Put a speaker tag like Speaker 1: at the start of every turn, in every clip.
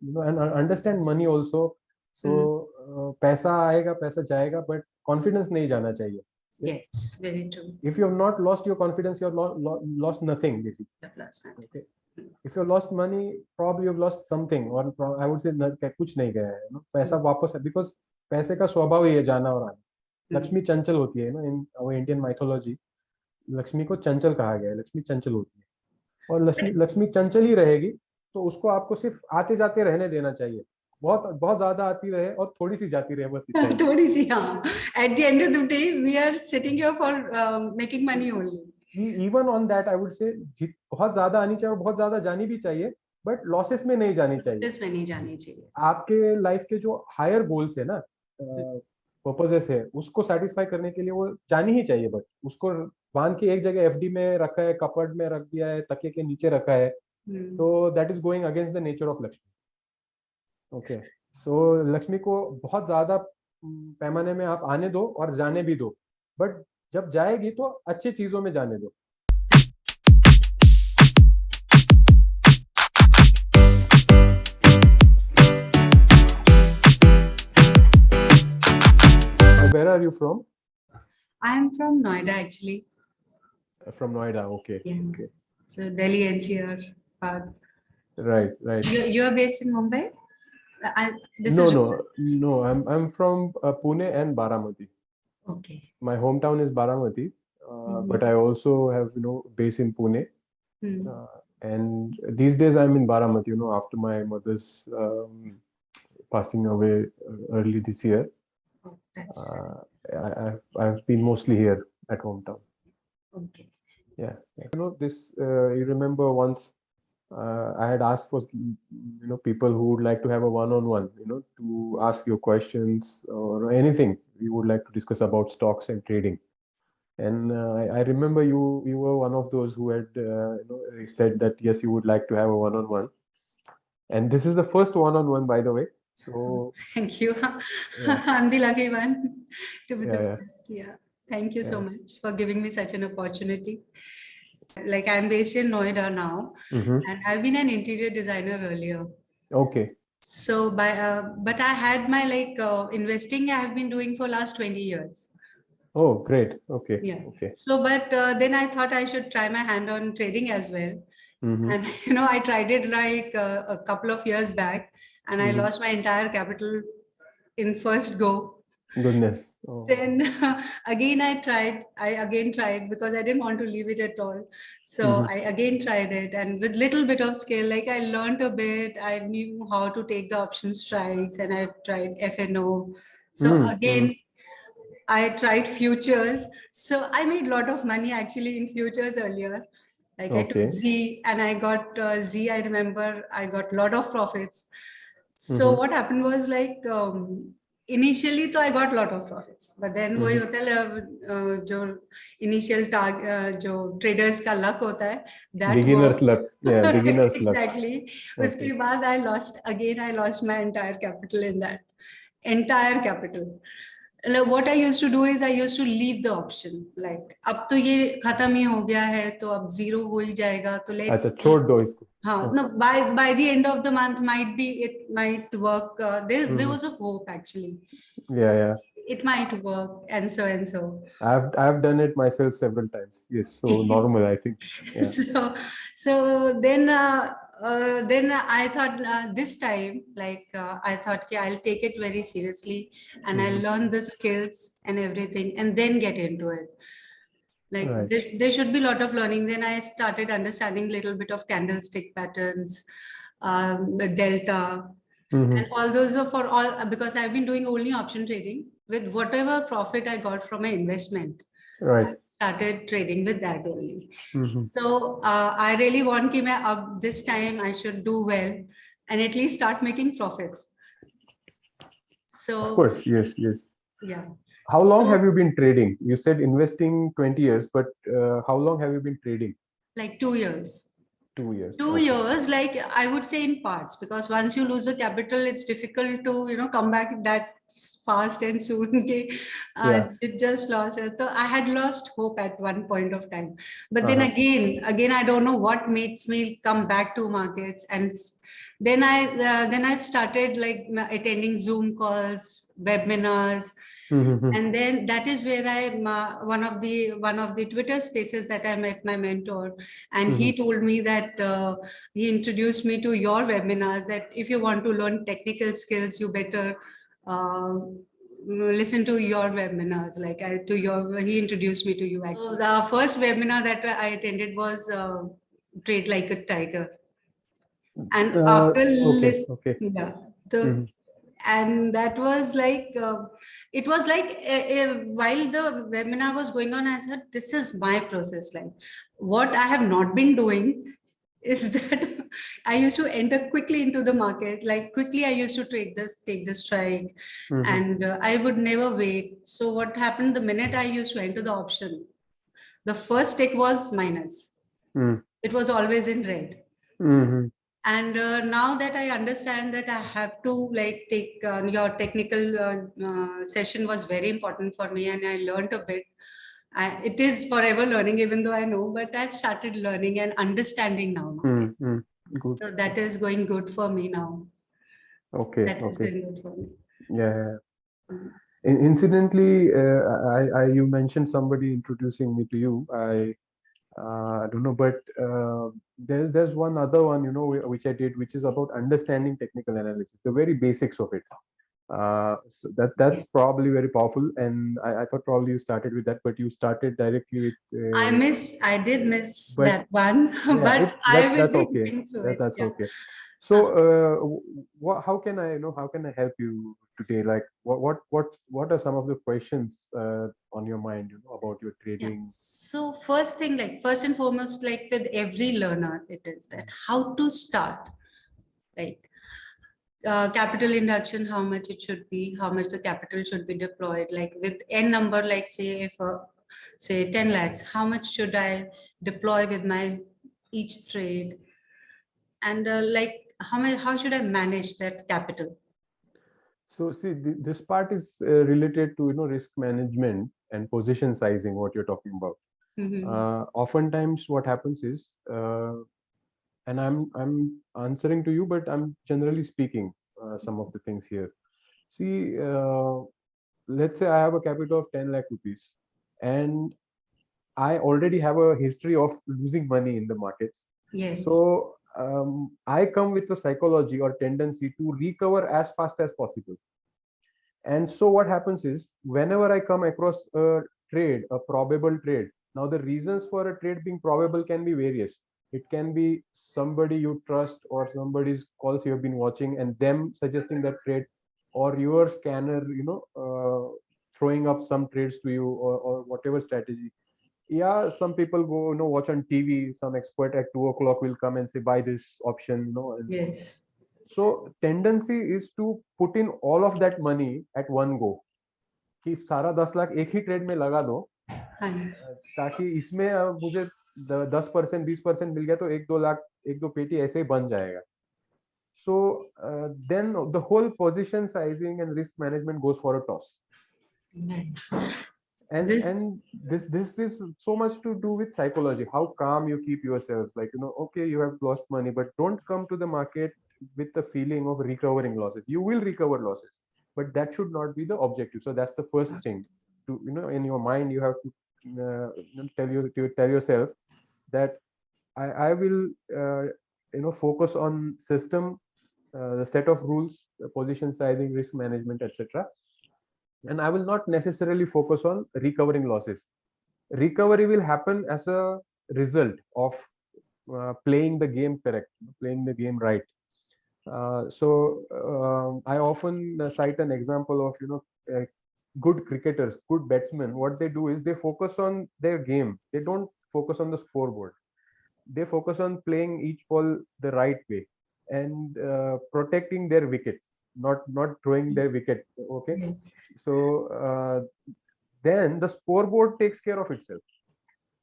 Speaker 1: and understand money also. So पैसा आएगा, पैसा जाएगा, but confidence नहीं जाना चाहिए.
Speaker 2: Yes, very true.
Speaker 1: If you have not lost your confidence, you have lost nothing basically. Okay. If you have lost money, probably you have lost something, or I would say कुछ नहीं गया है. पैसा वापस है, because पैसे का स्वभाव ही है जाना और आना. लक्ष्मी चंचल होती है, in our Indian mythology, Lakshmi को चंचल कहा गया है. लक्ष्मी चंचल होती है, और लक्ष्मी चंचल ही रहेगी. तो उसको आपको सिर्फ आते जाते रहने देना चाहिए. बहुत बहुत ज्यादा आती रहे और थोड़ी सी जाती रहे, बस इतना ही.
Speaker 2: थोड़ी सी, हाँ. At the end of the day, we are sitting here for making money only.
Speaker 1: Even on that, I would say बहुत ज्यादा आनी चाहिए और बहुत ज्यादा जानी भी चाहिए, बट लॉसेस में नहीं जानी चाहिए.
Speaker 2: लॉसेस में नहीं जानी चाहिए.
Speaker 1: आपके लाइफ के जो हायर गोल्स है ना, पर्पसेस है, उसको सेटिस्फाई करने के लिए वो जानी ही चाहिए. बट उसको बांध के एक जगह एफडी में रखा है, कपबोर्ड में रख दिया है, तकिए के नीचे रखा है, तो that is going against the nature of Lakshmi. Okay. So Lakshmi को बहुत ज्यादा पैमाने में आप आने दो और जाने भी दो, बट जब जाएगी तो अच्छी चीजों में जाने दो. Where are you from?
Speaker 2: I am from Noida actually.
Speaker 1: From Noida, okay.
Speaker 2: Yeah.
Speaker 1: Okay.
Speaker 2: So Delhi NCR part.
Speaker 1: Right.
Speaker 2: You are based in Mumbai?
Speaker 1: No. I'm from Pune and Baramati.
Speaker 2: Okay.
Speaker 1: My hometown is Baramati, but I also have base in Pune. And these days I'm in Baramati. After my mother's passing away early this year.
Speaker 2: Oh, that's
Speaker 1: I've been mostly here at hometown.
Speaker 2: Okay.
Speaker 1: Yeah. This you remember once I had asked for people who would like to have a one-on-one, to ask your questions or anything you would like to discuss about stocks and trading. And I remember you were one of those who had said that yes, you would like to have a one-on-one. And this is the first one-on-one, by the way. So
Speaker 2: thank you. Yeah. I'm the lucky one to be the first. Yeah. Thank you so much for giving me such an opportunity. Like, I'm based in Noida now, and I've been an interior designer earlier.
Speaker 1: Okay.
Speaker 2: So but I had my investing I have been doing for last 20 years.
Speaker 1: Oh, great. Okay.
Speaker 2: Yeah.
Speaker 1: Okay.
Speaker 2: So, but then I thought I should try my hand on trading as well. And I tried it like a couple of years back, and I lost my entire capital in first go.
Speaker 1: Goodness. Oh.
Speaker 2: Then again I again tried because I didn't want to leave it at all. So I again tried it, and with little bit of skill, like I learned a bit. I knew how to take the option strikes, and I tried FNO. So again, I tried futures. So I made a lot of money actually in futures earlier. Like I took Z and I got Z. I remember I got a lot of profits. So what happened was like initially, so I got a lot of profits, but then वही होता है जो initial target जो traders का luck होता है, that
Speaker 1: beginner's luck. Yeah, beginner's luck.
Speaker 2: Exactly. उसके बाद I lost my entire capital in that. Entire capital. What I used to do is I used to leave the option. Like अब तो ये खत्म ही हो गया है, तो अब zero हो ही जाएगा, तो let's.
Speaker 1: अच्छा, छोड़ दो इसको.
Speaker 2: No, by the end of the month, it might work. There was a hope actually.
Speaker 1: Yeah.
Speaker 2: It might work, and so.
Speaker 1: I've done it myself several times. Yes, so normal, I think. Yeah.
Speaker 2: So then I thought this time, I thought, I'll take it very seriously, and I'll learn the skills and everything, and then get into it. Like there should be a lot of learning. Then I started understanding a little bit of candlestick patterns, delta, and all those are for all, because I've been doing only option trading with whatever profit I got from my investment.
Speaker 1: Right.
Speaker 2: I started trading with that only. So I really want that this time I should do well and at least start making profits. So
Speaker 1: of course, yes.
Speaker 2: Yeah.
Speaker 1: How long have you been trading? You said investing 20 years, but how long have you been trading?
Speaker 2: Like 2 years.
Speaker 1: 2 years.
Speaker 2: 2 years, like I would say in parts, because once you lose the capital, it's difficult to, come back that fast and soon. It just lost it. So I had lost hope at one point of time. But then again, I don't know what makes me come back to markets. And then I started like attending Zoom calls, webinars. And then that is where I one of the Twitter spaces that I met my mentor, and he told me that he introduced me to your webinars, that if you want to learn technical skills, you better listen to your webinars. Like he introduced me to you actually. So the first webinar that I attended was Trade Like a Tiger, and after yeah, the and that was like it was like while the webinar was going on, I thought, this is my process. Like, what I have not been doing is that I used to enter quickly into the market. Like, quickly I used to take the strike, and I would never wait. So what happened, the minute I used to enter the option, the first tick was minus. It was always in red. And now that I understand that I have to like take your technical session was very important for me, and I learned a bit. It is forever learning, even though I know, but I've started learning and understanding now.
Speaker 1: Good.
Speaker 2: So that is going good for me now. That is going good for me.
Speaker 1: Yeah. Incidentally, you mentioned somebody introducing me to you. I don't know, but there's one other one, you know, which I did, which is about understanding technical analysis, the very basics of it. So that's probably very powerful, and I thought probably you started with that, but you started directly with.
Speaker 2: I did miss that one, but I will be going through it.
Speaker 1: That's okay. So, how can I, how can I help you today? Like, what are some of the questions on your mind, about your trading?
Speaker 2: So first and foremost, like with every learner, it is that how to start, like capital induction, how much it should be, how much the capital should be deployed, like with n number, like say if say 10 lakhs, how much should I deploy with my each trade, and like how should I manage that capital?
Speaker 1: So see, this part is related to risk management and position sizing. What you're talking about. Oftentimes, what happens is, and I'm answering to you, but I'm generally speaking some of the things here. See, let's say I have a capital of 10 lakh rupees, and I already have a history of losing money in the markets.
Speaker 2: Yes.
Speaker 1: So I come with a psychology or tendency to recover as fast as possible. And so what happens is, whenever I come across a trade, a probable trade, now the reasons for a trade being probable can be various. It can be somebody you trust, or somebody's calls you have been watching and them suggesting that trade, or your scanner, throwing up some trades to you, or whatever strategy. Yeah, some people go, watch on TV, some expert at 2 o'clock will come and say, buy this option, and
Speaker 2: yes.
Speaker 1: So tendency is to put in all of that money at one go. कि सारा 10 लाख एक ही trade में लगा दो, ताकि इसमें मुझे 10% 20% मिल गया तो 1-2 लाख 1-2 पेटी ऐसे ही बन जाएगा. So then the whole position sizing and risk management goes for a toss. And this is so much to do with psychology, how calm you keep yourself. Like, okay, you have lost money, but don't come to the market with the feeling of recovering losses. You will recover losses, but that should not be the objective. So that's the first thing. To in your mind, you have to tell yourself that I will focus on system, the set of rules, position sizing, risk management, etc. And I will not necessarily focus on recovering losses. Recovery will happen as a result of playing the game correct, playing the game right. So I often cite an example of good cricketers, good batsmen. What they do is they focus on their game. They don't focus on the scoreboard. They focus on playing each ball the right way and protecting their wicket, not throwing their wicket. Okay. So then the scoreboard takes care of itself.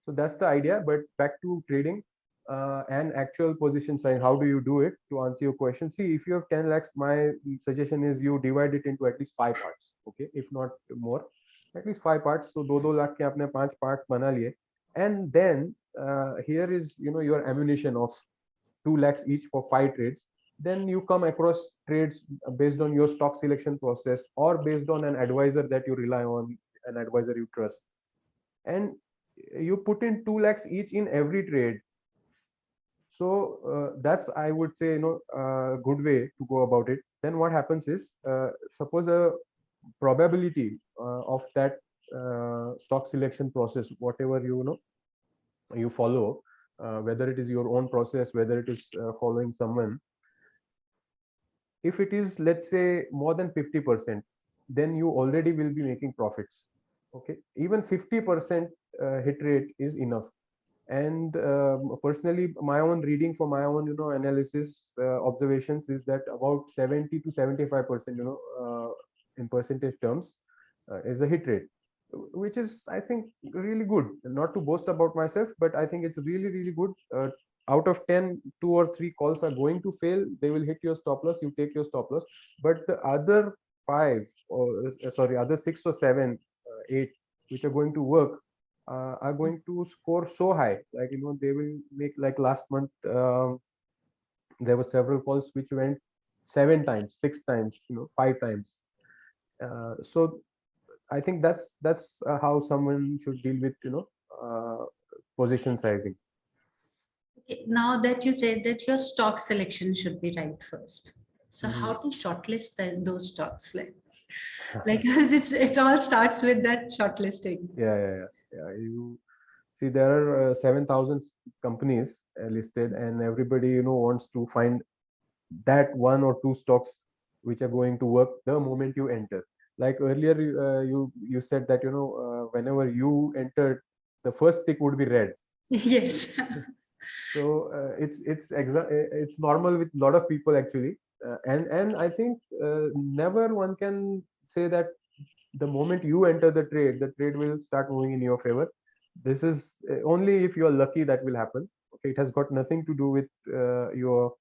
Speaker 1: So that's the idea. But back to trading. and actual position size. How do you do it? To answer your question, see, if you have 10 lakhs, my suggestion is you divide it into at least 5 parts. Okay, if not more, at least 5 parts. So 2 lakh के आपने 5 parts बना लिए, and then here is your ammunition of 2 lakhs each for 5 trades. Then you come across trades based on your stock selection process or based on an advisor that you rely on, an advisor you trust, and you put in 2 lakhs each in every trade. So that's, I would say, good way to go about it. Then what happens is, suppose a probability of that stock selection process, whatever you follow, whether it is your own process, whether it is following someone, if it is, let's say, more than 50%, then you already will be making profits. Okay, even 50% hit rate is enough. And personally, my own reading for my own analysis, observations, is that about 70 to 75%, in percentage terms, is a hit rate, which is, I think, really good. Not to boast about myself, but I think it's really, really good. Out of 10, 2 or 3 calls are going to fail. They will hit your stop loss. You take your stop loss. But the other 5, or sorry, other 6 or 7, 8, which are going to work, are going to score so high. Like, they will make, like last month, there were several calls which went 7 times, 6 times, 5 times. So I think that's how someone should deal with position sizing.
Speaker 2: Okay, now that you said that your stock selection should be right first, so how to shortlist those stocks, like it all starts with that shortlisting.
Speaker 1: Yeah. You see, there are 7,000 companies listed, and everybody wants to find that 1 or 2 stocks which are going to work the moment you enter. Like earlier, you said that whenever you entered, the first tick would be red.
Speaker 2: Yes.
Speaker 1: So it's normal with a lot of people, actually, and I think never one can say that the moment you enter the trade will start moving in your favor. This is only if you are lucky that will happen. Okay, it has got nothing to do with your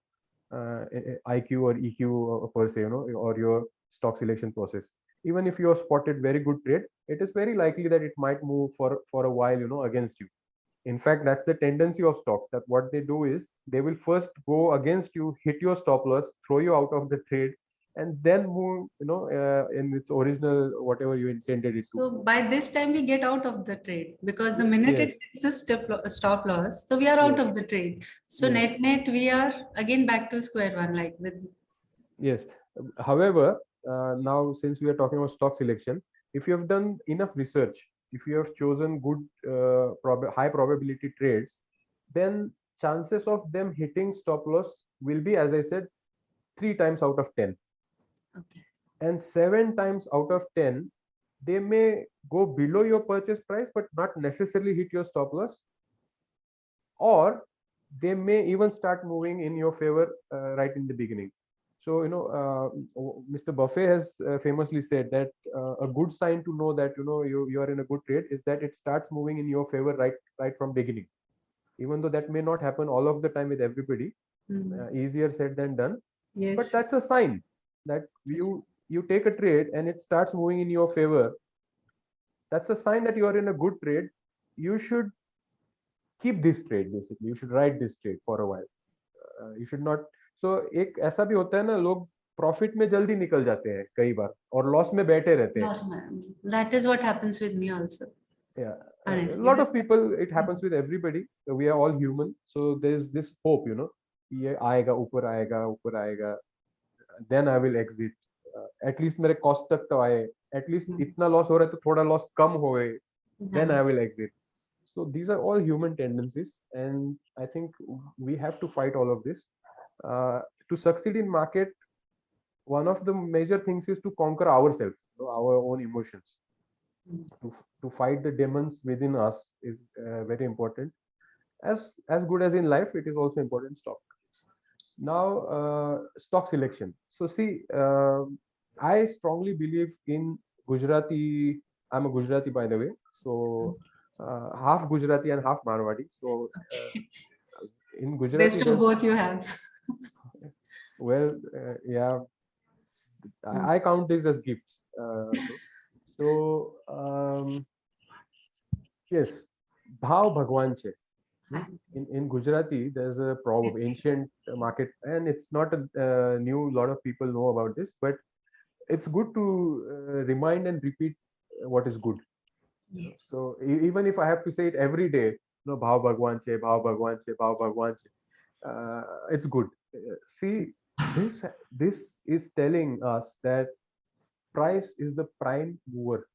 Speaker 1: IQ or EQ per se, or your stock selection process. Even if you have spotted very good trade, it is very likely that it might move for a while, against you. In fact, that's the tendency of stocks, that what they do is they will first go against you, hit your stop loss, throw you out of the trade, and then move, in its original, whatever you intended it to.
Speaker 2: So by this time we get out of the trade, because the minute it hits the stop loss, so we are out of the trade. So net we are again back to square one, like with.
Speaker 1: Yes. However, now since we are talking about stock selection, if you have done enough research, if you have chosen good high probability trades, then chances of them hitting stop loss will be, as I said, 3 times out of 10.
Speaker 2: Okay.
Speaker 1: And 7 times out of 10, they may go below your purchase price but not necessarily hit your stop loss, or they may even start moving in your favor right in the beginning. So Mr. Buffett has famously said that a good sign to know that you are in a good trade is that it starts moving in your favor right from beginning. Even though that may not happen all of the time with everybody, easier said than done.
Speaker 2: Yes.
Speaker 1: But that's a sign that you take a trade and it starts moving in your favor. That's a sign that you are in a good trade. You should keep this trade. Basically, you should ride this trade for a while. You should not. So एक ऐसा भी होता है ना, लोग profit में जल्दी निकल जाते हैं कई बार और लॉस में बैठे रहते हैं.
Speaker 2: That is what happens with me also.
Speaker 1: Yeah, a lot of people, it happens with everybody. We are all human, so there's this hope, ये आएगा ऊपर आएगा, then I will exit. At least मेरे cost तक तो आए, at least इतना loss हो रहा है तो थोड़ा लॉस कम होए, then I will exit. So these are all human tendencies, and I think we have to fight all of this. To succeed in market, one of the major things is to conquer ourselves, our own emotions. To fight the demons within us is very important. As good as in life, it is also important stock. Now, stock selection. So see, I strongly believe in Gujarati. I'm a Gujarati, by the way. So half Gujarati and half Marwadi. So in Gujarati,
Speaker 2: Best of both you have.
Speaker 1: well, yeah, I count this as gifts. So yes, bhav bhagwan che. In Gujarati, there's a proverb, ancient market, and it's not a new. Lot of people know about this, but it's good to remind and repeat what is good.
Speaker 2: Yes.
Speaker 1: So even if I have to say it every day, bhav bhagwan che, bhav bhagwan che, bhav bhagwan che, it's good. See, this is telling us that price is the prime mover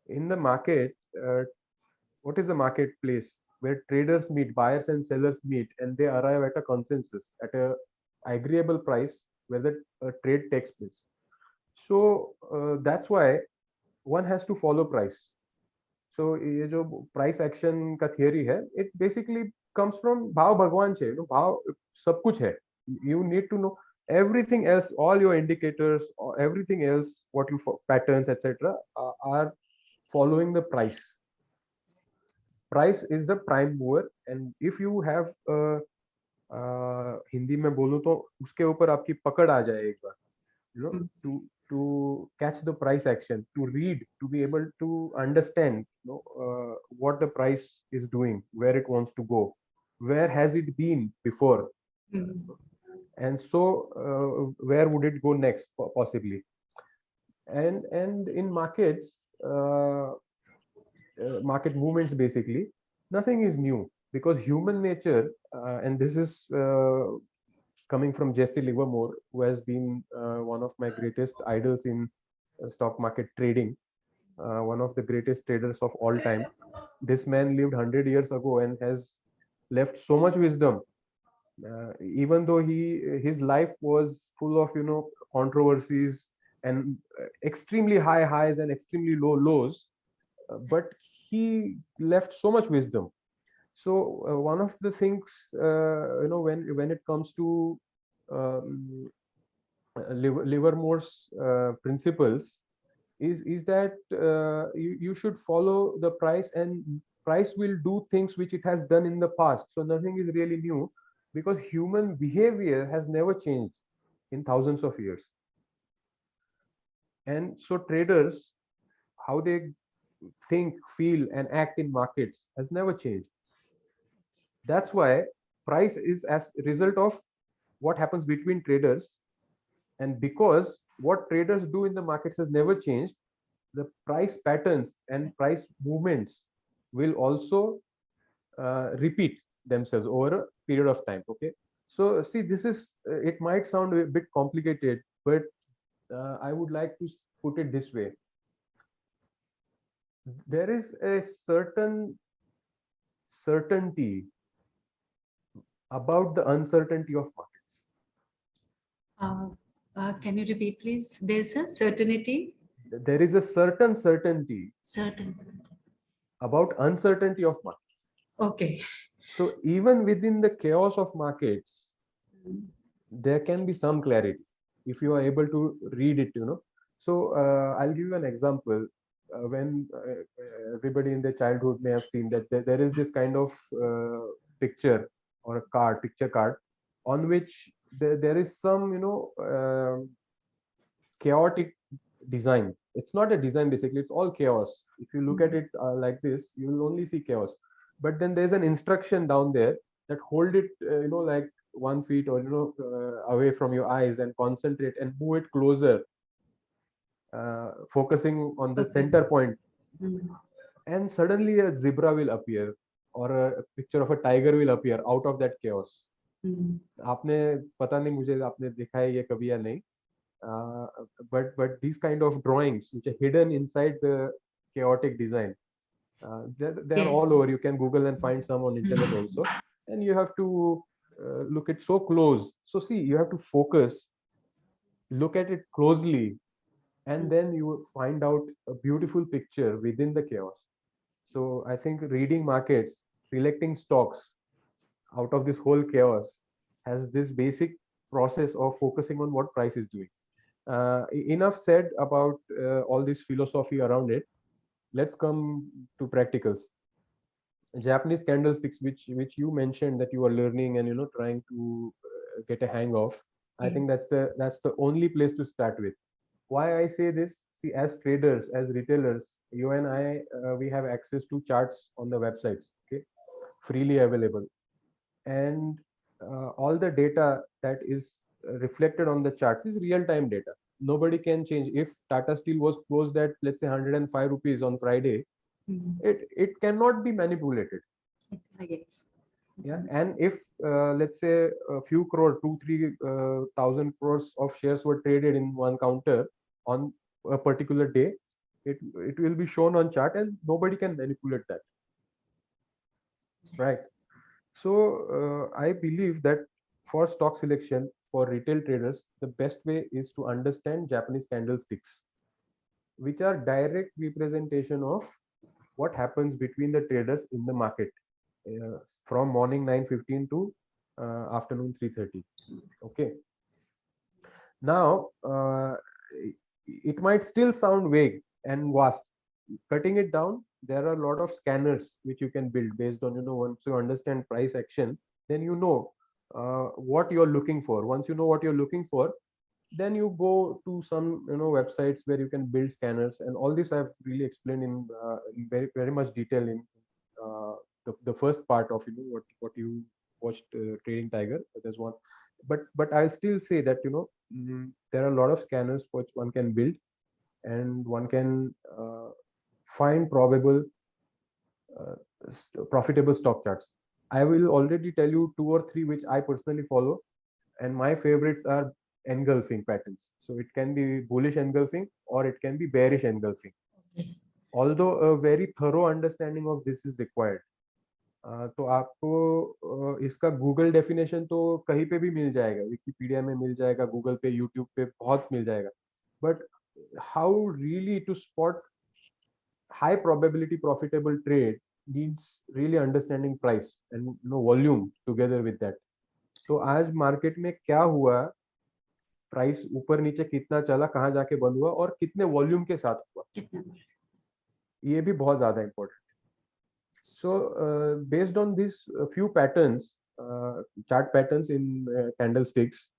Speaker 1: in the market. What is the marketplace? Where traders meet, buyers and sellers meet, and they arrive at a consensus, at a agreeable price where the trade takes place. So that's why one has to follow price. So ये जो price action का theory है, it basically comes from भाव भगवान से. भाव सब कुछ है. You need to know everything else, all your indicators, or everything else, what you patterns, etc. Are following the price. Price is the prime mover, and if you have Hindi में बोलूं तो उसके ऊपर आपकी पकड़ आ जाए एक बार, to catch the price action, to read, to be able to understand what the price is doing, where it wants to go, where has it been before, and so where would it go next possibly. And in markets, market movements, basically nothing is new, because human nature, and this is coming from Jesse Livermore, who has been one of my greatest idols in stock market trading, one of the greatest traders of all time. This man lived 100 years ago and has left so much wisdom. Even though his life was full of controversies and extremely high highs and extremely low lows, but he left so much wisdom. So one of the things, when it comes to Livermore's principles, is that you should follow the price, and price will do things which it has done in the past. So nothing is really new, because human behavior has never changed in thousands of years. And so traders, how they think, feel, and act in markets has never changed. That's why price is as a result of what happens between traders. And because what traders do in the markets has never changed, the price patterns and price movements will also repeat themselves over a period of time. Okay. So see, this is, it might sound a bit complicated, but I would like to put it this way. There is a certain certainty about the uncertainty of markets.
Speaker 2: Can you repeat, please? There's a certainty.
Speaker 1: There is a certain certainty.
Speaker 2: Certain.
Speaker 1: About uncertainty of markets.
Speaker 2: Okay.
Speaker 1: So even within the chaos of markets, there can be some clarity if you are able to read it. So I'll give you an example. When everybody in their childhood may have seen that there is this kind of picture or a picture card on which there is some chaotic design. It's not a design, basically it's all chaos. If you look at it like this, you will only see chaos, but then there's an instruction down there that hold it like 1 feet or away from your eyes, and concentrate and move it closer, focusing on the center point. And suddenly a zebra will appear, or a picture of a tiger will appear out of that chaos. आपने पता नहीं मुझे आपने देखा है ये कभी या नहीं, but these kind of drawings which are hidden inside the chaotic design, they're
Speaker 2: Yes.
Speaker 1: all over. You can Google and find some on internet also, and you have to look at so close. So see, you have to focus, look at it closely, and then you will find out a beautiful picture within the chaos. So I think reading markets, selecting stocks out of this whole chaos, has this basic process of focusing on what price is doing. Enough said about all this philosophy around it. Let's come to practicals. Japanese candlesticks, which you mentioned that you are learning and trying to get a hang of. I think that's the only place to start with. Why I say this? See, as traders, as retailers, you and I, we have access to charts on the websites, okay, freely available, and all the data that is reflected on the charts is real-time data. Nobody can change. If Tata Steel was closed at, let's say, 105 rupees on Friday, it cannot be manipulated.
Speaker 2: Yes.
Speaker 1: Yeah, and if let's say a few crore, 2-3 thousand crores of shares were traded in one counter on a particular day, it will be shown on chart, and nobody can manipulate that, right? So I believe that for stock selection for retail traders, the best way is to understand Japanese candlesticks, which are direct representation of what happens between the traders in the market from morning 9:15 to afternoon 3:30. Okay. Now, it might still sound vague and vast. Cutting it down, there are a lot of scanners which you can build based on, once you understand price action, then what you're looking for. Once you know what you're looking for, then you go to some websites where you can build scanners, and all this I've really explained in very very much detail in the first part of what you watched, Trading Tiger. There's one, but I'll still say that there are a lot of scanners which one can build, and one can find uh, profitable stock charts. I will already tell you two or three which I personally follow, and my favorites are engulfing patterns. So it can be bullish engulfing or it can be bearish engulfing. Although a very thorough understanding of this is required. तो आपको इसका Google definition तो कहीं पे भी मिल जाएगा, Wikipedia में मिल जाएगा, गूगल पे, यूट्यूब पे बहुत मिल जाएगा. But how really to spot high probability profitable trade needs really understanding price and volume together with that. तो आज मार्केट में क्या हुआ, प्राइस ऊपर नीचे कितना चला, कहाँ जाके बंद हुआ और कितने वॉल्यूम के साथ हुआ, ये भी बहुत ज्यादा important. So based on these few patterns, chart patterns in candlesticks,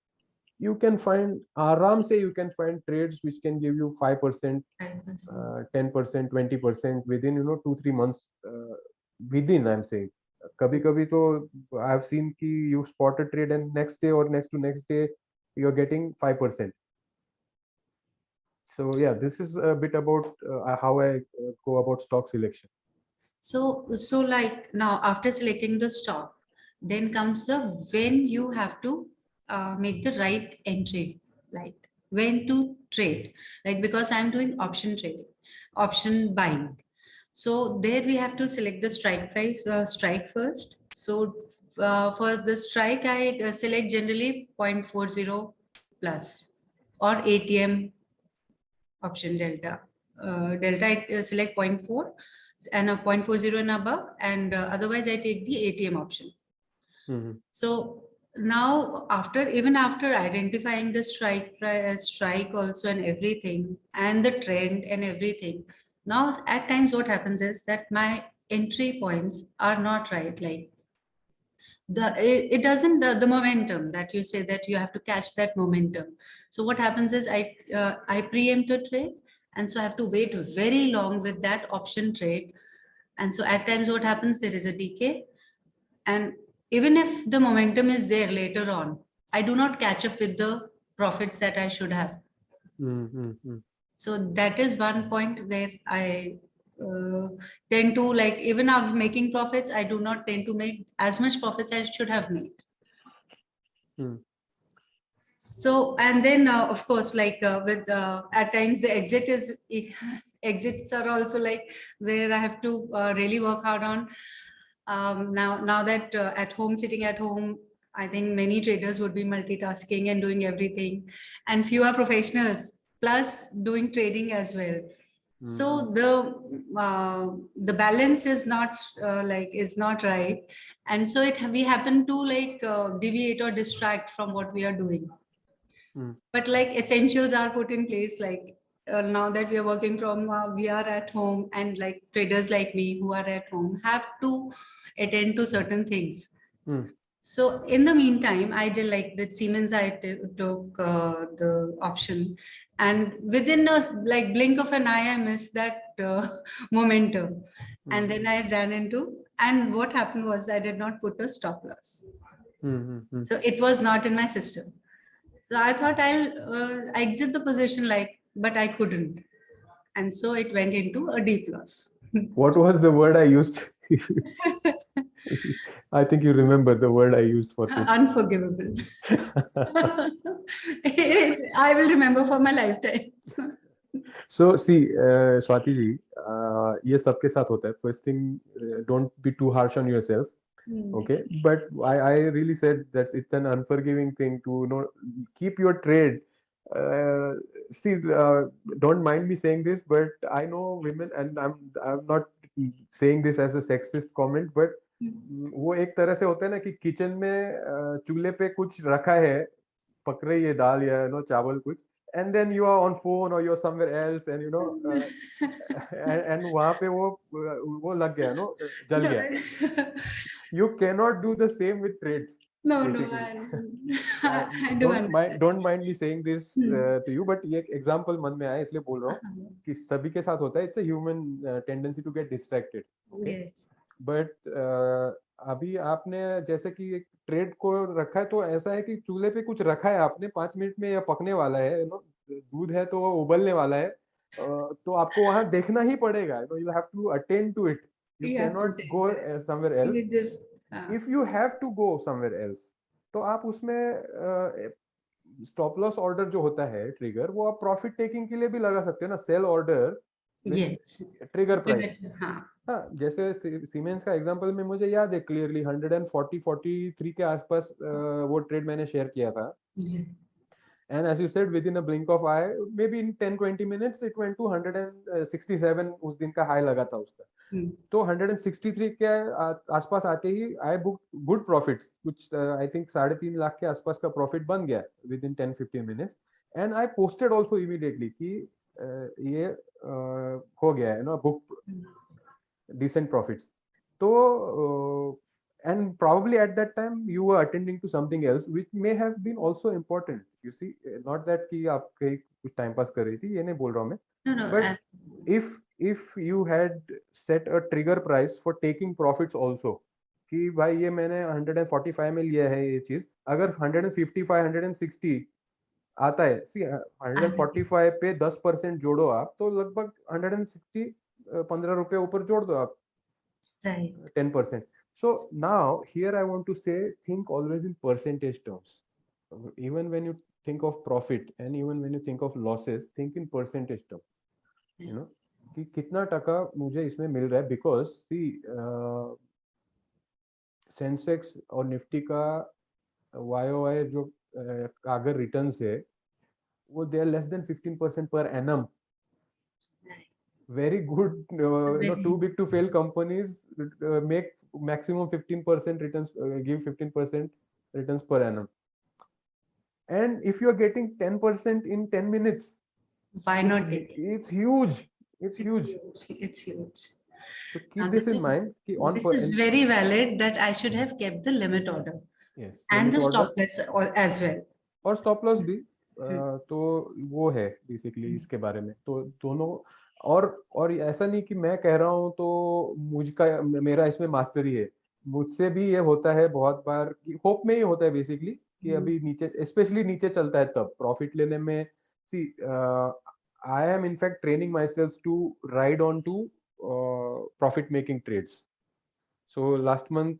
Speaker 1: you can find आराम से you can find trades which can give you 5%, 10%, 20% within 2-3 months. Within, I'm saying, कभी कभी तो I've seen कि you spot a trade and next day or next to next day you're getting 5%. So yeah, this is a bit about how I go about stock selection.
Speaker 2: So like now after selecting the stock, then comes the when you have to make the right entry, like when to trade, like because I'm doing option trading, option buying. So there we have to select the strike price, strike first. So for the strike, I select generally 0.40 plus or ATM option delta. Delta I select 0.4 and a 0.40 and above, and otherwise I take the ATM option. So now even after identifying the strike price, strike also and everything, and the trend and everything, now at times what happens is that my entry points are not right. Like it doesn't, the momentum that you say that you have to catch that momentum. So what happens is I preempt a trade, and so I have to wait very long with that option trade. And so at times what happens, there is a decay, and even if the momentum is there later on, I do not catch up with the profits that I should have. So that is one point where I tend to, like, even after making profits, I do not tend to make as much profits as I should have made. So, and then of course, like with at times the exits are also like where I have to really work hard on. Now that at home, sitting at home, I think many traders would be multitasking and doing everything, and few are professionals plus doing trading as well. So the balance is not is not right, and so we happen to like deviate or distract from what we are doing. But like essentials are put in place, like now that we are working from, we are at home, and like traders like me who are at home have to attend to certain things. So in the meantime, I did like the Siemens. I took the option, and within a like blink of an eye, I missed that momentum, and then I ran into. And what happened was I did not put a stop loss, so it was not in my system. So I thought I'll exit the position, but I couldn't, and so it went into a deep loss.
Speaker 1: What was the word I used? I think you remember the word I used for this.
Speaker 2: Unforgivable. I will remember for my lifetime.
Speaker 1: So see, Swati ji, ये सबके साथ होता है. First thing, don't be too harsh on yourself. Okay, but I really said that it's an unforgiving thing to keep your trade. See, don't mind me saying this, but I know women, and I'm not saying this as a sexist comment, but वो एक तरह से होता है ना कि kitchen में चूल्हे पे कुछ रखा है, पक रही है दाल या चावल कुछ, and then you are on phone or you're somewhere else, and and वहाँ पे वो लग गया, जल गया. You cannot do the same with trades.
Speaker 2: No, I
Speaker 1: don't mind me saying this to you, but ये example मन में आया इसलिए बोल रहा हूँ कि सभी के साथ होता है. It's a human tendency to get distracted. Okay? Yes. But अभी आपने जैसे कि एक ट्रेड को रखा है, तो ऐसा है कि चूल्हे पे कुछ रखा है आपने, 5 मिनट में यह पकने वाला है, दूध है तो वो उबलने वाला है, तो आपको वहां देखना ही पड़ेगा. You have to attend to it. You cannot go somewhere else. If you have to go somewhere else, तो आप उसमें स्टॉप लॉस ऑर्डर जो होता है ट्रिगर, वो आप प्रॉफिट टेकिंग के लिए भी लगा सकते हो ना. Sell order trigger price. हाँ, जैसे सीमेंस का एग्जांपल में मुझे याद है क्लियरली, 140-43 के आसपास वो ट्रेड मैंने शेयर किया था. And as you said, within a blink of eye, maybe in 10-20 minutes, it went to 167. उस दिन का हाई लगा था उसका. तो 163 के आसपास आते ही I booked good profits, कुछ I think 3.5 लाख के आसपास का प्रॉफिट बन गया within 10-15 minutes. And I posted also immediately कि ये हो गया है book decent profits. तो and probably at that time you were attending to something else which may have been also important. You see, not that कि आप कहीं कुछ टाइम पास कर रही थी, ये नहीं बोल रहा हूँ मैं. But if you had set a trigger price for taking profits also, कि भाई ये मैंने 145 में लिया है ये चीज, अगर 155 160 आता है, see 145 पे 10% जोड़ो आप, तो लगभग 160 15 रुपए ऊपर जोड़ दो आप, 10%. So now here I want to say, think always in percentage terms. Even when you think of profit and even when you think of losses, think in percentage terms. कि कितना टका मुझे इसमें मिल रहा है. बिकॉज सी सेंसेक्स और Nifty का YOY जो अगर रिटर्न्स है, वो they are less than 15% per annum. Very good. Too big to fail companies make maximum 15% returns, give 15% returns per annum. And if you are getting 10% in 10 minutes,
Speaker 2: why not?
Speaker 1: It's huge. It's huge. So keep this in mind.
Speaker 2: This is very valid that I should have kept the limit order.
Speaker 1: Yes.
Speaker 2: And the stop loss as well.
Speaker 1: और stop loss भी तो वो है basically इसके बारे में. तो दोनों, और ऐसा नहीं कि मैं कह रहा हूँ तो मेरा इसमें मास्टरी है. मुझसे भी ये होता है बहुत बार, होप में ही होता है बेसिकली कि अभी नीचे, स्पेशली नीचे चलता है तब प्रॉफिट लेने में. सी I am in fact training myself to ride on to profit making trades. So last month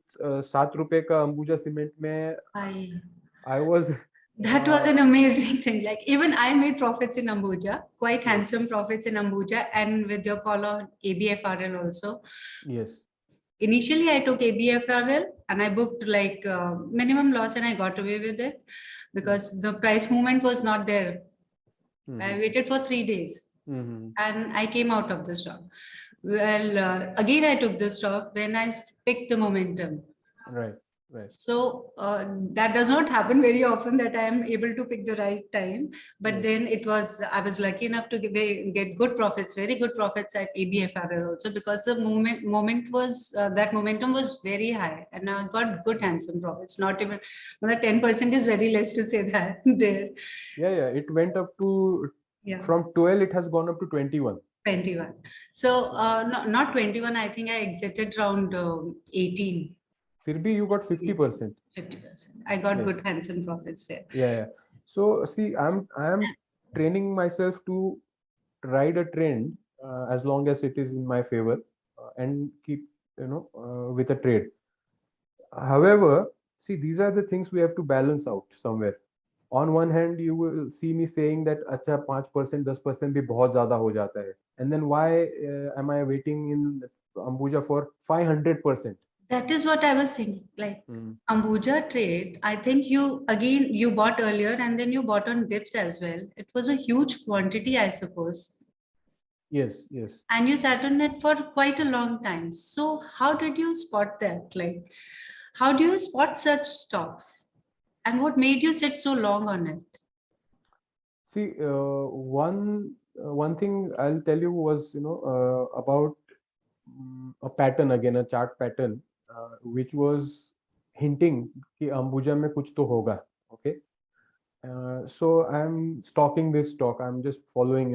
Speaker 1: 7 रुपए का अंबुजा सीमेंट में I was
Speaker 2: that was an amazing thing. Like even I made profits in Ambuja, quite handsome profits in Ambuja, and with your call on ABFRL also.
Speaker 1: Yes.
Speaker 2: Initially I took ABFRL and I booked like minimum loss, and I got away with it because the price movement was not there. I waited for 3 days and I came out of the stock. Well, again I took the stock when I picked the momentum.
Speaker 1: Right. Right.
Speaker 2: So that does not happen very often, that I am able to pick the right time. But then I was lucky enough to get good profits, very good profits at ABFRL also, because the that momentum was very high, and I got good handsome profits. Not even, well, the 10% is very less to say that there.
Speaker 1: Yeah, it went up to, from 12, it has gone up to 21.
Speaker 2: 21. So no, not 21. I think I exited around 18.
Speaker 1: Firbi, you got 50%.
Speaker 2: 50%. I got good handsome profits there.
Speaker 1: Yeah. So see, I am training myself to ride a trend as long as it is in my favor, and keep, with a trade. However, see, these are the things we have to balance out somewhere. On one hand, you will see me saying that अच्छा 5% 10% भी बहुत ज़्यादा हो जाता है, and then why am I waiting in Ambuja for 500%?
Speaker 2: That is what I was thinking. Like Ambuja trade, I think you bought earlier and then you bought on dips as well. It was a huge quantity, I suppose.
Speaker 1: Yes.
Speaker 2: And you sat on it for quite a long time. So how did you spot that? Like, how do you spot such stocks? And what made you sit so long on it?
Speaker 1: See, one thing I'll tell you was, about a pattern again, a chart pattern, which was hinting कि Ambuja में कुछ तो होगा. Okay. So I'm stalking this stock. I'm just following,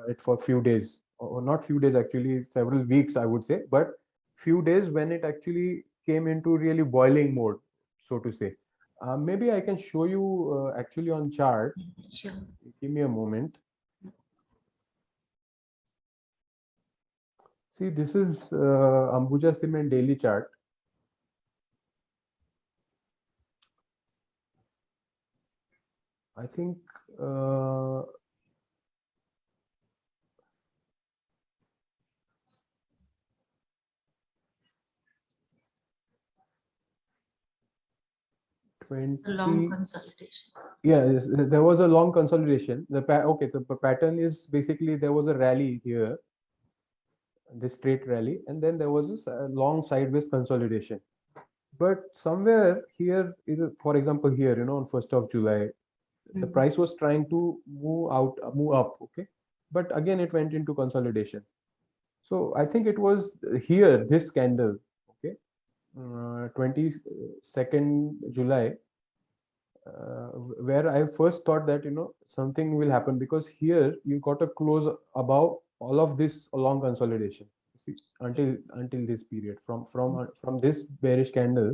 Speaker 1: it for a few days, or not few days, actually several weeks, I would say, but few days when it actually came into really boiling mode, so to say. Maybe I can show you actually on chart.
Speaker 2: Sure.
Speaker 1: Give me a moment. See, this is Ambuja Cement daily chart. I think 20.
Speaker 2: Long consolidation.
Speaker 1: Yeah, there was a long consolidation. The pattern is basically there was a rally here, this straight rally, and then there was a long sideways consolidation. But somewhere here, for example, here, on 1st of July, the price was trying to move up, okay, but again it went into consolidation. So I think it was here, this candle, okay, 22nd July, where I first thought that something will happen, because here you got a close above all of this long consolidation. See, until this period, from this bearish candle,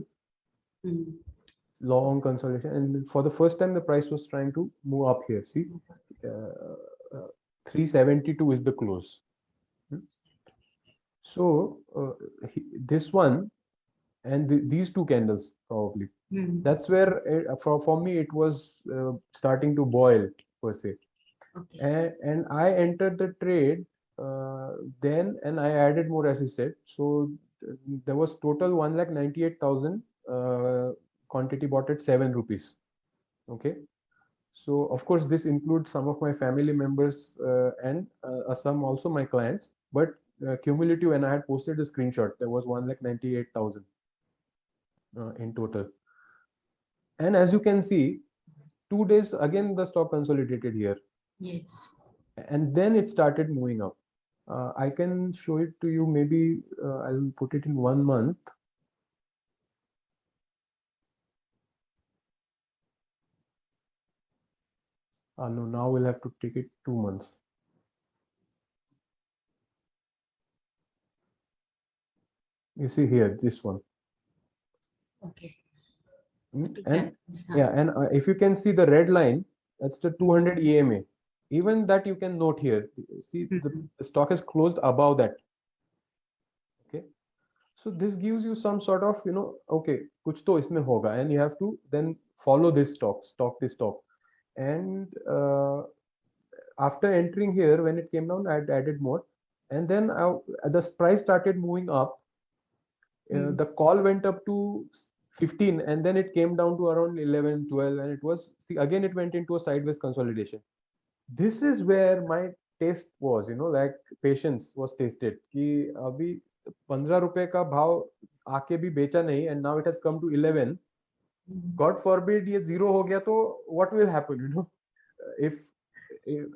Speaker 1: long consolidation, and for the first time the price was trying to move up here. See, 372 is the close. So this one and these two candles probably. That's where for me it was starting to boil per se. Okay. And I entered the trade then, and I added more, as you said. So there was total 1,98,000 quantity bought at 7 rupees. Okay. So of course this includes some of my family members and some also my clients, but cumulative, and I had posted a screenshot, there was 1,98,000 in total. And as you can see, 2 days again the stock consolidated here.
Speaker 2: Yes.
Speaker 1: And then it started moving up. I can show it to you. Maybe I'll put it in 1 month. No, now we'll have to take it 2 months. You see here, this one. Okay. And yeah, and if you can see the red line, that's the 200 EMA. Even that you can note here. See, the stock is closed above that. Okay. So this gives you some sort of, okay, kuch to isme hoga, and you have to then follow this stock this stock. And after entering here, when it came down, I added more, and then the price started moving up. The call went up to 15, and then it came down to around 11, 12, and it was, see, again it went into a sideways consolidation. This is where my taste was, like patience was tasted. Ki abhi 15 रुपए का भाव आके भी बेचा नहीं, and now it has come to 11. God forbid ये zero हो गया तो what will happen, you know? If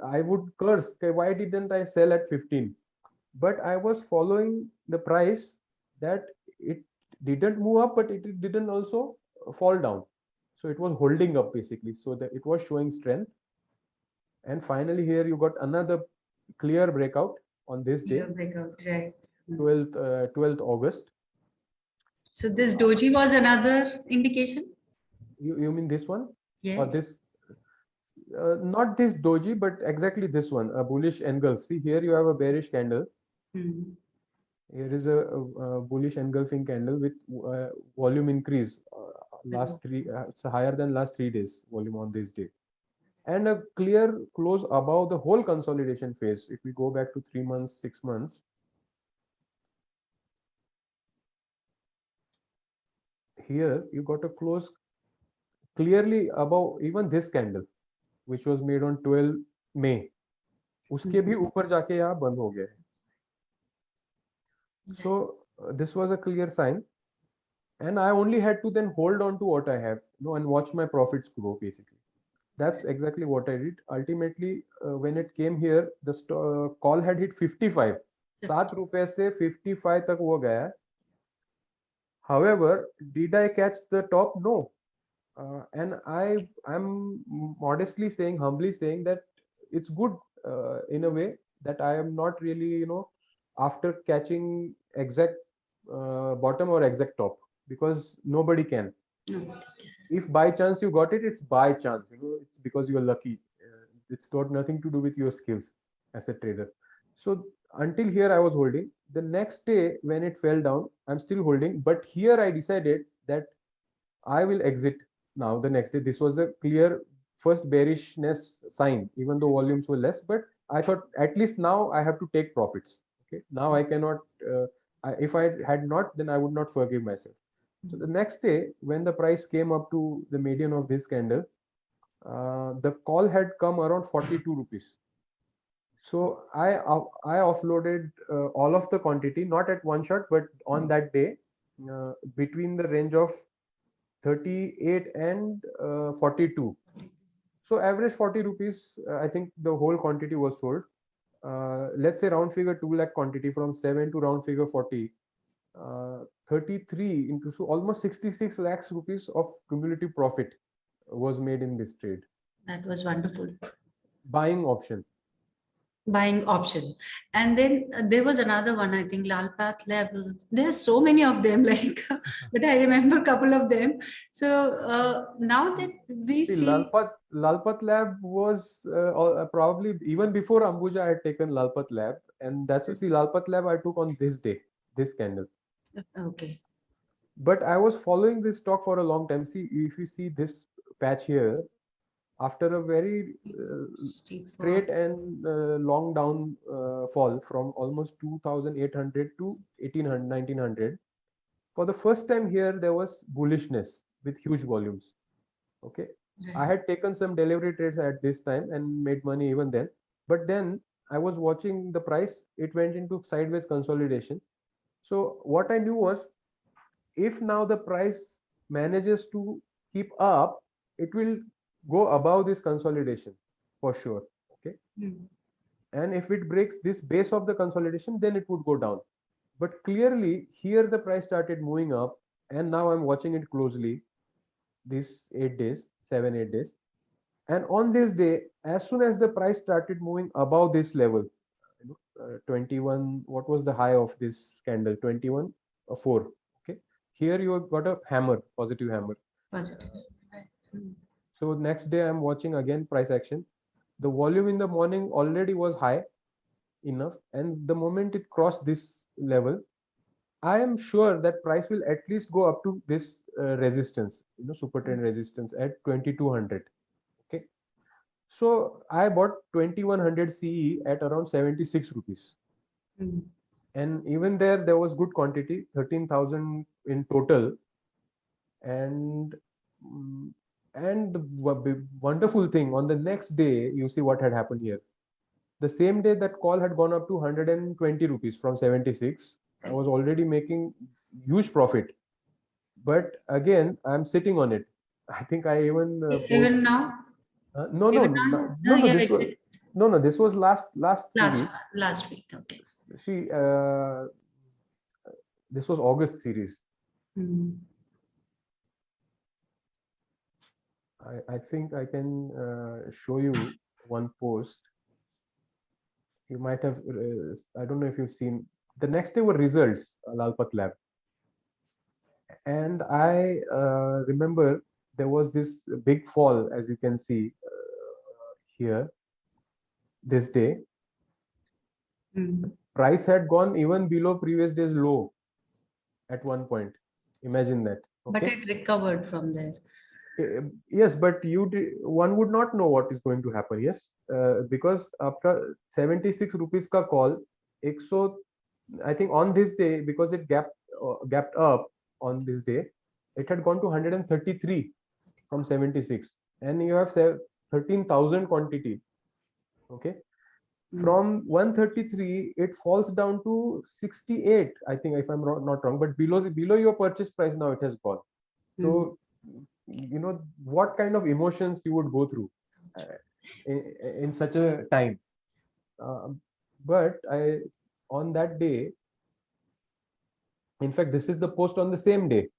Speaker 1: I would curse, okay, why didn't I sell at 15? But I was following the price that it didn't move up, but it didn't also fall down. So it was holding up basically. So that it was showing strength. And finally here you got another clear breakout on this day,
Speaker 2: breakout, right.
Speaker 1: 12th August.
Speaker 2: So this doji was another indication?
Speaker 1: You mean this one?
Speaker 2: Yes.
Speaker 1: Or this? Not this doji, but exactly this one, a bullish engulf. See here you have a bearish candle. Here is a bullish engulfing candle with volume increase. Last three, it's higher than last 3 days volume on this day, and a clear close above the whole consolidation phase. If we go back to 3 months, 6 months, here you got a close clearly above even this candle, which was made on 12 May. उसके भी ऊपर जाके यहाँ बंद हो गया है. So this was a clear sign, and I only had to then hold on to what I have, you know, and watch my profits grow basically. That's exactly what I did. Ultimately, when it came here, the call had hit 55. 7 रुपए से 55 तक वो गया. However, did I catch the top? No. And I'm modestly saying, humbly saying that it's good in a way that I am not really, you know, after catching exact bottom or exact top, because nobody can. If by chance you got it, it's by chance, you know, it's because you are lucky. It's got nothing to do with your skills as a trader. So until here I was holding. The next day when it fell down, I'm still holding, but here I decided that I will exit now the next day. This was a clear first bearishness sign, even though volumes were less, but I thought at least now I have to take profits. Okay, now I cannot, if I had not, then I would not forgive myself. So the next day, when the price came up to the median of this candle, the call had come around 42 rupees. So I offloaded all of the quantity, not at one shot, but on that day, between the range of 38 and 42. So average 40 rupees, I think the whole quantity was sold. Let's say round figure 2 lakh quantity from 7 to round figure 40. 33 into, so almost 66 lakhs rupees of cumulative profit was made in this trade.
Speaker 2: That was wonderful.
Speaker 1: Buying option.
Speaker 2: And then there was another one, I think, Lalpath Lab. There's so many of them, like, but I remember a couple of them. So now that we see
Speaker 1: Lalpath Lab was probably even before Ambuja I had taken Lalpath Lab, and that's see Lalpath Lab I took on this day, this candle.
Speaker 2: Okay.
Speaker 1: But I was following this stock for a long time. See, if you see this patch here, after a very straight and long down fall from almost 2,800 to 1,800, 1,900, for the first time here there was bullishness with huge volumes. Okay, I had taken some delivery trades at this time and made money even then, but then I was watching the price, it went into sideways consolidation. So what I knew was, if now the price manages to keep up, it will go above this consolidation for sure. Okay. And if it breaks this base of the consolidation, then it would go down. But clearly here the price started moving up, and now I'm watching it closely these 8 days, 7-8 days. And on this day, as soon as the price started moving above this level, 21, what was the high of this candle? 21.4. Okay, here you have got a hammer, positive hammer.
Speaker 2: Positive.
Speaker 1: So next day I'm watching again price action. The volume in the morning already was high enough, and the moment it crossed this level, I am sure that price will at least go up to this resistance, super trend resistance at 2200. Okay, so I bought 2100 CE at around 76 rupees. And even there was good quantity, 13,000 in total. And the wonderful thing, on the next day, you see what had happened here. The same day that call had gone up to 120 rupees from 76. I was already making huge profit, but again I'm sitting on it. I think I even
Speaker 2: Even now?
Speaker 1: no,
Speaker 2: Even now? No,
Speaker 1: no,
Speaker 2: you have
Speaker 1: this was
Speaker 2: exited
Speaker 1: no, this was last series.
Speaker 2: last week. Okay.
Speaker 1: See, this was August series.
Speaker 2: Mm.
Speaker 1: I think I can show you one post. You might have, I don't know if you've seen. The next day were results, Lalpat Lab. And I remember there was this big fall, as you can see here, this day.
Speaker 2: Mm.
Speaker 1: Price had gone even below previous day's low at one point. Imagine that.
Speaker 2: But
Speaker 1: Okay.
Speaker 2: it recovered from there.
Speaker 1: Yes, but one would not know what is going to happen. Yes, because after 76 rupees ka call, 100, I think on this day, because it gapped up on this day, it had gone to 133 from 76, and you have 13,000 quantity. Okay, from 133 it falls down to 68. I think, if I'm not wrong, but below your purchase price now it has gone. So you know what kind of emotions you would go through in such a time. But I, on that day, in fact, this is the post on the same day.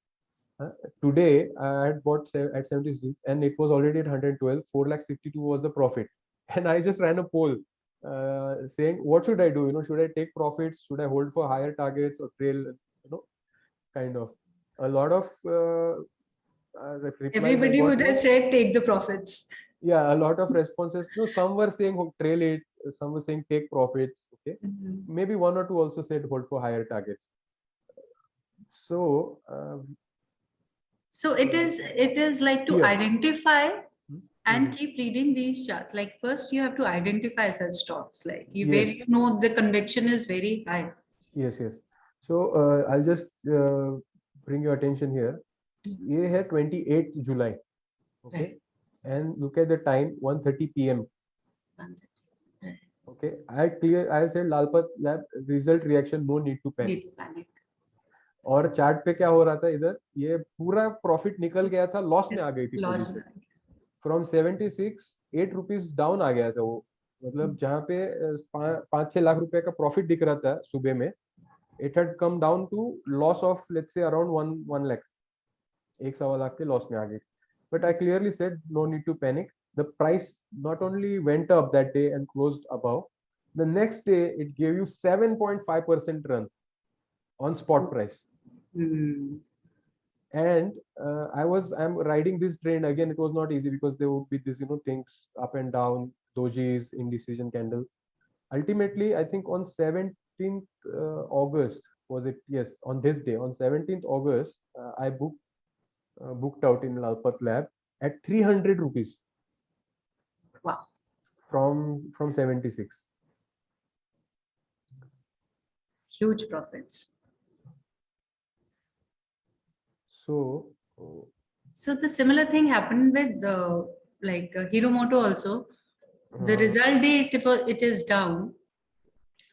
Speaker 1: Today I had bought at 76 and it was already at 112. 4,62,000 was the profit, and I just ran a poll saying, what should I do? Should I take profits? Should I hold for higher targets or trail? Kind of a lot of replies I
Speaker 2: Everybody
Speaker 1: got
Speaker 2: would have
Speaker 1: was,
Speaker 2: said take the profits.
Speaker 1: yeah, a lot of responses. Some were saying trail it, some were saying take profits. Okay, maybe one or two also said hold for higher targets. So
Speaker 2: So it is like to
Speaker 1: here.
Speaker 2: identify and keep reading these charts. Like first you have to identify such stocks, like where
Speaker 1: Yes.
Speaker 2: you know the conviction is very high.
Speaker 1: Yes. So I'll just bring your attention here. ये है 28th July. Okay.
Speaker 2: Right.
Speaker 1: And look at the time, 1:30 p.m. Okay. I said Lalpat Lab result reaction, no need to panic.
Speaker 2: Need to panic.
Speaker 1: और chart पे क्या हो रहा था इधर, ये पूरा प्रॉफिट निकल गया था, लॉस में आ गई थी पोजीशन. फ्रॉम 76 8 रुपीज डाउन आ गया था वो. मतलब जहाँ पे 5-6 लाख रुपए का प्रॉफिट दिख रहा था सुबह में, it had come down to loss of, let's say, around 1 lakh. 1.25 lakh के लॉस में आ गई. But I clearly said no need to panic. The price not only went up that day and closed above, the next day it gave you 7.5% run on spot price. And I'm riding this train again. It was not easy because there would be this things up and down, dojis, indecision candles. Ultimately, I think on 17th August, was it? Yes, on this day, on 17th August, I booked out in Lalpat Lab at 300 rupees.
Speaker 2: Wow.
Speaker 1: From 76.
Speaker 2: Huge profits.
Speaker 1: So
Speaker 2: the similar thing happened with Hero Moto also. The result date, it is down,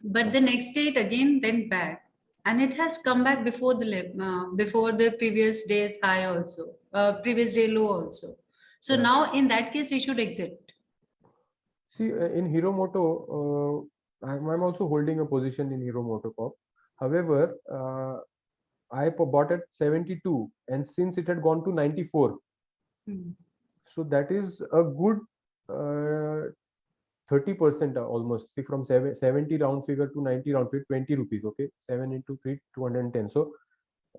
Speaker 2: but the next day it again went back, and it has come back before the previous day's high also, previous day low also. So now in that case we should exit.
Speaker 1: See, in Hero Moto, I'm also holding a position in Hero Moto Corp. However, I bought at 72, and since it had gone to 94, so that is a good 30% almost. See, from 70 round figure to 90 round figure, 20 rupees. Okay, 7 into 3, 210. So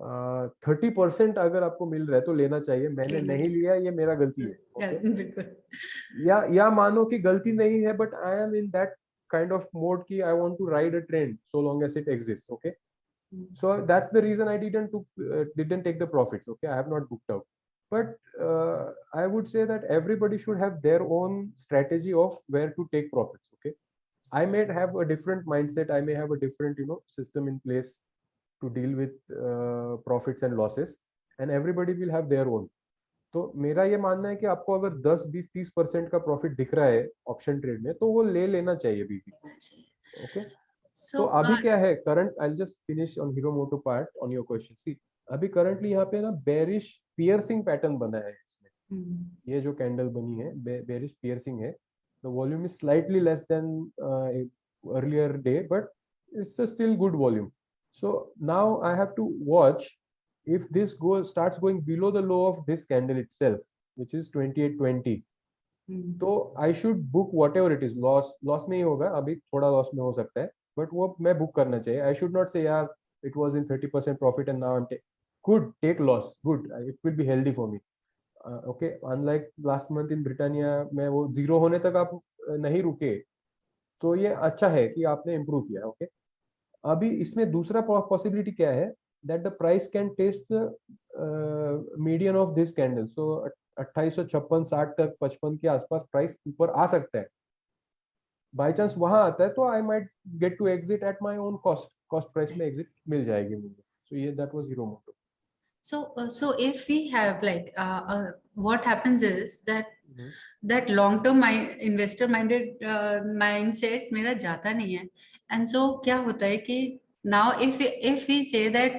Speaker 1: 30% अगर आपको मिल रहा है तो लेना चाहिए. मैंने नहीं लिया, ये मेरा गलती है. Okay? या मानो कि गलती नहीं है, but I am in that kind of mode कि I want to ride a trend so long as it exists. Okay. So that's the reason I didn't take the profits. Okay, I have not booked out. But I would say that everybody should have their own strategy of where to take profits. Okay, I may have a different mindset. I may have a different system in place to deal with profits and losses, and everybody will have their own. तो मेरा ये मानना है कि आपको अगर 10-20-30% का profit दिख रहा है ऑप्शन ट्रेड में, तो वो ले लेना चाहिए बेसिकली. ओके. तो
Speaker 2: So,
Speaker 1: अभी क्या है current, I just finish on Hero Moto part on your question. See अभी करंटली यहाँ पे ना बेरिश पियर्सिंग पैटर्न बना है इसमें। ये जो कैंडल बनी है बेरिश पियर्सिंग है। The volume is slightly less than earlier day but it's still good volume. So now I have to watch if this goes starts going below the low of this candle itself, which is 2820, तो I should book what ever it is. Loss में ही होगा, अभी थोड़ा loss में हो सकता है, but वो मैं बुक करना चाहिए। आई शुड नॉट से यार it was in 30% profit and now I am good take loss, good, it will be healthy for me. Okay, unlike last month in Britannia में वो जीरो होने तक आप नहीं रुके, तो ये अच्छा है कि आपने इम्प्रूव किया। ओके, अभी इसमें दूसरा पॉसिबिलिटी क्या है, that the price can test median of this candle. So 2856-60 तक 55 के आसपास प्राइस ऊपर आ सकता है। बाई चांस वहां आता है तो I might get to exit at my own cost, cost price में एग्जिट मिल जाएगी मुझे। सो ये that was Hero Moto.
Speaker 2: so if we have like what happens is that long term investor minded mindset मेरा जाता नहीं है, and so क्या होता है कि now if we say that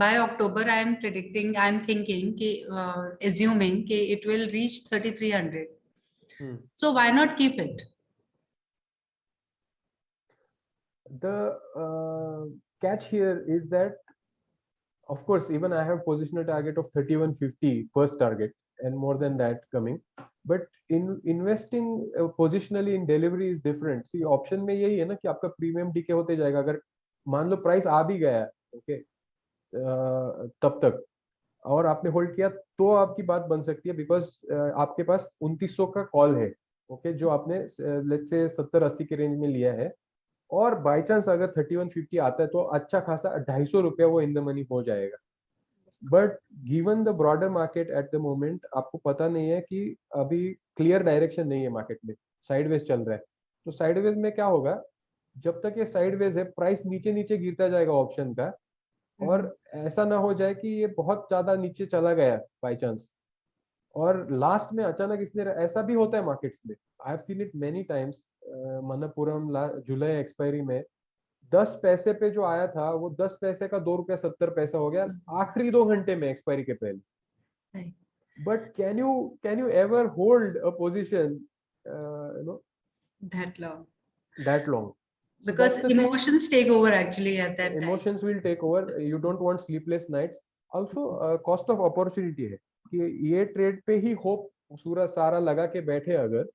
Speaker 2: by October I am predicting, I am thinking कि assuming कि it will reach 3300, so why not keep it?
Speaker 1: The catch here is that, of course, even I have positional target of 3150 first target and more than that coming, but in investing positionally in delivery is different. See, option में यही है ना कि आपका premium DK होते जाएगा। अगर मान लो प्राइस आ भी गया, ओके, तब तक और आपने होल्ड किया तो आपकी बात बन सकती है, बिकॉज आपके पास 2900 का कॉल है, ओके, जो आपने लेट्स से 70-80 के रेंज में लिया है, और बाई चांस अगर 3150 आता है तो अच्छा खासा 250 रुपया वो इन द मनी हो जाएगा। But given the broader market at the moment, आपको पता नहीं है कि अभी क्लियर डायरेक्शन नहीं है मार्केट में, साइडवेज चल रहा है। तो साइडवेज में क्या होगा, जब तक ये साइडवेज है प्राइस नीचे नीचे गिरता जाएगा ऑप्शन का, और ऐसा ना हो जाए कि ये बहुत ज्यादा नीचे चला गया बाई चांस और लास्ट में अचानक इसने, ऐसा भी होता है मार्केट्स में, I have seen it many times. Manappuram July expiry में 10 पैसे पे जो आया था वो 10 पैसे का 2 रुपया 70 पैसा हो गया आखिरी 2 घंटे में एक्सपायरी के पहले। But can you ever hold a position
Speaker 2: that long?
Speaker 1: that long? So
Speaker 2: Because
Speaker 1: that's the thing.
Speaker 2: emotions take over actually at that time.
Speaker 1: Emotions will take over. You don't want sleepless nights. Also cost of opportunity है कि ये trade पे ही hope पूरा सारा लगा के बैठे अगर,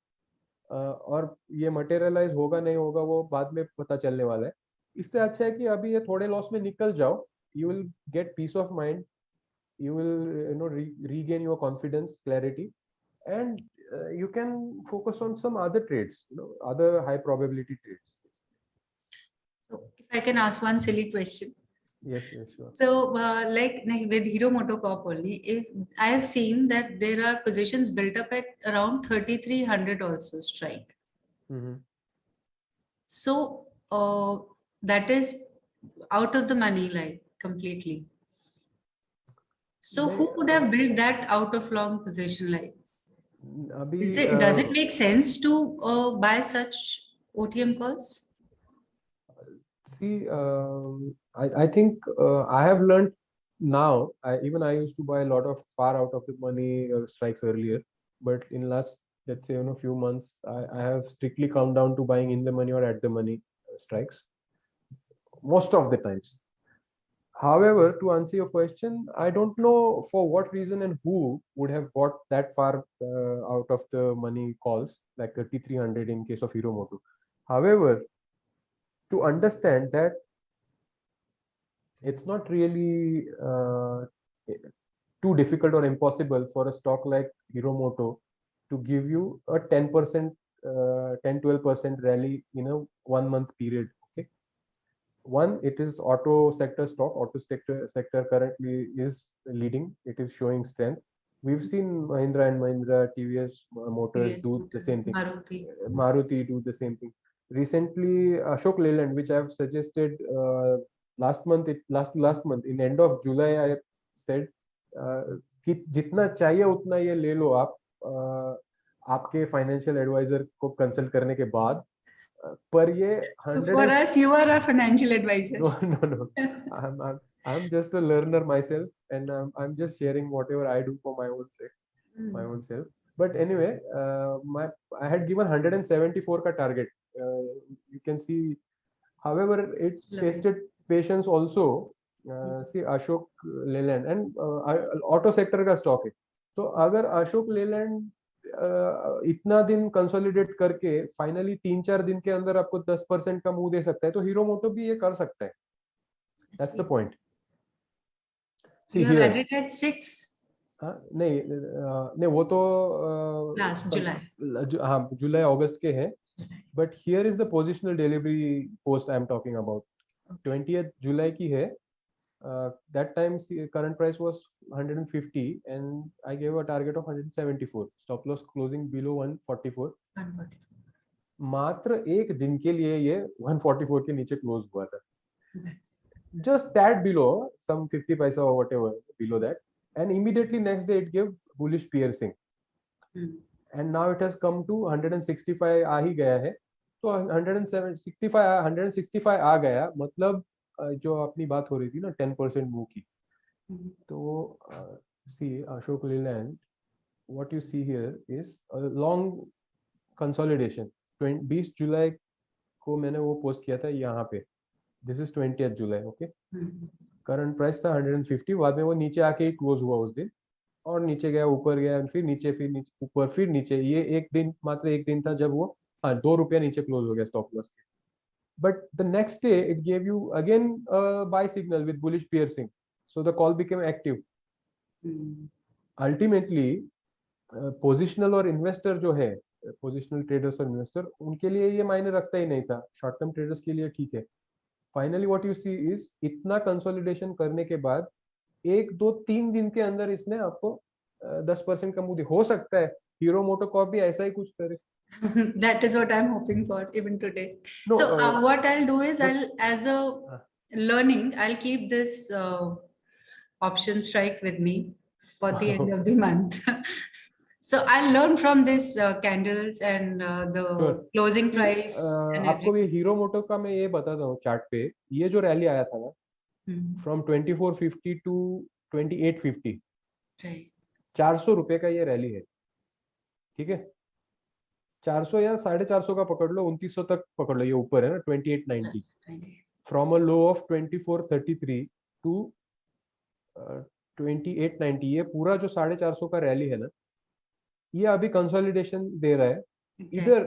Speaker 1: और ये मटेरियलाइज होगा नहीं होगा वो बाद में पता चलने वाला है। इससे अच्छा है कि अभी ये थोड़े लॉस में निकल जाओ, you will get piece of mind, you will regain your confidence, clarity, and you can focus on some other trades, other high probability trades.
Speaker 2: So if I can ask one silly question.
Speaker 1: Yes, sure.
Speaker 2: So like with Hero MotoCorp only, if I have seen that there are positions built up at around 3300 also strike. So that is out of the money, like completely. So who would have built that out of long position? Like, does it make sense to buy such OTM calls?
Speaker 1: See, I think I have learned now. Even I used to buy a lot of far out of the money strikes earlier, but in last, let's say, few months, I have strictly come down to buying in the money or at the money strikes most of the times. However, to answer your question, I don't know for what reason and who would have bought that far out of the money calls, like 3300 in case of Hero Moto. However, to understand that it's not really too difficult or impossible for a stock like Hero Moto to give you a 10%, 10-12% rally in a 1 month period. Okay, one, it is auto sector stock. Auto sector currently is leading. It is showing strength. We've seen Mahindra and Mahindra, TVS Motors do the same thing. Maruti do the same thing. Recently, Ashok Leyland, which I have suggested last month, in end of July, I said कि जितना चाहिए उतना ये ले लो आप, आपके financial adviser को consult करने के बाद, पर ये
Speaker 2: So for us, you are our financial advisor.
Speaker 1: no. I'm just a learner myself, and I'm just sharing whatever I do for my own sake, my own self. But anyway, I had given 174 ka target. You can see, however, it tested patience also. See Ashok Leyland and auto sector का stock है. तो अगर अशोक लेलैंड इतना दिन consolidate करके finally 3-4 दिन के अंदर आपको 10% का मुंह दे सकता है, तो हीरो मोटो भी ये कर सकता है. That's the point. See
Speaker 2: you have
Speaker 1: here.
Speaker 2: added at 6.
Speaker 1: नहीं वो तो
Speaker 2: लास्ट जुलाई,
Speaker 1: हाँ जुलाई अगस्त के हैं. But here is the positional delivery post I am talking about. 20th जुलाई की है. That time current price was 150 and I gave a target of 174. Stop loss closing below 144. मात्र एक दिन के लिए ये 144 के नीचे क्लोज हुआ था. Just that below, some 50 paisa or whatever below that, and immediately next day it gave bullish piercing. And now it has come to 165 आ ही गया है. तो 165 आ गया, मतलब जो अपनी बात हो रही थी ना 10% मूव की. तो see Ashok Leyland, what you see here is a long consolidation. 20 जुलाई को मैंने वो पोस्ट किया था यहाँ पे. This is 20th July. Okay, current price था 150. बाद में वो नीचे आके ही क्लोज हुआ उस दिन, और नीचे गया, ऊपर गया, फिर नीचे, ऊपर, फिर नीचे. ये एक दिन, मात्र एक दिन था जब वो 2 रुपया नीचे क्लोज हो गया stop loss. But the next day it gave you again a buy signal with bullish piercing, so the call became active. Ultimately positional और investor जो है, positional traders और investor, उनके लिए ये मायने रखता ही नहीं था. short term traders के लिए ठीक है. Finally what you see is इतना consolidation करने के बाद 1-2-3 दिन के अंदर इसने आपको 10% का मुंह हो सकता है. हीरो मोटो कॉर्प भी ऐसा ही कुछ करे.
Speaker 2: That is what I'm hoping for even today. No, so what I'll do is I'll, as a learning, I'll keep this option strike with me for the end of the month. So I'll learn from this candles and the closing price.
Speaker 1: आपको भी hero मोटो का मैं ये बताता हूँ. Chart पे ये जो रैली आया था ना, from 2450 to 2850, 400 रुपए का ये रैली है. ठीक है, 400 या 450 का पकड़ लो, 2900 तक पकड़ लो, ये ऊपर है ना 2890. From a low of 2433 to 2890, ये पूरा जो 450 का रैली है ना, ये अभी कंसोलिडेशन दे रहा है. इधर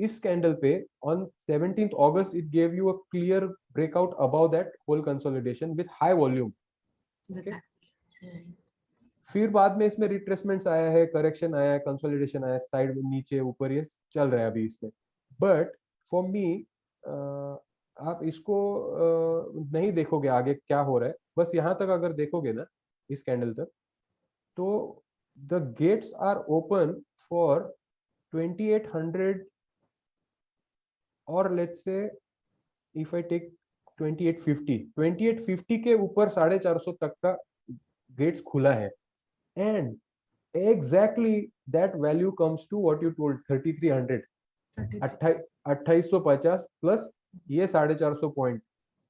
Speaker 1: इस कैंडल पे on 17th August it gave you a clear breakout above that whole consolidation with high volume. Okay? फिर बाद में इसमें रिट्रेसमेंट्स आया है, करेक्शन आया है, कंसोलिडेशन आया है, साइड में नीचे ऊपर ये चल रहा है अभी इसमें. बट फॉर मी, आप इसको नहीं देखोगे आगे क्या हो रहा है. बस यहाँ तक अगर देखोगे ना, इस कैंडल तक, तो the gates are open for 2800 और let's say if I take 2850 के ऊपर 450 तक का गेट्स खुला है. And exactly that value comes to what you told, 3300. 2850 plus ये 450 पॉइंट,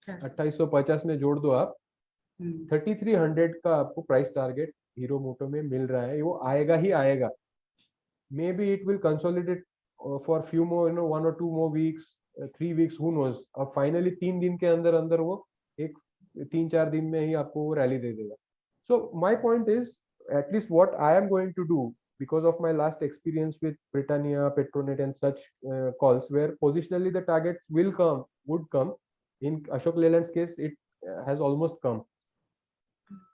Speaker 1: 2850 में जोड़ दो आप, 3300 का आपको प्राइस टारगेट हीरो मोटो में मिल रहा है. वो आएगा ही आएगा. May be it will consolidate for few more, 1 or 2 more weeks, 3 weeks, who knows. अब फाइनली 3 दिन के अंदर अंदर वो 3-4 दिन में ही आपको वो रैली दे देगा. So my point is, at least what I am going to do, because of my last experience with Britannia, Petronet and such calls, where positionally the targets would come. In Ashok Leyland's case, it has almost come.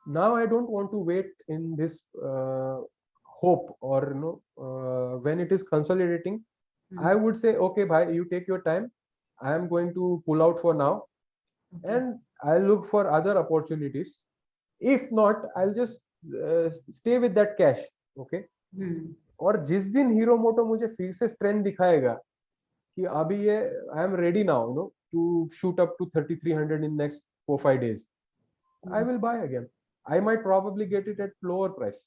Speaker 1: Now I don't want to wait in this hope, or when it is consolidating, I would say, okay, bhai, you take your time. I am going to pull out for now, and I'll look for other opportunities. If not, I'll just stay with that cash. Okay. और जिस दिन hero मोटो मुझे फिर से strength दिखाएगा कि अभी ये I am ready now to shoot up to 3300 in next 4-5 days, I will buy again. I might probably get it at lower price.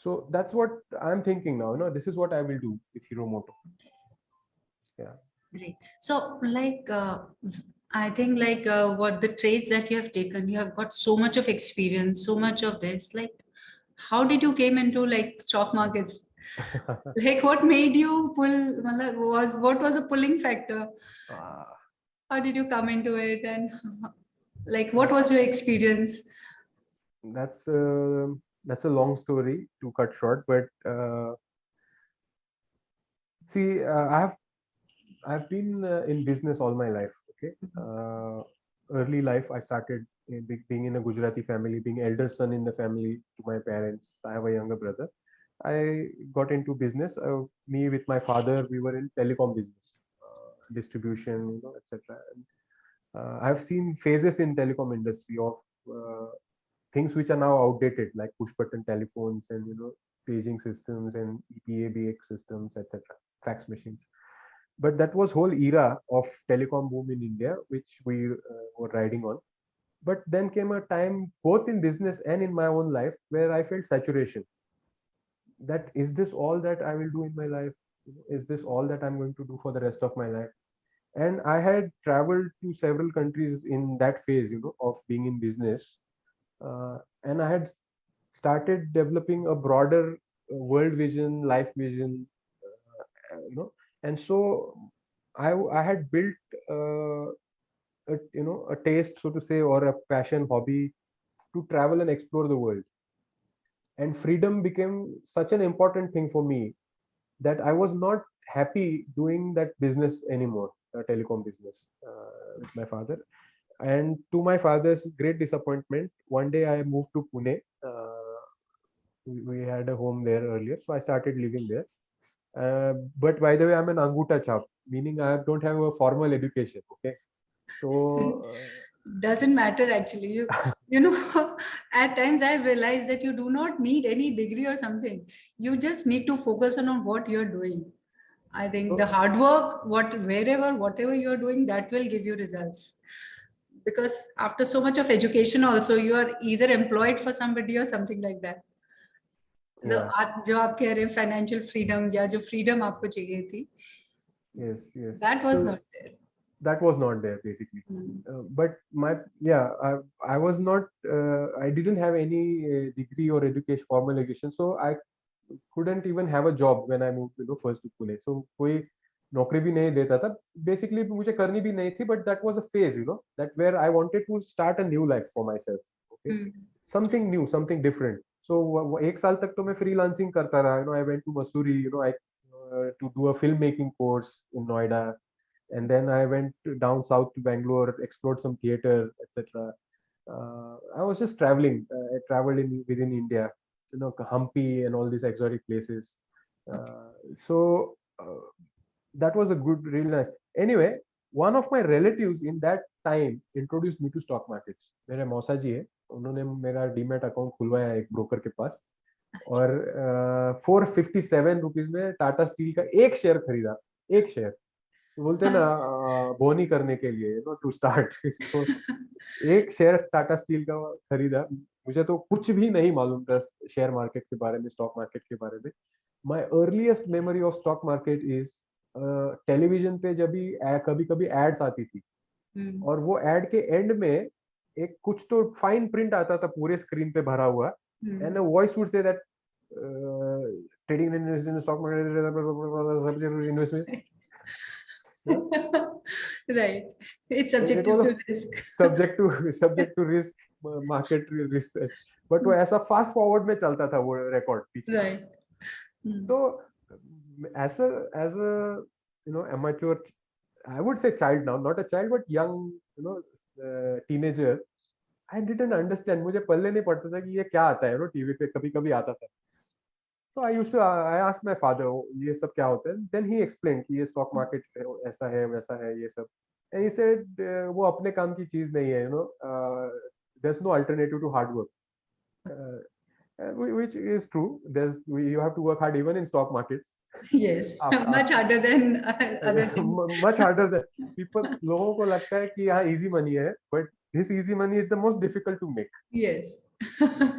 Speaker 1: So that's what I'm thinking now. This is what I will do with Hero Moto.
Speaker 2: So like I think like what the trades that you have taken, you have got so much of experience, so much of this. Like, how did you came into like stock markets? Like, what made you pull? Matlab, what was a pulling factor?
Speaker 1: uh,
Speaker 2: How did you come into it, and like what was your experience?
Speaker 1: that's that's a long story to cut short, but see, I've been in business all my life. Okay, early life I started being in a Gujarati family, being elder son in the family to my parents. I have a younger brother. I got into business. Me with my father, we were in telecom business, distribution, etc. I've seen phases in telecom industry of things which are now outdated, like push button telephones and paging systems and EPABX systems, etc. Fax machines. But that was whole era of telecom boom in India, which we were riding on. But then came a time, both in business and in my own life, where I felt saturation. That is this all that I will do in my life? Is this all that I'm going to do for the rest of my life? And I had traveled to several countries in that phase, of being in business, and I had started developing a broader world vision, life vision, and so I had built a taste, so to say, or a passion, hobby to travel and explore the world. And freedom became such an important thing for me that I was not happy doing that business anymore, telecom business, with my father. And to my father's great disappointment, one day I moved to Pune. We had a home there earlier, so I started living there. But by the way, I'm an Anguta chap, meaning I don't have a formal education. Okay, so
Speaker 2: Doesn't matter actually. You know, at times I've realized that you do not need any degree or something. You just need to focus on what you're doing. I think the
Speaker 1: so
Speaker 2: hard work, whatever you're doing, that will give you results. Because after so much of education, also you are either employed for somebody or something like that. The
Speaker 1: yeah,
Speaker 2: जो आप कह रहे हैं financial freedom या जो freedom आपको चाहिए थी,
Speaker 1: yes.
Speaker 2: that was
Speaker 1: So
Speaker 2: not there.
Speaker 1: that was not there basically.
Speaker 2: Hmm.
Speaker 1: But I was not. I didn't have any degree or education, formal education, so I couldn't even have a job when I moved, first to Pune. So कोई नौकरी भी नहीं देता था. Basically मुझे करनी भी नहीं थी, but that was a phase, that where I wanted to start a new life for myself. Okay,
Speaker 2: Hmm.
Speaker 1: something new, something different. So एक साल तक तो मैं freelancing करता रहा. I went to Mussoorie, I to do a filmmaking course in Noida, and then I went down south to Bangalore, explored some theater, etc. I was just traveling. I traveled within India, Hampi and all these exotic places. So that was a good, really nice. Anyway, one of my relatives in that time introduced me to stock markets. मेरे मौसा जी है, उन्होंने मेरा demat account खुलवाया एक broker के पास, और 457 rupees में टाटा स्टील का एक शेयर खरीदा. एक शेयर, तो बोलते हैं ना, बोनी करने के लिए, टू स्टार्ट. तो एक शेयर टाटा स्टील का खरीदा. मुझे तो कुछ भी नहीं मालूम था शेयर मार्केट के बारे में, स्टॉक मार्केट के बारे में. My earliest memory of stock market is television पे जब भी कभी कभी एड्स आती थी, और वो एड के एंड में एक कुछ तो फाइन प्रिंट आता था पूरे स्क्रीन पे भरा हुआ, and voice would say that trading in stock market investment.
Speaker 2: Right. It's
Speaker 1: It
Speaker 2: subjective
Speaker 1: was
Speaker 2: to
Speaker 1: a
Speaker 2: risk.
Speaker 1: subject to risk, market research. But वो ऐसा फास्ट फॉरवर्ड में चलता था वो रिकॉर्ड पीछे.
Speaker 2: Right.
Speaker 1: तो as a amateur, I would say child now, not a child but young, teenager, I didn't understand. मुझे पल्ले नहीं पड़ता था कि ये क्या आता है, टीवी पे कभी कभी आता था. So I asked my father, ये सब क्या होता है? Then he explained कि ये stock market ऐसा है, वैसा है, ये सब. And he said, वो अपने काम की चीज नहीं है, there's no alternative to hard work. Which is true. You have to work hard even in stock markets.
Speaker 2: Yes, much harder than other things.
Speaker 1: Much harder than people. लोगों को लगता है कि यहाँ easy money है, but this easy money is the most difficult to make.
Speaker 2: Yes,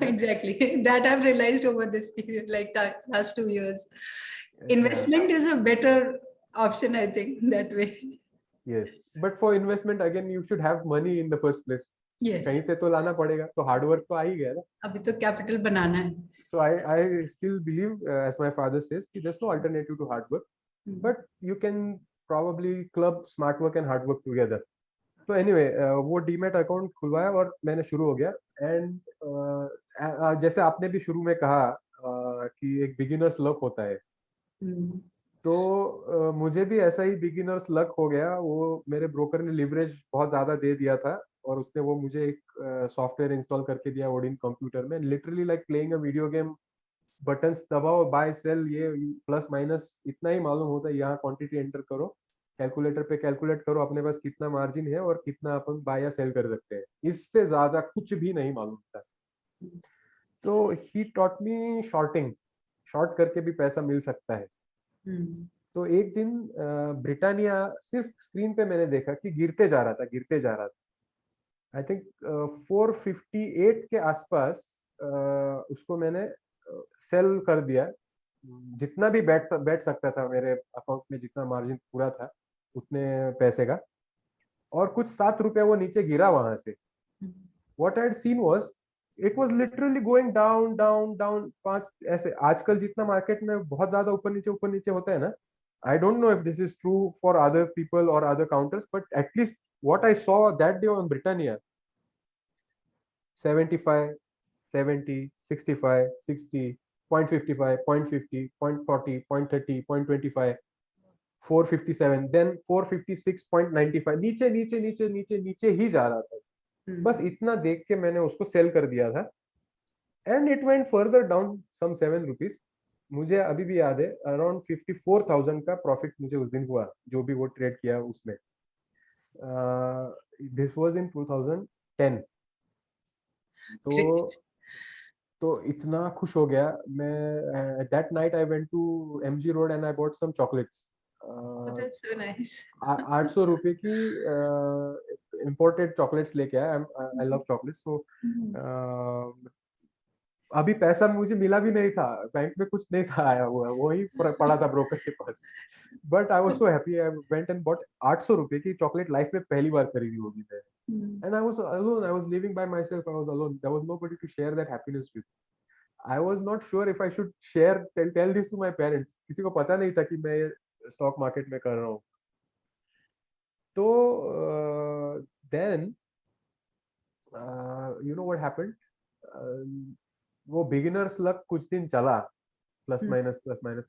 Speaker 2: exactly. That I've realized over this period, like last 2 years. Investment is a better option, I think, that way.
Speaker 1: Yes, but for investment again you should have money in the first place.
Speaker 2: Yes.
Speaker 1: कहीं से तो लाना पड़ेगा, तो hard work तो आ ही गया ना.
Speaker 2: अभी तो कैपिटल बनाना है.
Speaker 1: So I still believe, as my father says, कि there's no alternative to hard work, but you can probably club smart work and hard work together. तो anyway, वो डीमैट अकाउंट खुलवाया और मैंने शुरू हो गया. एंड जैसे आपने भी शुरू में कहा कि एक बिगिनर्स लक होता है, तो मुझे भी ऐसा ही बिगिनर्स लक हो गया. वो मेरे ब्रोकर ने लिवरेज बहुत ज्यादा दे दिया था और उसने वो मुझे एक सॉफ्टवेयर इंस्टॉल करके दिया ओडिन कंप्यूटर में. Literally like playing a video game. Buttons दबाओ, बाय सेल, ये प्लस माइनस इतना ही मालूम होता है. यहाँ क्वांटिटी एंटर करो, कैलकुलेटर पे कैलकुलेट करो अपने पास कितना मार्जिन है और कितना अपन बाय या सेल कर सकते हैं. इससे ज्यादा कुछ भी नहीं मालूम था. तो he taught me shorting. Short करके भी पैसा मिल सकता है. तो एक दिन ब्रिटानिया सिर्फ स्क्रीन पे मैंने देखा कि गिरते जा रहा था, गिरते जा रहा था. आई थिंक 458 के आसपास उसको मैंने सेल कर दिया. जितना भी बैठ सकता था मेरे अकाउंट में, जितना मार्जिन पूरा था उतने पैसे का. और कुछ 7 रुपए वो नीचे गिरा वहां से. What I had seen was it was literally going down down down. 5 ऐसे आजकल जितना मार्केट में बहुत ज्यादा ऊपर नीचे होता है ना. I don't know if this is true for other people और other counters, but at least what I saw that day on Britannia, 75, 70, 65, 60, 0.55, 0.50, 0.40, 0.30, 0.25, 457, then 456.95. नीचे नीचे नीचे नीचे नीचे ही जा रहा था. बस इतना देख के मैंने उसको सेल कर दिया था. And it went further down some 7 rupees. मुझे अभी भी याद है अराउंड 54,000 का प्रॉफिट मुझे उस दिन हुआ, जो भी वो ट्रेड किया उसमें. This was in 2010. तो इतना खुश हो गया मैं. That night I went to MG road and I bought some chocolates.
Speaker 2: That's so nice.
Speaker 1: 800 रुपए की इम्पोर्टेड चॉकलेट्स लेके आया. I love chocolates. तो अभी पैसा मुझे मिला भी नहीं था, बैंक में कुछ नहीं था आया हुआ, वही पड़ा था ब्रोकर के पास. But I was so happy. I went and bought 800 रुपए की चॉकलेट. लाइफ में पहली बार खरीदी होगी मैं. And I was alone. I was living by myself. I was alone. There was nobody to share that happiness with. I was not sure if I should share tell this to my parents. किसी को पता नहीं था कि मैं stock market में कर रहा हूँ. तो then you know what happened. वो बिगिनर्स लक कुछ दिन चला, प्लस माइनस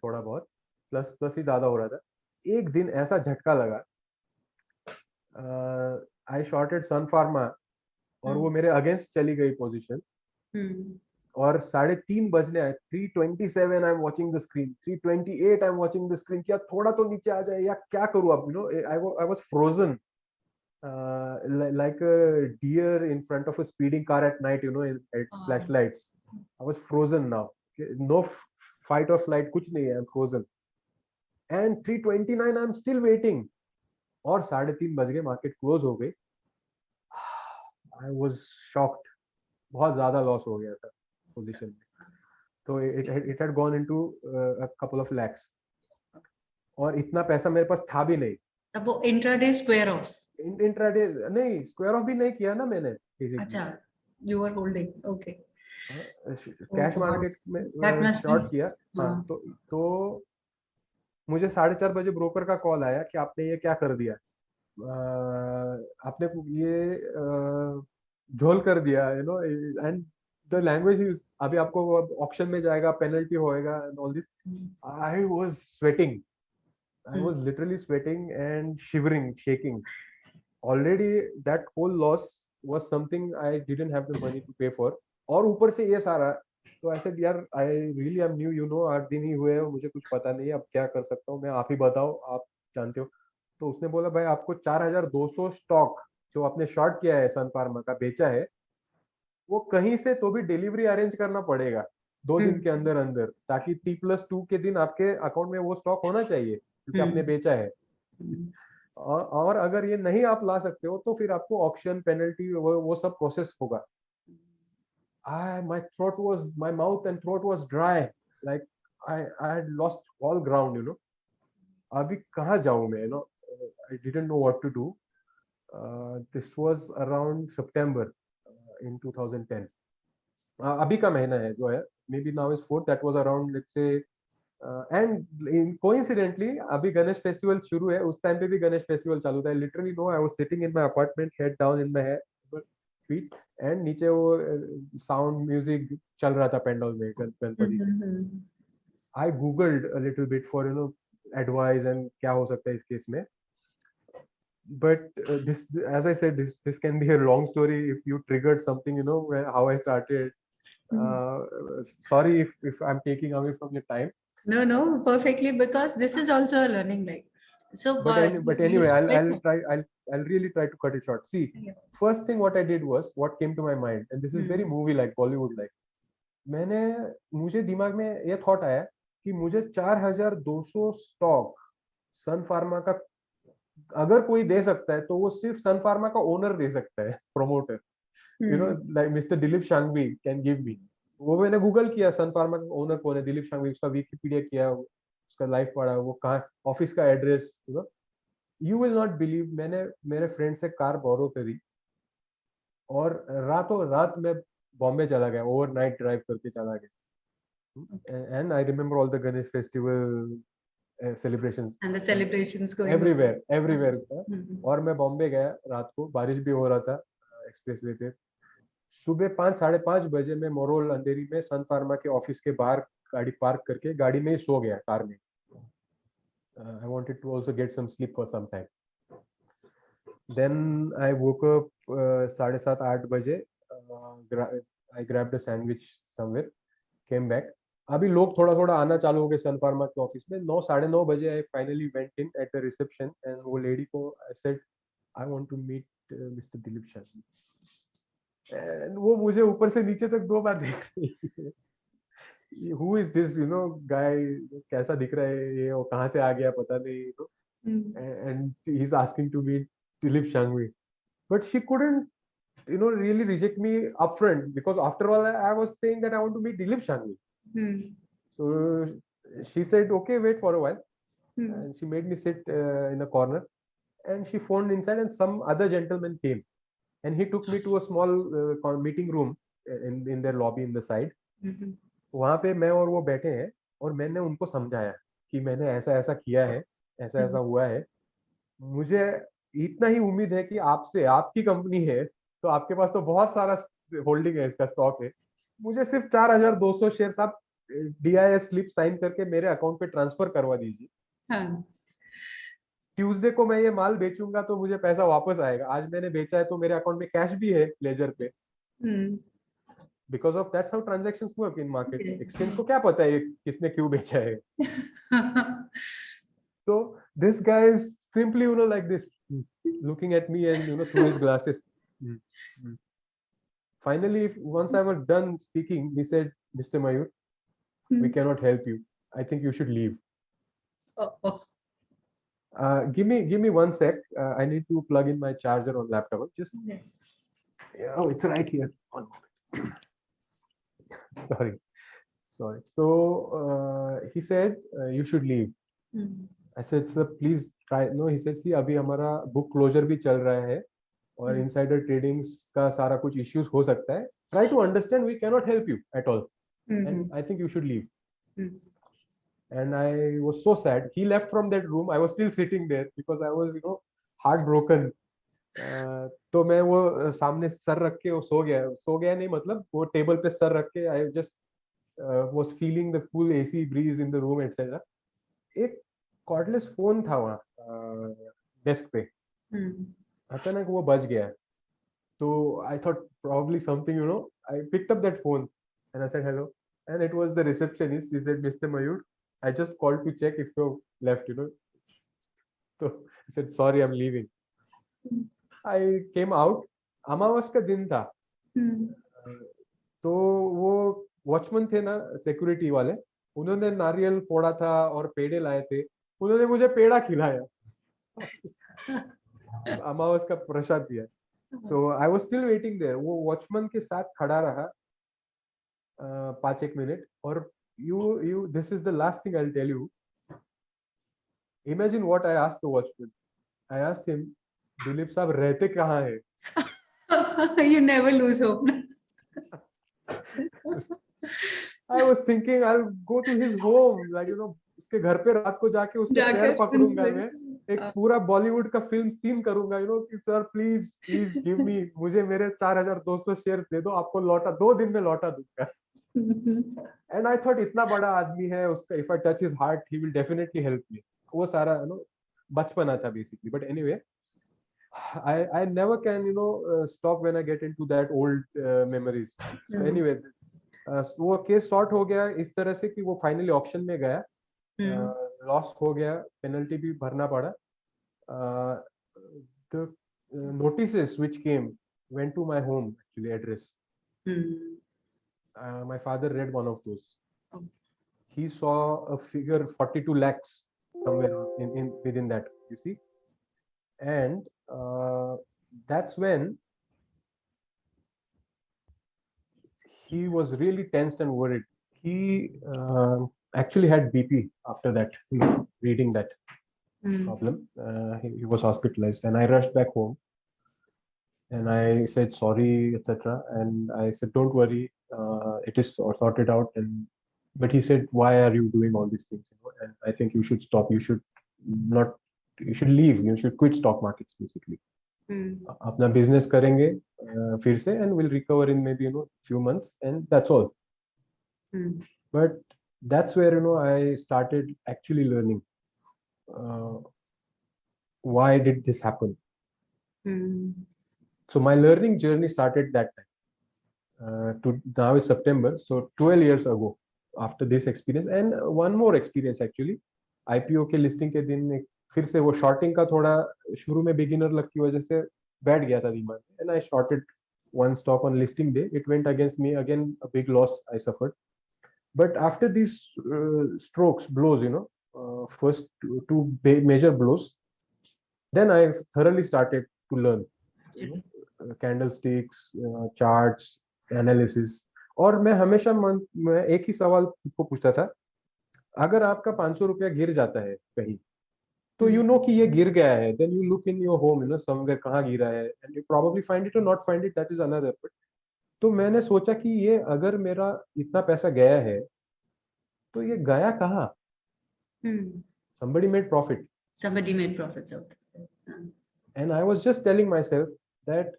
Speaker 1: थोड़ा बहुत, प्लस प्लस ही ज्यादा हो रहा था. एक दिन ऐसा झटका लगा. आई शॉर्टेड सन फार्मा और वो मेरे अगेंस्ट चली गई पोजीशन. और 3:30 बजने आए. 3:27 I am watching the screen. 3:28 I am watching the screen. क्या थोड़ा तो नीचे आ जाए या क्या करूं अब. You know I was frozen like a deer in front of a speeding car at night, you know, at flashlights. I was frozen now. No fight or flight, kuch nahi hai. I'm frozen. And 3:29 I'm still waiting. और 3:30 बज गए, market close हो गई. I was shocked. बहुत ज्यादा loss हो गया था पोजीशन में. तो it had gone into a couple of lakhs. और इतना पैसा मेरे पास था भी नहीं.
Speaker 2: तब वो इंट्राडे स्क्वायर ऑफ.
Speaker 1: इंट्राडे नहीं, स्क्वायर ऑफ भी नहीं किया ना मैंने.
Speaker 2: अच्छा, you are holding. Okay.
Speaker 1: Cash market में शॉर्ट किया. हाँ. तो मुझे 4:30 बजे ब्रोकर का कॉल आया कि आपने ये क्या कर दिया. आपने ये झोल कर दिया, you know. And the language use, अभी आपको ऑप्शन में जाएगा, पेनल्टी होएगा and all this. I was sweating. I was literally sweating and shivering, shaking. Already that whole loss was something I didn't have the money to pay for. और ऊपर से ये सारा. तो I said यार, I really am new, you know, 8 दिन ही हुए हैं, मुझे कुछ पता नहीं है, अब क्या कर सकता हूँ मैं, आप ही बताओ, आप जानते हो. तो उसने बोला भाई आपको 4,200 स्टॉक जो आपने शॉर्ट किया है सन फार्मा का, बेचा है, वो कहीं से तो भी डिलीवरी अरेंज करना पड़ेगा 2 दिन के अंदर अंदर, ताकि T+2 के दिन आपके अकाउंट में वो स्टॉक होना चाहिए क्योंकि आपने बेचा है. और अगर ये नहीं आप ला सकते हो तो फिर आपको ऑक्शन, पेनल्टी, वो सब प्रोसेस होगा. my mouth and throat was dry, like I had lost all ground, you know. अभी कहाँ जाऊं मैं, you know. I didn't know what to do. This was around September in 2010. अभी का महीना है जो है, maybe now is 4th. That was around, let's say, and coincidentally अभी गणेश फेस्टिवल शुरू है, उस टाइम पे भी गणेश फेस्टिवल चालू था. Literally no, I was sitting in my apartment, head down in my feet, and नीचे वो sound music चल रहा था पेंडल में गणपति के. I googled a little bit for advice and क्या हो सकता है इस केस में. But this, as I said, this can be a long story if you triggered something, how I started. Sorry if I'm taking away from your time.
Speaker 2: No, perfectly, because this is also a learning, like, so
Speaker 1: but anyway, I'll really try to cut it short. See, first thing what I did was, what came to my mind, and this is very movie like, Bollywood like. मुझे दिमाग में ये thought आया कि मुझे 4200 stock सन pharma का अगर कोई दे सकता है तो वो सिर्फ सन फार्मा का ओनर दे सकता है, promoter. Like mister Dilip Sanghvi can give me. वो मैंने गूगल किया, सन फार्मा का ओनर कौन है, दिलीप शांघवी, उसका विकिपीडिया किया, उसका लाइफ पढ़ा, वो कहाँ, ऑफिस का address. You will not believe, मैंने मेरे फ्रेंड से कार बोरो करी और रातों रात में बॉम्बे चला गया, ओवरनाइट ड्राइव करके चला गया. And I remember all the Ganesh festival celebrations
Speaker 2: and the celebrations going
Speaker 1: everywhere. और मैं बॉम्बे गया रात को, बारिश भी हो रहा था एक्सप्रेसवे पे. सुबह 5-5:30 बजे मैं मोरोल अंधेरी में सन फार्मा के ऑफिस के बाहर गाड़ी पार्क करके गाड़ी में ही सो गया, कार में. I wanted to also get some sleep for some time. Then I woke up 7:30-8 बजे. I grabbed a sandwich somewhere, came back. अभी लोग थोड़ा थोड़ा आना चालू हो गए सन फार्मा के ऑफिस में. 9-9:30 बजे I finally went in at the reception and वो लेडी को I said I want to meet mister Dilip Shah. एंड वो मुझे ऊपर से नीचे तक 2 बार देख रही है. हु इज दिस गाय, कैसा दिख रहा है ये, और कहाँ से आ गया पता नहीं. And he is asking to meet Dilip Shanghvi, but she couldn't really reject me upfront, because after all I was saying that I want to meet Dilip Shanghvi. So she said, okay, wait for a while. And she made me sit in a corner, and she phoned inside, and some other gentleman came, and he took me to a small meeting room in their lobby in the side. वहां पे मैं और वो बैठे हैं, और मैंने उनको समझाया कि मैंने ऐसा ऐसा किया है, ऐसा ऐसा हुआ है. मुझे इतना ही उम्मीद है कि आपसे, आपकी कंपनी है तो आपके पास तो बहुत सारा होल्डिंग है, इसका स्टॉक है, मुझे सिर्फ 4200 शेयर आप DIS स्लिप साइन करके मेरे अकाउंट पे ट्रांसफर करवा दीजिए. ट्यूसडे को मैं ये माल बेचूंगा तो मुझे पैसा वापस आएगा. आज मैंने बेचा है तो मेरे अकाउंट में कैश भी है लेजर पे. Because of that's how transactions work in market. Exchange को क्या पता है किसने क्यों बेचा है. So this guy is simply like this, looking at me and through his glasses. Finally, once I was done speaking, he said, Mr. Mayur, we cannot help you. I think you should leave. Give me 1 sec. I need to plug in my charger on laptop. Just oh, it's right here. 1 moment. Sorry. So he said you should leave. I said, sir, please try. No, he said, see, अभी हमारा book closure भी चल रहा है और insider tradings का सारा कुछ issues हो सकता है. Try to understand, we cannot help you at all. And I think you should leave. And I was so sad. He left from that room. I was still sitting there because I was, heartbroken. तो मैं वो सामने sir रख के वो सो गया नहीं, मतलब वो टेबल पे सर रख के I just was feeling the cool AC breeze in the room, etc. एक कॉर्डलेस फोन था वहाँ डेस्क पे. अचानक वो बज गया, तो I thought probably something, I picked up that phone and I said hello, and it was the receptionist. He said, Mr. Mayur, I just called to check if you left. So I said, sorry, I'm leaving. I came out. अमावस का दिन था. तो वो watchman थे ना, security वाले, उन्होंने नारियल फोड़ा था और पेड़े लाए थे. उन्होंने मुझे पेड़ा खिलाया, अमावस का प्रसाद दिया. तो I was still waiting there. वो वॉचमैन के साथ खड़ा रहा 5-1 मिनट. और you this is the last thing I'll tell you. Imagine what I asked the watchman. I asked him, Dilip साहब रहते कहाँ है?
Speaker 2: You never lose hope.
Speaker 1: I was thinking I'll go to his home, like उसके घर पे रात को जाके उसके पैर
Speaker 2: जाकर
Speaker 1: पकड़ूंगा मैं, एक पूरा बॉलीवुड का फिल्म सीन करूंगा, कि sir please please give me, मुझे मेरे 4200 शेयर दे दो, आपको लौटा 2 दिन में लौटा दूंगा. एंड आई थॉट इतना बड़ा आदमी है, उसका if I touch his heart he will definitely help me. वो सारा बचपना था basically. But anyway, I never can stop when I get into that old memories. So anyway, वो केस सॉर्ट हो गया इस तरह से कि वो फाइनली ऑक्शन में गया, लॉस हो गया, पेनल्टी भी भरना पड़ा. The notices which came went to my home actually address. My father read one of those. He saw a figure 42 lakhs somewhere in within that, you see. And that's when he was really tensed and worried. He actually had BP after that, reading that problem. He was hospitalized, and I rushed back home and I said sorry, etc. And I said, don't worry, it is sorted out. But he said, why are you doing all these things? And I think you should stop. You should leave. You should quit stock markets basically. अपना business करेंगे फिर से, and we'll recover in maybe few months, and that's all. But that's where I started actually learning why did this happen. So my learning journey started that time. To now is September, so 12 years ago after this experience. And one more experience actually, IPO के listing के दिन फिर से वो shorting का थोड़ा शुरू में beginner luck की वजह से बैठ गया था दिमाग में, and I shorted one stock on listing day. It went against me again, a big loss I suffered. But after these blows, first two major blows, then I thoroughly started to learn candlesticks, charts, analysis. और मैं हमेशा मैं एक ही सवाल को पूछता था, अगर आपका 500 रुपया गिर जाता है कहीं, तो कि ये गिर गया है, then you look in your home, somewhere कहाँ गिरा है, and you probably find it or not find it, that is another. But तो मैंने सोचा कि ये अगर मेरा इतना पैसा गया है, तो ये गया कहाँ? Somebody made profit.
Speaker 2: Somebody made profits out of it.
Speaker 1: And I was just telling myself that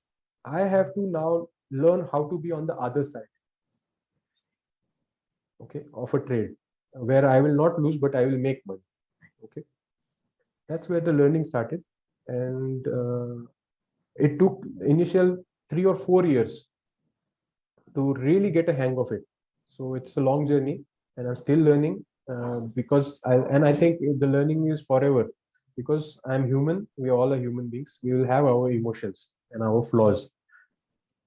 Speaker 1: I have to now learn how to be on the other side, okay, of a trade where I will not lose, but I will make money. Okay, that's where the learning started, and it took initial 3 or 4 years to really get a hang of it. So it's a long journey, and I'm still learning because I think the learning is forever, because I'm human. We all are human beings. We will have our emotions and our flaws.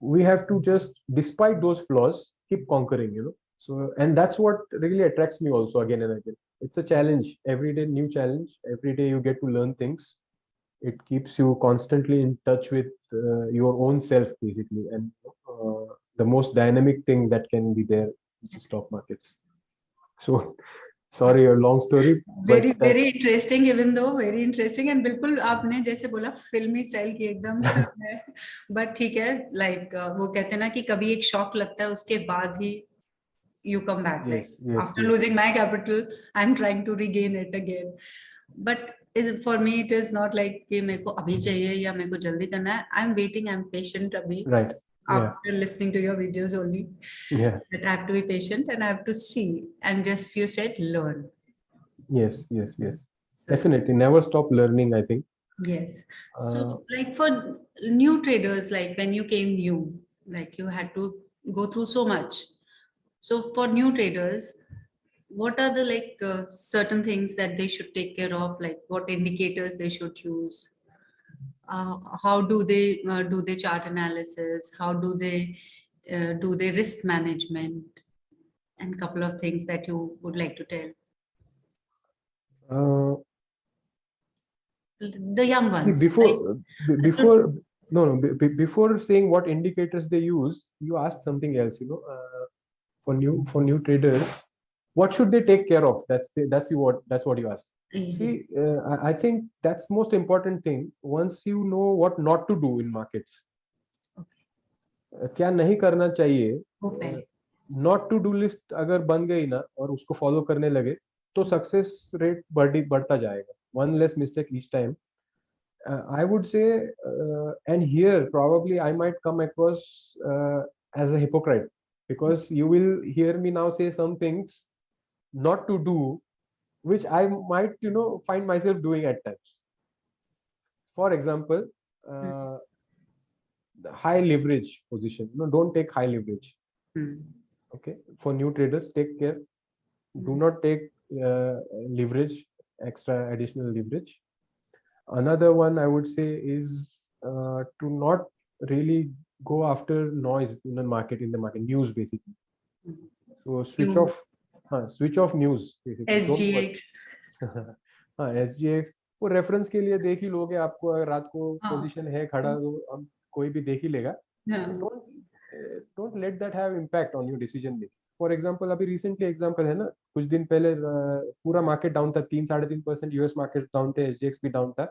Speaker 1: We have to just, despite those flaws, keep conquering, So, and that's what really attracts me also again and again. It's a challenge, every day, new challenge. Every day you get to learn things. It keeps you constantly in touch with your own self, basically. And the most dynamic thing that can be there is the stock markets. So, sorry, a long story.
Speaker 2: Very, very interesting, even though very interesting. And बिल्कुल आपने जैसे बोला फिल्मी style की एकदम है, but ठीक है, like वो कहते हैं ना कि कभी एक शॉक लगता है, उसके बाद ही you come back.
Speaker 1: Yes,
Speaker 2: like after losing my capital, I'm trying to regain it again. But for me, it is not like कि मेरे को अभी चाहिए या मेरे को जल्दी करना है. I'm waiting, I'm patient अभी.
Speaker 1: Right.
Speaker 2: After listening to your videos only, that I have to be patient and I have to see, and just you said learn.
Speaker 1: Yes. So, definitely never stop learning, I think.
Speaker 2: Yes. So like for new traders, like when you came new, like you had to go through so much. So for new traders, what are the certain things that they should take care of? Like what indicators they should use? How do they chart analysis? How do they risk management? And couple of things that you would like to tell. The young ones.
Speaker 1: Before saying what indicators they use, you asked something else. For new traders, what should they take care of? That's what you asked. See,
Speaker 2: Yes.
Speaker 1: I think that's most important thing. Once you know what not to do in markets, क्या नहीं करना चाहिए,
Speaker 2: वो पहले.
Speaker 1: Not to do list अगर बन गई ना और उसको फॉलो करने लगे तो सक्सेस रेट बढ़ता जाएगा. One less mistake each time. I would say, and here probably I might come across as a hypocrite because you will hear me now say some things not to do, which I might, find myself doing at times. For example, uh, the high leverage position. No, don't take high leverage. Okay, for new traders, take care. Do not take leverage, extra additional leverage. Another one I would say is to not really go after noise in the market, news basically. So switch off news basically. Don't watch.
Speaker 2: SGX.
Speaker 1: हाँ, SGX वो reference के लिए देख ही लोगे. आपको अगर रात को पोजीशन है खड़ा तो अब कोई भी देख ही लेगा. Don't let that have impact on your decision making. For example अभी रिसेंटली एग्जांपल है ना, कुछ दिन पहले पूरा मार्केट डाउन था, 3-3.5% यूएस मार्केट डाउन थे, SGX भी डाउन था,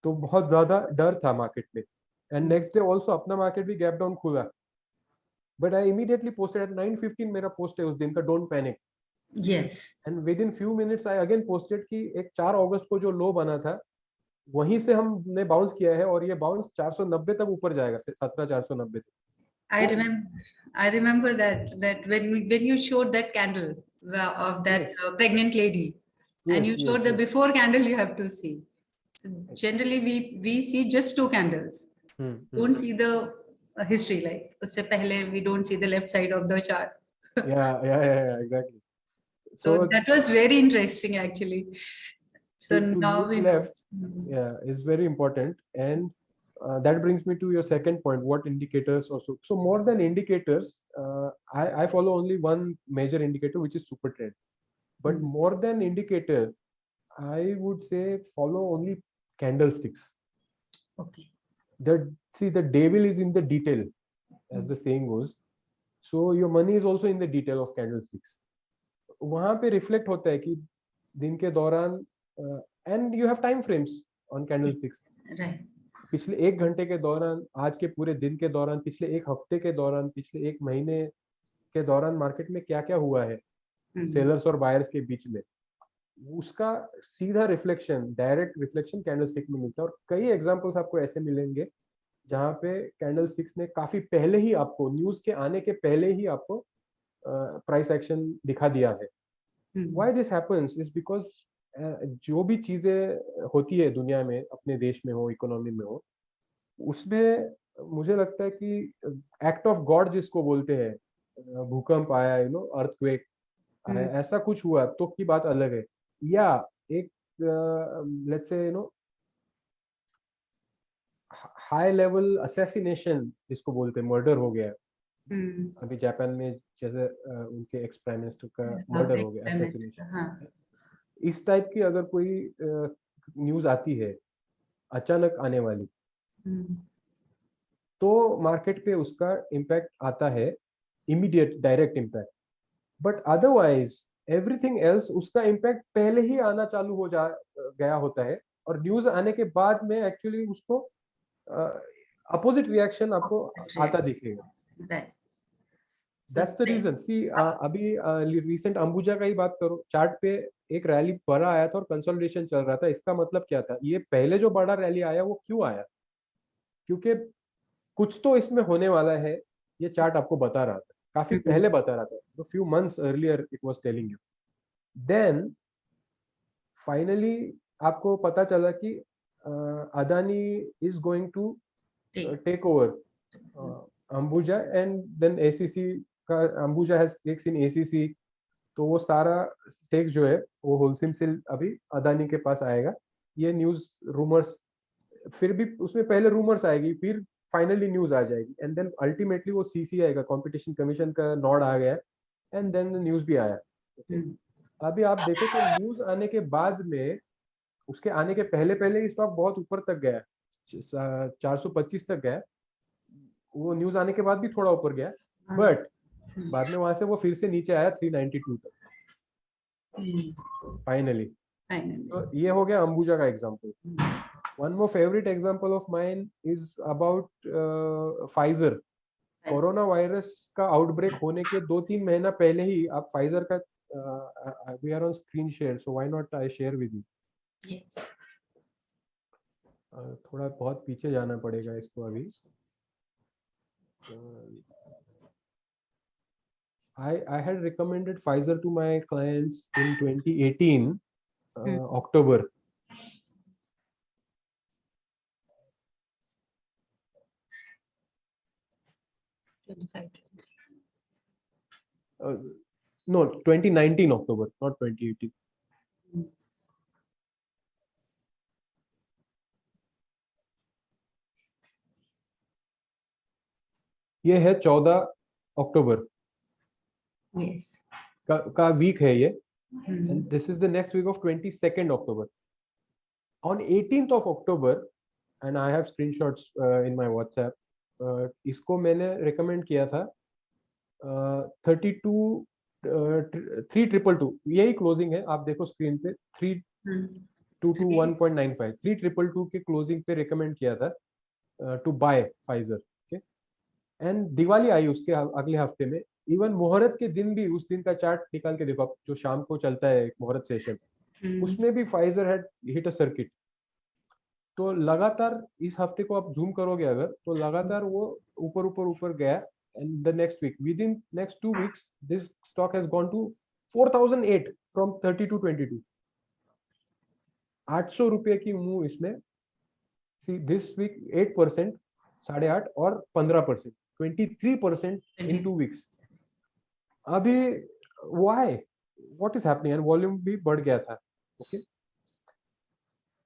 Speaker 1: तो बहुत ज्यादा डर था मार्केट में. एंड नेक्स्ट डे ऑल्सो अपना मार्केट भी गैप डाउन खुला. But I immediately posted at 9:15 मेरा पोस्ट है उस दिन का, don't panic.
Speaker 2: Yes.
Speaker 1: And with in few minutes I again posted कि एक 4 अगस्त को जो लो बना था वहीं से हमने बाउंस किया है और ये बाउंस 490 तक ऊपर जाएगा, 17,490 तक.
Speaker 2: I remember that when you showed that candle of that pregnant lady, and you showed the before candle, you have to see. So generally we see just two candles. Don't see the history, like usse pehle we don't see the left side of the chart.
Speaker 1: Yeah, exactly.
Speaker 2: So that was very interesting actually. So now we know.
Speaker 1: Is very important. And that brings me to your second point, what indicators also. So more than indicators, I follow only one major indicator, which is super trend. But more than indicator, I would say follow only candlesticks.
Speaker 2: Okay.
Speaker 1: The devil is in the detail, as the saying goes. So your money is also in the detail of candlesticks. वहां पे reflect होता है कि दिन के दौरान, and you have time frames on candlesticks. पिछले 1 घंटे के दौरान, आज के पूरे दिन के दौरान, पिछले 1 हफ्ते के दौरान, पिछले 1 महीने के दौरान मार्केट में क्या क्या हुआ है सेलर्स और बायर्स के बीच में, उसका सीधा रिफ्लेक्शन, डायरेक्ट रिफ्लेक्शन कैंडलस्टिक में मिलता है. और कई एग्जांपल्स आपको ऐसे मिलेंगे जहां पे कैंडलस्टिक्स ने काफी पहले ही आपको, न्यूज के आने के पहले ही आपको प्राइस एक्शन दिखा दिया है. Why this happens is because जो भी चीजें होती है दुनिया में, अपने देश में हो, इकोनॉमी में हो, उसमें मुझे लगता है कि एक्ट ऑफ गॉड जिसको बोलते हैं, भूकंप आया, अर्थक्वेक, ऐसा कुछ हुआ तो की बात अलग है. या एक let's say high level assassination जिसको बोलते हैं, मर्डर हो गया. अभी जापान में जैसे उनके एक्स प्राइम मिनिस्टर का मर्डर हो गया, असैसिनेशन. इस टाइप की अगर कोई न्यूज आती है अचानक आने वाली, तो मार्केट पे उसका इम्पैक्ट आता है, immediate direct impact. But otherwise everything else, उसका इम्पैक्ट पहले ही आना चालू हो गया होता है, और न्यूज आने के बाद में एक्चुअली उसको अपोजिट रिएक्शन आपको आता दिखेगा. That's the reason. सी अभी रिसेंट अंबुजा का ही बात करो, चार्ट पे एक रैली बड़ा आया था और कंसोलिडेशन चल रहा था. इसका मतलब क्या था? ये पहले जो बड़ा रैली आया वो क्यों आया? क्योंकि कुछ तो इसमें होने वाला है, ये चार्ट आपको बता रहा था, काफी पहले बता रहा था. तो few months earlier it was telling you. Then finally आपको पता चला कि Adani is going to take over Ambuja, and then ACC का, Ambuja has stakes in ACC, तो वो सारा स्टेक्स जो है वो होलसेल से अभी अदानी के पास आएगा. ये न्यूज रूमर्स, फिर भी उसमें पहले रूमर्स आएगी, फिर फाइनली न्यूज आ जाएगी, एंड देन अल्टीमेटली वो सीसीआई का, कंपटीशन कमीशन का नॉड आ गया, एंड देन न्यूज भी आया. अभी आप देखो तो न्यूज आने के बाद में, उसके आने के पहले पहले ही स्टॉक बहुत ऊपर तक गया, 425 तक गया. वो न्यूज आने के बाद भी थोड़ा ऊपर गया, बट बाद में वहां से वो फिर से नीचे आया 392 तक फाइनली. तो ये हो गया अंबुजा का example. One more favorite example of mine is about Pfizer. Corona virus का आउटब्रेक होने के 2-3 महीना पहले ही आप फाइजर का we are on screen share, so why not I share with you. थोड़ा बहुत पीछे जाना पड़ेगा इसको अभी. I had recommended Pfizer to my clients in 2018 October. No, 2019 October, not 2018. ये है 14 अक्टूबर का वीक है ये. And this is the next week of 22nd October. On 18th of October, and I have screenshots in my WhatsApp. इसको मैंने recommend किया था 322 यही क्लोजिंग है. आप देखो स्क्रीन पे 322.1.95 322 के क्लोजिंग पे recommend किया था to buy Pfizer. Okay? And Diwali आई उसके अगले हफ्ते में. इवन मुहूर्त के दिन भी उस दिन का चार्ट निकाल के देखो आप, जो शाम को चलता है मुहूर्त सेशन, उसमें भी Pfizer had hit a circuit. तो लगातार इस हफ्ते को आप जूम करोगे अगर, तो लगातार वो ऊपर ऊपर ऊपर गया. And the next week, within next 2 weeks, this stock has gone to 4008 from 30 to 22. 800 रुपये की मूव इसमें. सी दिस वीक 8%, 8.5 और 15%, 23% इन 2 वीक्स. अभी why, what is happening? And volume भी बढ़ गया था. Okay,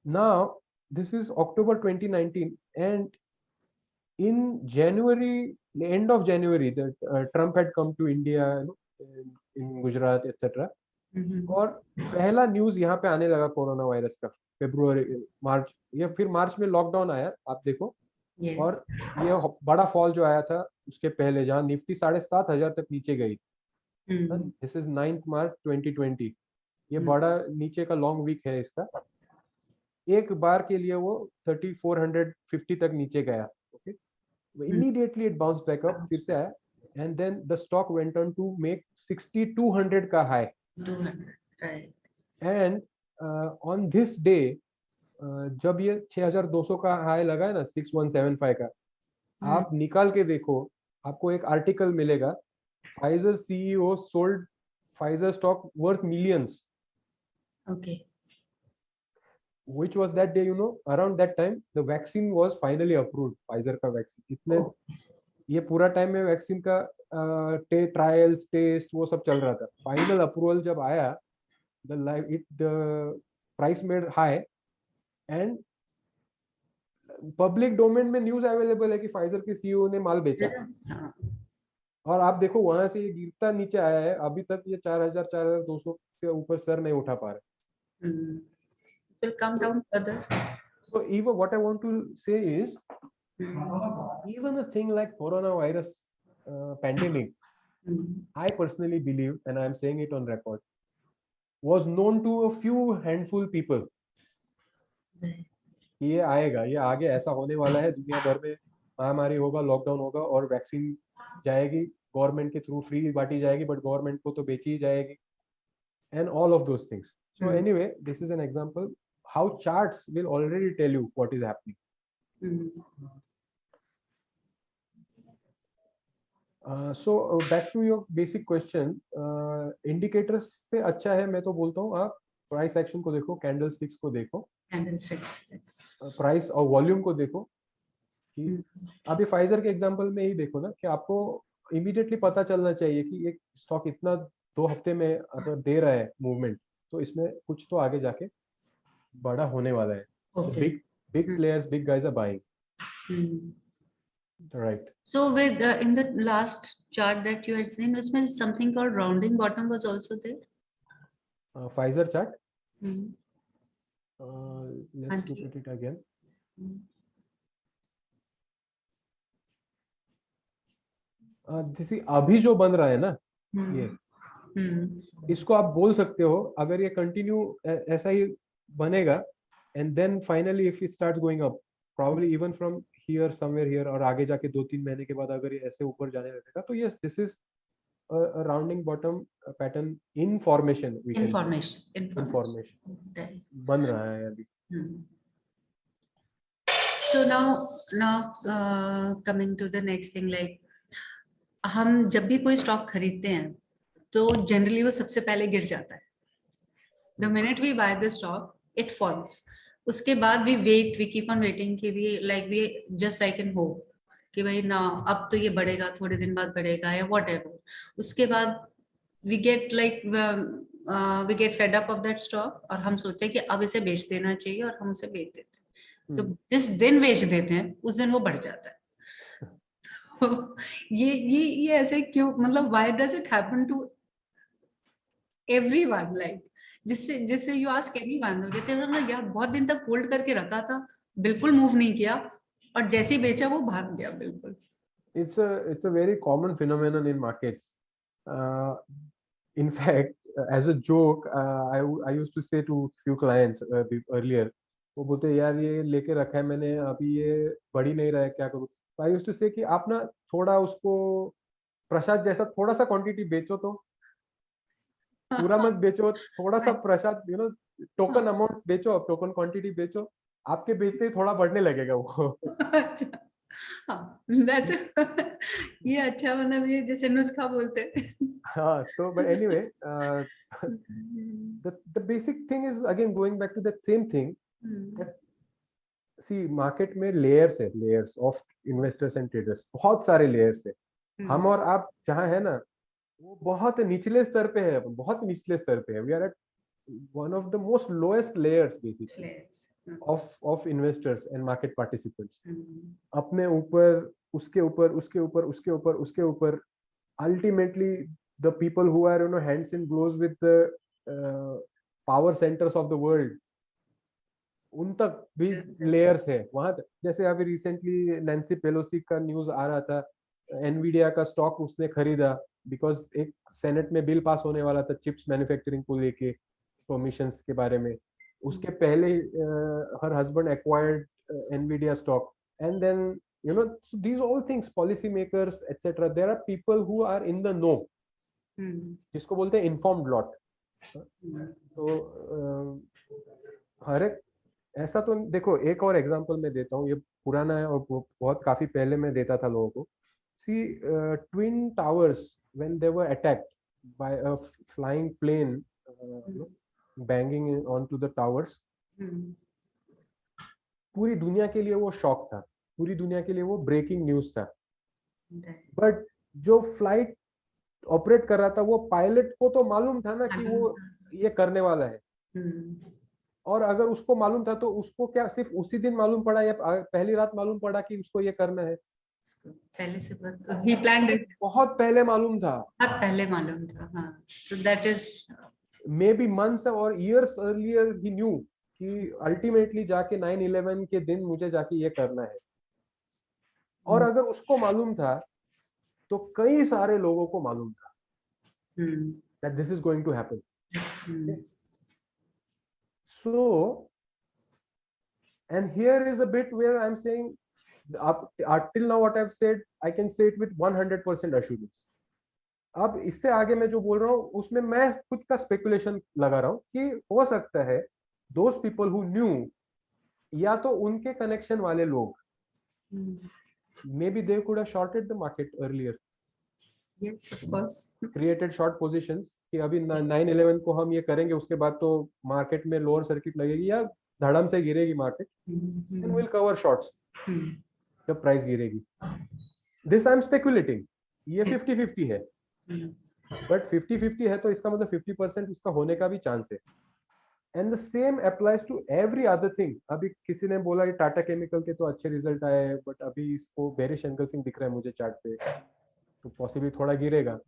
Speaker 1: now this is October 2019, and in January, the end of January, that Trump had come to India, in Gujarat, etc. और पहला news यहाँ पे आने लगा कोरोना वायरस का फरवरी मार्च, या फिर मार्च में लॉकडाउन आया, आप देखो. और ये बड़ा फॉल जो आया था उसके पहले, जहाँ निफ्टी 7,500 तक नीचे गई. This is 9th March 2020. ये बड़ा नीचे का लॉन्ग वीक है इसका. एक बार के लिए वो 3450 तक नीचे गया. Okay, immediately it bounce back up, फिर से आया. And then the stock went on to make 6200 का high. And on this day, जब ये 6200 का हाई लगा है ना, 6175 का, आप निकाल के देखो, आपको एक आर्टिकल मिलेगा. Pfizer CEO sold Pfizer stock worth millions.
Speaker 2: Okay.
Speaker 1: Which was that day, around that time the vaccine was finally approved. Pfizer का वैक्सीन इतने ये पूरा टाइम में वैक्सीन का ट्रायल्स टेस्ट वो सब चल रहा था. फाइनल अप्रूवल जब आया, the price made high. And public domain में न्यूज अवेलेबल है कि फाइजर के सीईओ ने माल बेचा. और आप देखो वहां से ये गिरता नीचे आया है. अभी तक ये 4,200 से ऊपर सर नहीं उठा पा रहे.
Speaker 2: Will come down further.
Speaker 1: So even what I want to say is, even a thing like coronavirus pandemic, I personally believe, and I am saying it on record, was known to a few handful people. ये आएगा, ये आगे ऐसा होने वाला है. दुनिया भर में महामारी होगा, लॉकडाउन होगा, और वैक्सीन जाएगी गवर्नमेंट के थ्रू, फ्री बांटी जाएगी, बट गवर्नमेंट को तो बेची ही जाएगी. And all of those things. So anyway, this is an example how charts will already tell you what is happening. So back to your basic question, indicators से अच्छा है, मैं तो बोलता हूँ आप प्राइस एक्शन को देखो, कैंडलस्टिक्स को देखो, प्राइस और वॉल्यूम को देखो. कि अभी फाइजर के एग्जांपल में ही देखो ना, कि आपको इमीडिएटली पता चलना चाहिए कि एक स्टॉक इतना 2 हफ्ते में अगर दे रहा है मूवमेंट, तो इसमें कुछ तो आगे जाके बड़ा होने वाला है. Big players, big guys are buying. Right.
Speaker 2: So with in the last chart that you had seen, was something called rounding bottom was also there.
Speaker 1: Pfizer chart. Let's look at it again. This is अभी जो बन रहा है ना, ये इसको आप बोल सकते हो अगर ये कंटिन्यू ऐसा ही बनेगा, and then finally if it starts going up probably even from here somewhere here, और आगे जाके 2-3 महीने के बाद अगर ये ऐसे ऊपर जाने लगेगा तो yes, this is a rounding bottom pattern information we can say. information बन रहा है अभी.
Speaker 2: So now coming to the next thing, like हम जब भी कोई स्टॉक खरीदते हैं तो जनरली वो सबसे पहले गिर जाता है. The minute we buy the stock, it falls. उसके बाद we keep on waiting कि we just like in hope कि भाई ना अब तो ये बढ़ेगा, थोड़े दिन बाद बढ़ेगा या whatever. उसके बाद we get fed up of that stock और हम सोचते हैं कि अब इसे बेच देना चाहिए और हम उसे बेच देते हैं. तो जिस दिन बेच देते हैं उस दिन वो बढ़ जाता है. तो ये ऐसे क्यों, मतलब why does it happen to everyone? Like जिससे यू आस्क एनीवन, वो कहते हैं ना यार बहुत दिन तक होल्ड करके रखा था, बिल्कुल मूव नहीं किया और जैसे ही बेचा वो भाग गया बिल्कुल.
Speaker 1: It's a very common phenomenon in markets. In fact, as a joke, I used to say to few clients earlier, वो बोलते यार ये लेके रखा है मैंने, अभी ये बढ़ ही नहीं रहा है, क्या करूँ. तो I used to say कि आप ना थोड़ा उसको प्रसाद जैसा थोड़ा सा क्वांटिटी बेचो, तो पूरा मत बेचो, थोड़ा सा प्रसाद, टोकन अमाउंट बेचो, टोकन क्वांटिटी बेचो, आपके बेचते ही थोड़ा बढ़ने लगेगा वो.
Speaker 2: ये अच्छा, मतलब ये जैसे नुस्खा बोलते हैं.
Speaker 1: हाँ, तो but anyway, the basic thing is again going back to that same thing, that see market में layers of investors and traders, बहुत सारे layers है. हम और आप जहाँ है ना वो बहुत निचले स्तर पे है, बहुत निचले स्तर पे है. We are at one of the most lowest layers basically of investors and market participants. अपने ऊपर, उसके ऊपर, उसके ऊपर, उसके ऊपर, उसके ऊपर, ultimately the people who are hands in gloves with the power centers of the world, उन तक भी layers है वहां तक. जैसे अभी रिसेंटली नैन्सी पेलोसी का न्यूज आ रहा था, एनवीडिया का स्टॉक उसने खरीदा बिकॉज एक सेनेट में बिल पास होने वाला था चिप्स मैन्युफैक्चरिंग को लेके, परमिशंस के बारे में. उसके पहले her husband acquired Nvidia stock, and then these all things, policy makers etc, there are people who are in the know, जिसको बोलते हैं informed lot. तो हर एक ऐसा तो देखो, एक और एग्जांपल मैं देता हूँ, ये पुराना है और बहुत काफी पहले मैं देता था लोगों को. See, twin towers when they were attacked by a flying plane, banging onto the towers, पूरी दुनिया के लिए वो शॉक था, पूरी दुनिया के लिए वो ब्रेकिंग न्यूज था. बट जो फ्लाइट ऑपरेट कर रहा था वो पायलट को तो मालूम था ना कि वो ये करने वाला है. और अगर उसको मालूम था तो उसको क्या सिर्फ उसी दिन मालूम पड़ा या पहली रात मालूम पड़ा कि उसको ये करना है?
Speaker 2: पहले से he planned it.
Speaker 1: बहुत पहले मालूम था.
Speaker 2: बहुत पहले मालूम था. हाँ. So that is
Speaker 1: maybe months or years earlier he knew कि अल्टीमेटली जाके 9/11 के दिन मुझे जाके ये करना है. और अगर उसको मालूम था तो कई सारे लोगों को मालूम था that this is going to happen. Okay? So, and here is a bit where I'm saying, till now what I've said, I can say it with 100% assurance. अब इससे आगे मैं जो बोल रहा हूँ उसमें मैं खुद का स्पेकुलेशन लगा रहा हूँ कि हो सकता है those people who knew, या तो उनके कनेक्शन वाले लोग, maybe they could have shorted the market earlier.
Speaker 2: Yes, of course.
Speaker 1: Created short positions कि अभी 9/11 को हम ये करेंगे, उसके बाद तो मार्केट में लोअर सर्किट लगेगी या धड़म से गिरेगी market, and we'll cover shorts जब प्राइस गिरेगी. This I'm speculating. ये 50-50 है, बट 50-50 है तो इसका मतलब 50% उसका होने का भी चांस है. And the same applies to every other thing. अभी किसी ने बोला कि टाटा केमिकल के तो अच्छे रिजल्ट आए, बट अभी इसको बेरिश एंगल्फिंग दिख रहा है मुझे चार्ट पे, तो पॉसिबली थोड़ा गिरेगा.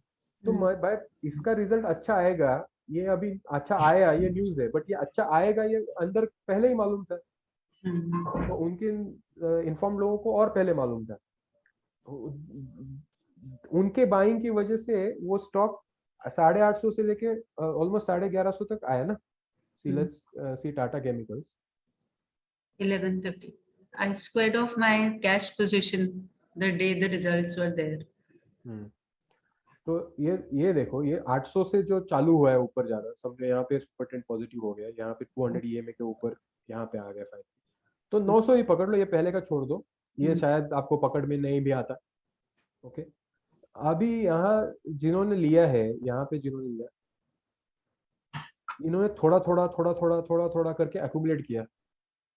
Speaker 1: तो भाई इसका रिजल्ट अच्छा आएगा, ये अभी अच्छा आया, ये न्यूज है, बट ये अच्छा आएगा ये अंदर पहले ही मालूम था. तो उनके इन्फॉर्म लोगों को और पहले मालूम था. उनके बाइंग की वजह से वो स्टॉक 850 से लेके ऑलमोस्ट 1150 तक आया ना. See, let's see Tata Chemicals.
Speaker 2: 1150. I squared off my cash position the day the results were there.
Speaker 1: तो ये देखो, ये 800 से जो चालू हुआ है ऊपर जाना, समझो यहाँ पे सुपर ट्रेंड पॉजिटिव हो गया, यहाँ पे 200 EMA के ऊपर यहाँ पे आ गया फाइनल. तो 900 ही पकड़ लो, ये पहले का छोड़ दो, ये शायद आपको पकड़ में नहीं भी आता. ओके, अभी यहाँ जिन्होंने लिया है, यहाँ पे जिन्होंने लिया, इन्होंने थोड़ा थोड़ा थोड़ा थोड़ा थोड़ा थोड़ा करके एक्यूमुलेट किया.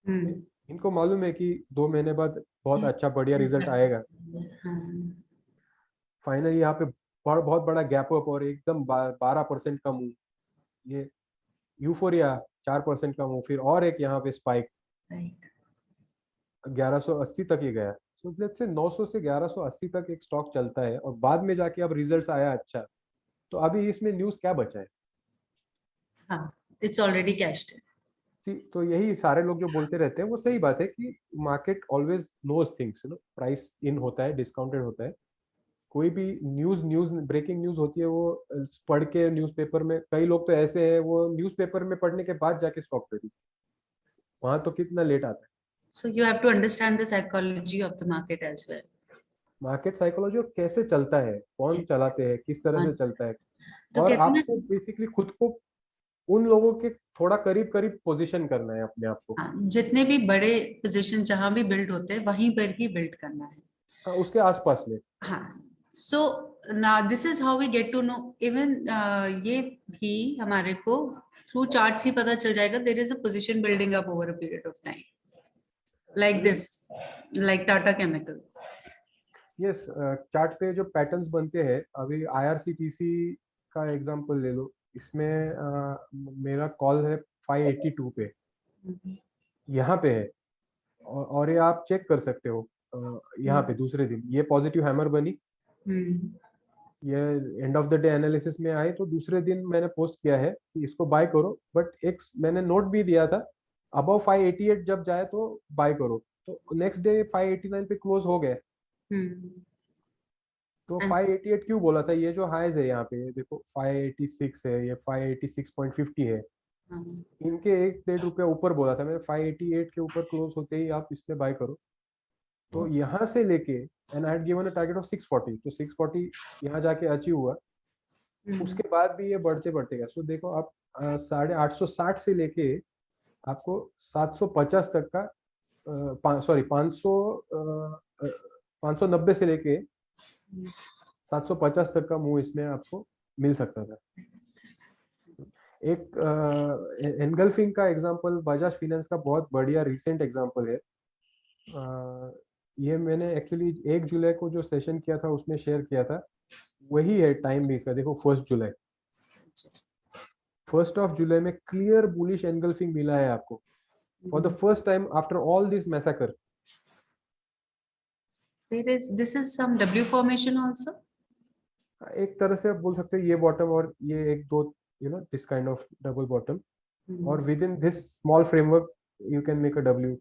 Speaker 1: इनको मालूम है कि 2 महीने बाद बहुत अच्छा बढ़िया रिजल्ट आएगा. फाइनली यहाँ पे बहुत बड़ा गैप अप और एकदम 12% का मूव, ये यूफोरिया 4% का मूव, फिर और एक यहाँ पे स्पाइक 1180 तक ही गया. सो लेट्स से 900 से 1180 तक एक स्टॉक चलता है और बाद में जाके अब रिजल्ट्स आया अच्छा. तो अभी इसमें न्यूज क्या बचा है?
Speaker 2: हाँ, इट्स ऑलरेडी कैश्ड.
Speaker 1: तो यही सारे लोग जो बोलते रहते हैं वो सही बात है कि market always knows things, price in होता है, डिस्काउंटेड होता है. कोई भी न्यूज ब्रेकिंग न्यूज होती है वो पढ़ के न्यूज़पेपर में, कई लोग तो ऐसे हैं वो न्यूज़पेपर में पढ़ने के बाद जाके स्टॉक खरीद, वहां तो कितना लेट आता है.
Speaker 2: So you have to understand the psychology of the market as well.
Speaker 1: Market psychology और कैसे चलता है, कौन चलाते हैं, किस तरह से चलता है,
Speaker 2: तो
Speaker 1: और आपको बेसिकली खुद को उन लोगों के थोड़ा करीब करीब पोजीशन करना है अपने आप को.
Speaker 2: जितने भी बड़े पोजीशन जहां भी बिल्ड होते हैं वहीं पर ही बिल्ड करना है.
Speaker 1: हाँ, उसके आसपास में.
Speaker 2: हाँ, so now this is how we get to know. Even ये भी हमारे को through charts ही पता चल जाएगा. There is a position building up over a period of time, like this, like Tata Chemical.
Speaker 1: Yes, chart पे जो पैटर्न्स बनते हैं, अभी IRCTC का एग्जांपल ले लो, इसमें मेरा कॉल है 582 पे, यहाँ पे है, और ये आप चेक कर सकते हो. यहाँ पे दूसरे दिन ये पॉजिटिव हैमर बनी, ये end of the day analysis में आई, तो दूसरे दिन मैंने पोस्ट किया है कि इसको बाय करो, बट एक मैंने नोट भी दिया था अबव 588 जब जाए तो बाय करो. तो नेक्स्ट डे 589 पे क्लोज हो गया. तो 588 क्यों बोला था? ये जो हाईज है यहाँ पे देखो, 586 है, ये 586.50 है, इनके 1-1.5 रुपया ऊपर बोला था मैंने. 588 के ऊपर क्लोज होते ही आप इसमें बाय करो. तो यहाँ से लेके, and I had given a target of 640, तो 640 यहाँ जाके अचीव हुआ. उसके बाद भी ये बढ़ते बढ़ते गया. सो देखो आप 860 से लेके आपको 750 तक का, 590 से लेके 750 तक का मूव इसमें आपको मिल सकता था. एक एनगल्फिंग का एग्जांपल बजाज फाइनेंस का बहुत बढ़िया रिसेंट एग्जांपल है. ये मैंने एक्चुअली 1 जुलाई को जो सेशन किया था उसमें शेयर किया था, वही है टाइम भी इसका. देखो 1 जुलाई, 1 जुलाई में क्लियर बुलिश एनगल्फिंग मिला है आपको for the first time after all this massacre.
Speaker 2: This is some W formation also.
Speaker 1: एक तरह से आप बोल सकते हो ये बॉटम और ये एक दो, this kind of double bottom, और within this small framework you can make a W.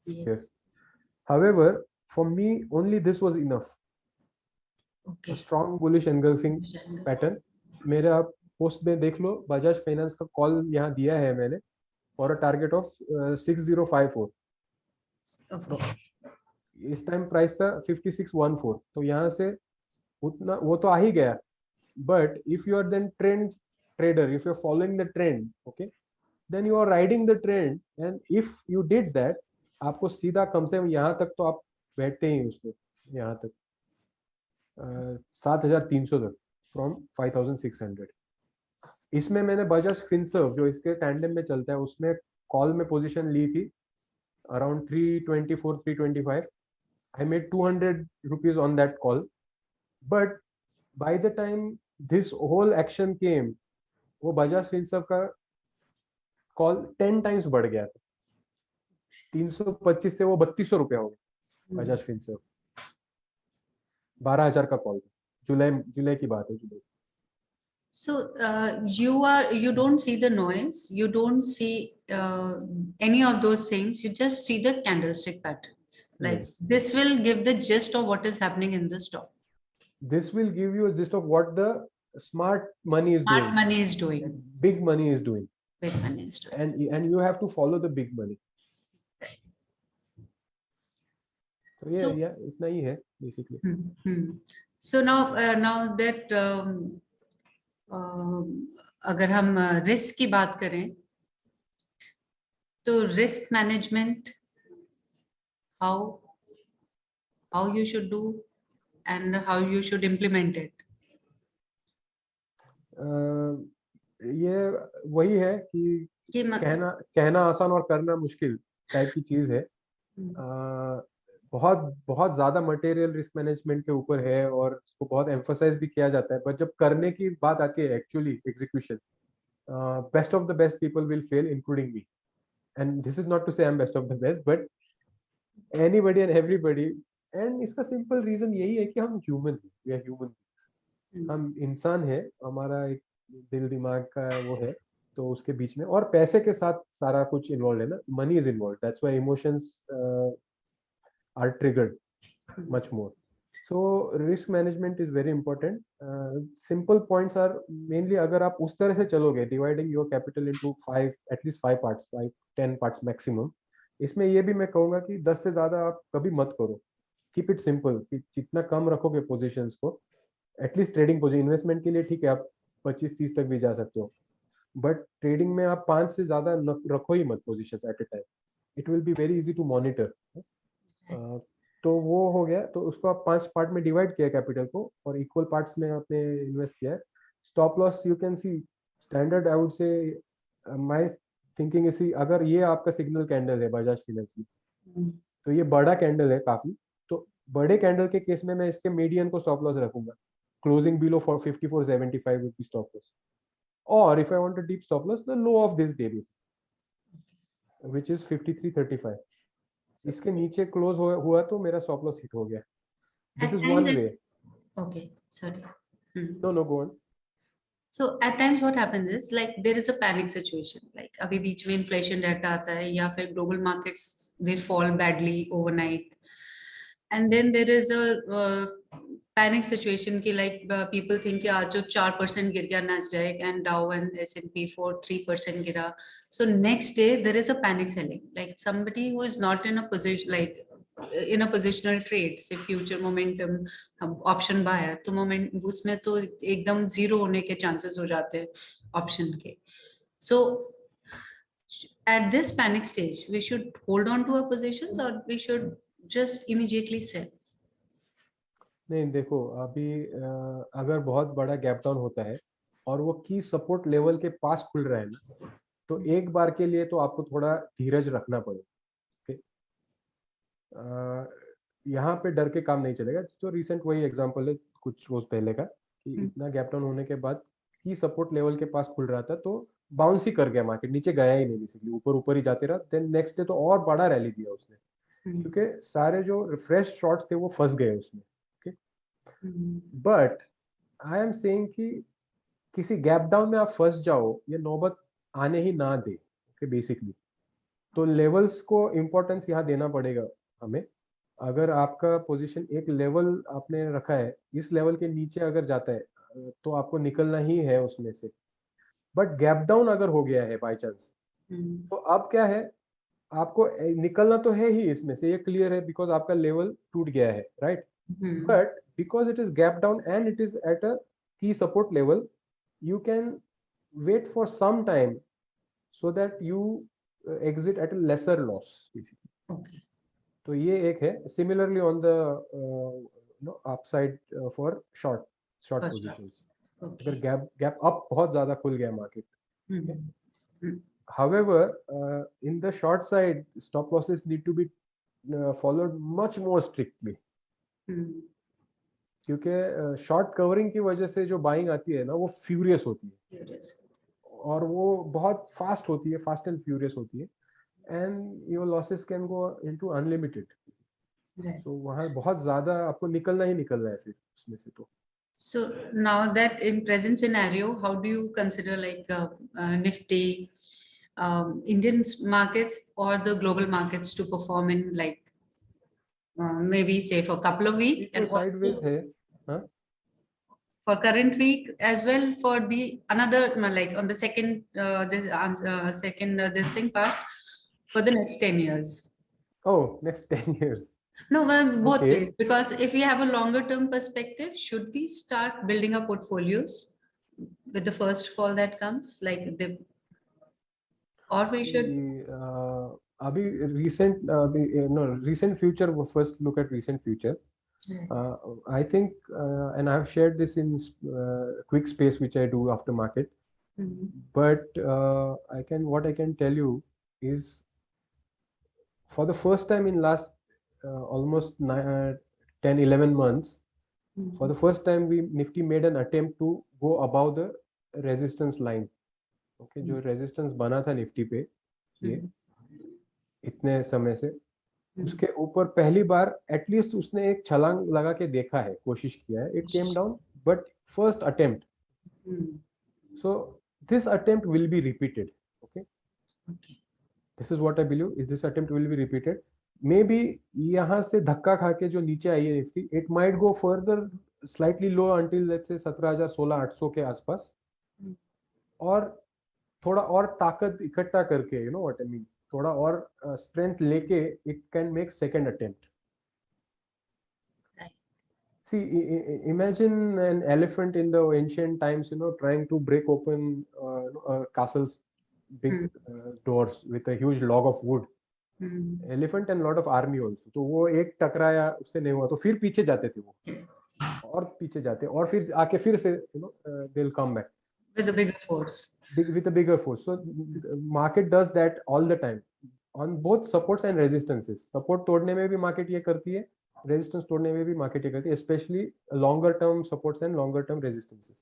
Speaker 1: Yes. However, for me only this was enough. A strong bullish engulfing pattern. मेरा पोस्ट में देख लो, बजाज फाइनेंस का call यहाँ दिया है मैंने for a target of 6054. इस टाइम प्राइस था 5614, तो यहाँ से उतना वो तो आ ही गया. But if you are then trend trader, if you are following the trend, okay, then you are riding the trend, and if you did that, आपको सीधा कम से कम यहाँ तक तो आप बैठते ही उसमें, यहाँ तक 7300 तक फ्रॉम 5600. इसमें मैंने बजाज फिनसर्व जो इसके टैंडम में चलता है उसमें कॉल में पोजीशन ली थी around 324 325. I made 200 rupees on that call, but by the time this whole action came, वो बजाज फिनसर्व का कॉल 10 टाइम्स बढ़ गया था. 325 से वो 3200 रुपया हो गया बजाज फिनसर्व. 12,000 का कॉल. जुलाई की बात है, जुलाई.
Speaker 2: So you don't see the noise, you don't see any of those things, you just see the candlestick patterns. Like yes. This will give the gist of what is happening in the stock.
Speaker 1: This will give you a gist of what the smart money is
Speaker 2: Smart
Speaker 1: doing,
Speaker 2: money is doing.
Speaker 1: big money is doing,
Speaker 2: Big money is doing.
Speaker 1: and you have to follow the big money. So yeah, इतना ही है basically.
Speaker 2: So now that अगर हम risk की बात करें, तो risk management, how you should do and how you should implement it.
Speaker 1: ये वही है कि कहना आसान और करना मुश्किल टाइप की चीज है. बहुत बहुत ज्यादा मटेरियल रिस्क मैनेजमेंट के ऊपर है और उसको बहुत एम्फसाइज भी किया जाता है, बट जब करने की बात आती है actually execution, best of the best people will fail including me, and this is not to say I am best of the best, but anybody and everybody. And इसका सिंपल रीजन यही है कि हम ह्यूमन हैं, we are human, हम इंसान है, हमारा एक दिल दिमाग का वो है, तो उसके बीच में और पैसे के साथ सारा कुछ इन्वॉल्व है ना, money is involve, that's why emotions are triggered much more. So risk management is very important. Simple points are mainly, अगर आप उस तरह से चलोगे, dividing your capital into 5, at least 5 parts, 5-10 parts maximum, इसमें ये भी मैं कहूँगा कि 10 से ज्यादा आप कभी मत करो. Keep it simple, कि जितना कम रखोगे positions को, एटलीस्ट ट्रेडिंग पोजीशन, इन्वेस्टमेंट के लिए ठीक है आप 25-30 तक भी जा सकते हो, बट ट्रेडिंग में आप 5 से ज्यादा रखो ही मत positions at a time. It will be very easy to monitor. तो वो हो गया. तो उसको आप 5 पार्ट में डिवाइड किया कैपिटल को और इक्वल पार्ट्स में आपने इन्वेस्ट किया है. Stop loss you can see standard, I would say my thinking is, अगर ये आपका सिग्नल कैंडल है बजाज फाइनेंस की, तो ये बड़ा कैंडल है काफी, तो बड़े कैंडल के केस में मैं इसके मीडियन को स्टॉप लॉस रखूंगा. Closing below 54.75 would be stop loss. Or if I want a deep stop loss, the low of this day, which is 53.35. इसके नीचे क्लोज हुआ तो मेरा स्टॉप लॉस हिट हो गया. This is one way.
Speaker 2: Okay, sorry.
Speaker 1: No, go on.
Speaker 2: So at times what happens is, like, there is a panic situation, like अभी बीच में inflation data आता है या फिर global markets they fall badly overnight, and then there is a panic situation ki like people think कि आज जो 4% गिर गया Nasdaq and Dow and S&P for 3% गिरा, so next day there is a panic selling, like somebody who is not in a position, like in a positional trade, say future momentum option buyer, तो moment उसमें तो एकदम zero होने के chances हो जाते हैं option के. So at this panic stage we should hold on to our positions or we should just immediately sell.
Speaker 1: नहीं देखो, अभी अगर बहुत बड़ा गैप डाउन होता है और वो की सपोर्ट लेवल के पास खुल रहा है ना, तो एक बार के लिए तो आपको थोड़ा धीरज रखना पड़ेगा. यहाँ पे डर के काम नहीं चलेगा. तो रिसेंट वही एग्जांपल है कुछ रोज पहले का, कि इतना गैप डाउन होने के बाद की सपोर्ट लेवल के पास खुल रहा था, तो बाउंस ही कर गया मार्केट, नीचे गया ही नहीं, बेसिकली ऊपर ही जाते रहा. देन नेक्स्ट डे तो और बड़ा रैली दिया उसने, क्योंकि सारे जो फ्रेश शॉर्ट्स थे वो फंस गए उसमें. बट आई एम सेइंग कि किसी गैप डाउन में आप फंस जाओ, ये नौबत आने ही ना दे. बेसिकली तो लेवल्स को इम्पोर्टेंस यहाँ देना पड़ेगा हमें. अगर आपका पोजीशन एक लेवल आपने रखा है, इस लेवल के नीचे अगर जाता है तो आपको निकलना ही है उसमें से. बट गैप डाउन अगर हो गया है बाय चांस, तो अब क्या है, आपको निकलना तो है ही इसमें से, ये क्लियर है, बिकॉज आपका लेवल टूट गया है, right. But because it is gap down and it is at a key support level, you can wait for some time so that you exit at a lesser loss.
Speaker 2: Okay.
Speaker 1: तो ये एक है. Similarly on the upside for short positions.
Speaker 2: Okay.
Speaker 1: अगर gap up बहुत ज्यादा खुल गया market. However, in the short side, stop losses need to be followed much more strictly. क्योंकि शॉर्ट कवरिंग की वजह से जो बाइंग आती है ना, वो फ्यूरियस होती है और वो बहुत फास्ट होती है, फास्ट एंड फ्यूरियस होती है, and your losses can go into unlimited. So वहाँ बहुत ज्यादा आपको निकलना ही निकलना है फिर उसमें से. तो
Speaker 2: so now that in present scenario, how do you consider like Nifty, Indian markets or the global markets to perform in like maybe say for a couple of weeks?
Speaker 1: and sideways है. हाँ,
Speaker 2: for current week as well for the another like on the second this answer second this thing part for the next 10 years.
Speaker 1: Oh, next 10 years.
Speaker 2: No, well, both
Speaker 1: Okay.
Speaker 2: ways, because if we have a longer term perspective, should we start building our portfolios with the first fall that comes, like the, or we should?
Speaker 1: अभी recent no recent future, first look at recent future. I think and I've shared this in quick space which I do after market. But what I can tell you is, for the first time in last almost 10-11 months, for the first time Nifty made an attempt to go above the resistance line. Okay, जो resistance बना था Nifty पे ये इतने समय से, उसके ऊपर पहली बार एटलीस्ट उसने एक छलांग लगा के देखा है, कोशिश किया है. It came down, but first attempt. So this attempt will be repeated. Okay, this is what I believe, is this attempt will be repeated. May be यहाँ से धक्का खा के जो नीचे आई है Nifty, it might go further slightly low until let's say 17,000 16,800 के आसपास, और थोड़ा और ताकत इकट्ठा करके, you know what I mean, थोड़ा और स्ट्रेंथ लेके it can make second attempt. See, imagine an elephant in the ancient times, you know, trying to break open castle's big doors with a huge log of wood. Elephant and lot of army also. तो वो एक टकराया, उससे नहीं हुआ, तो फिर पीछे जाते थे वो, और पीछे जाते, और फिर आके फिर से, you know, they'll come back
Speaker 2: with a bigger force.
Speaker 1: With a bigger force. So market does that all the time on both supports and resistances. Support तोड़ने में भी market ये करती है, resistance तोड़ने में भी market ये करती है, especially longer term supports and longer term resistances.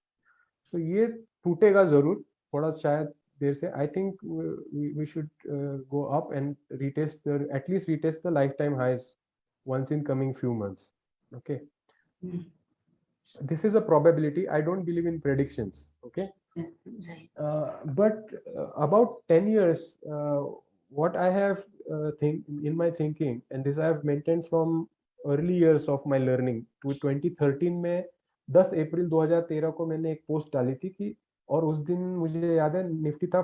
Speaker 1: So ये टूटेगा जरूर, थोड़ा शायद देर से. I think we should go up and at least retest the lifetime highs once in coming few months. Okay. This is a probability. I don't believe in predictions. Okay. But about 10 years, what I have in my thinking, and this I have maintained from early years of my learning, to 2013 में 10 अप्रैल 2013 को मैंने एक post डाली थी कि, और उस दिन मुझे याद है निफ्टी था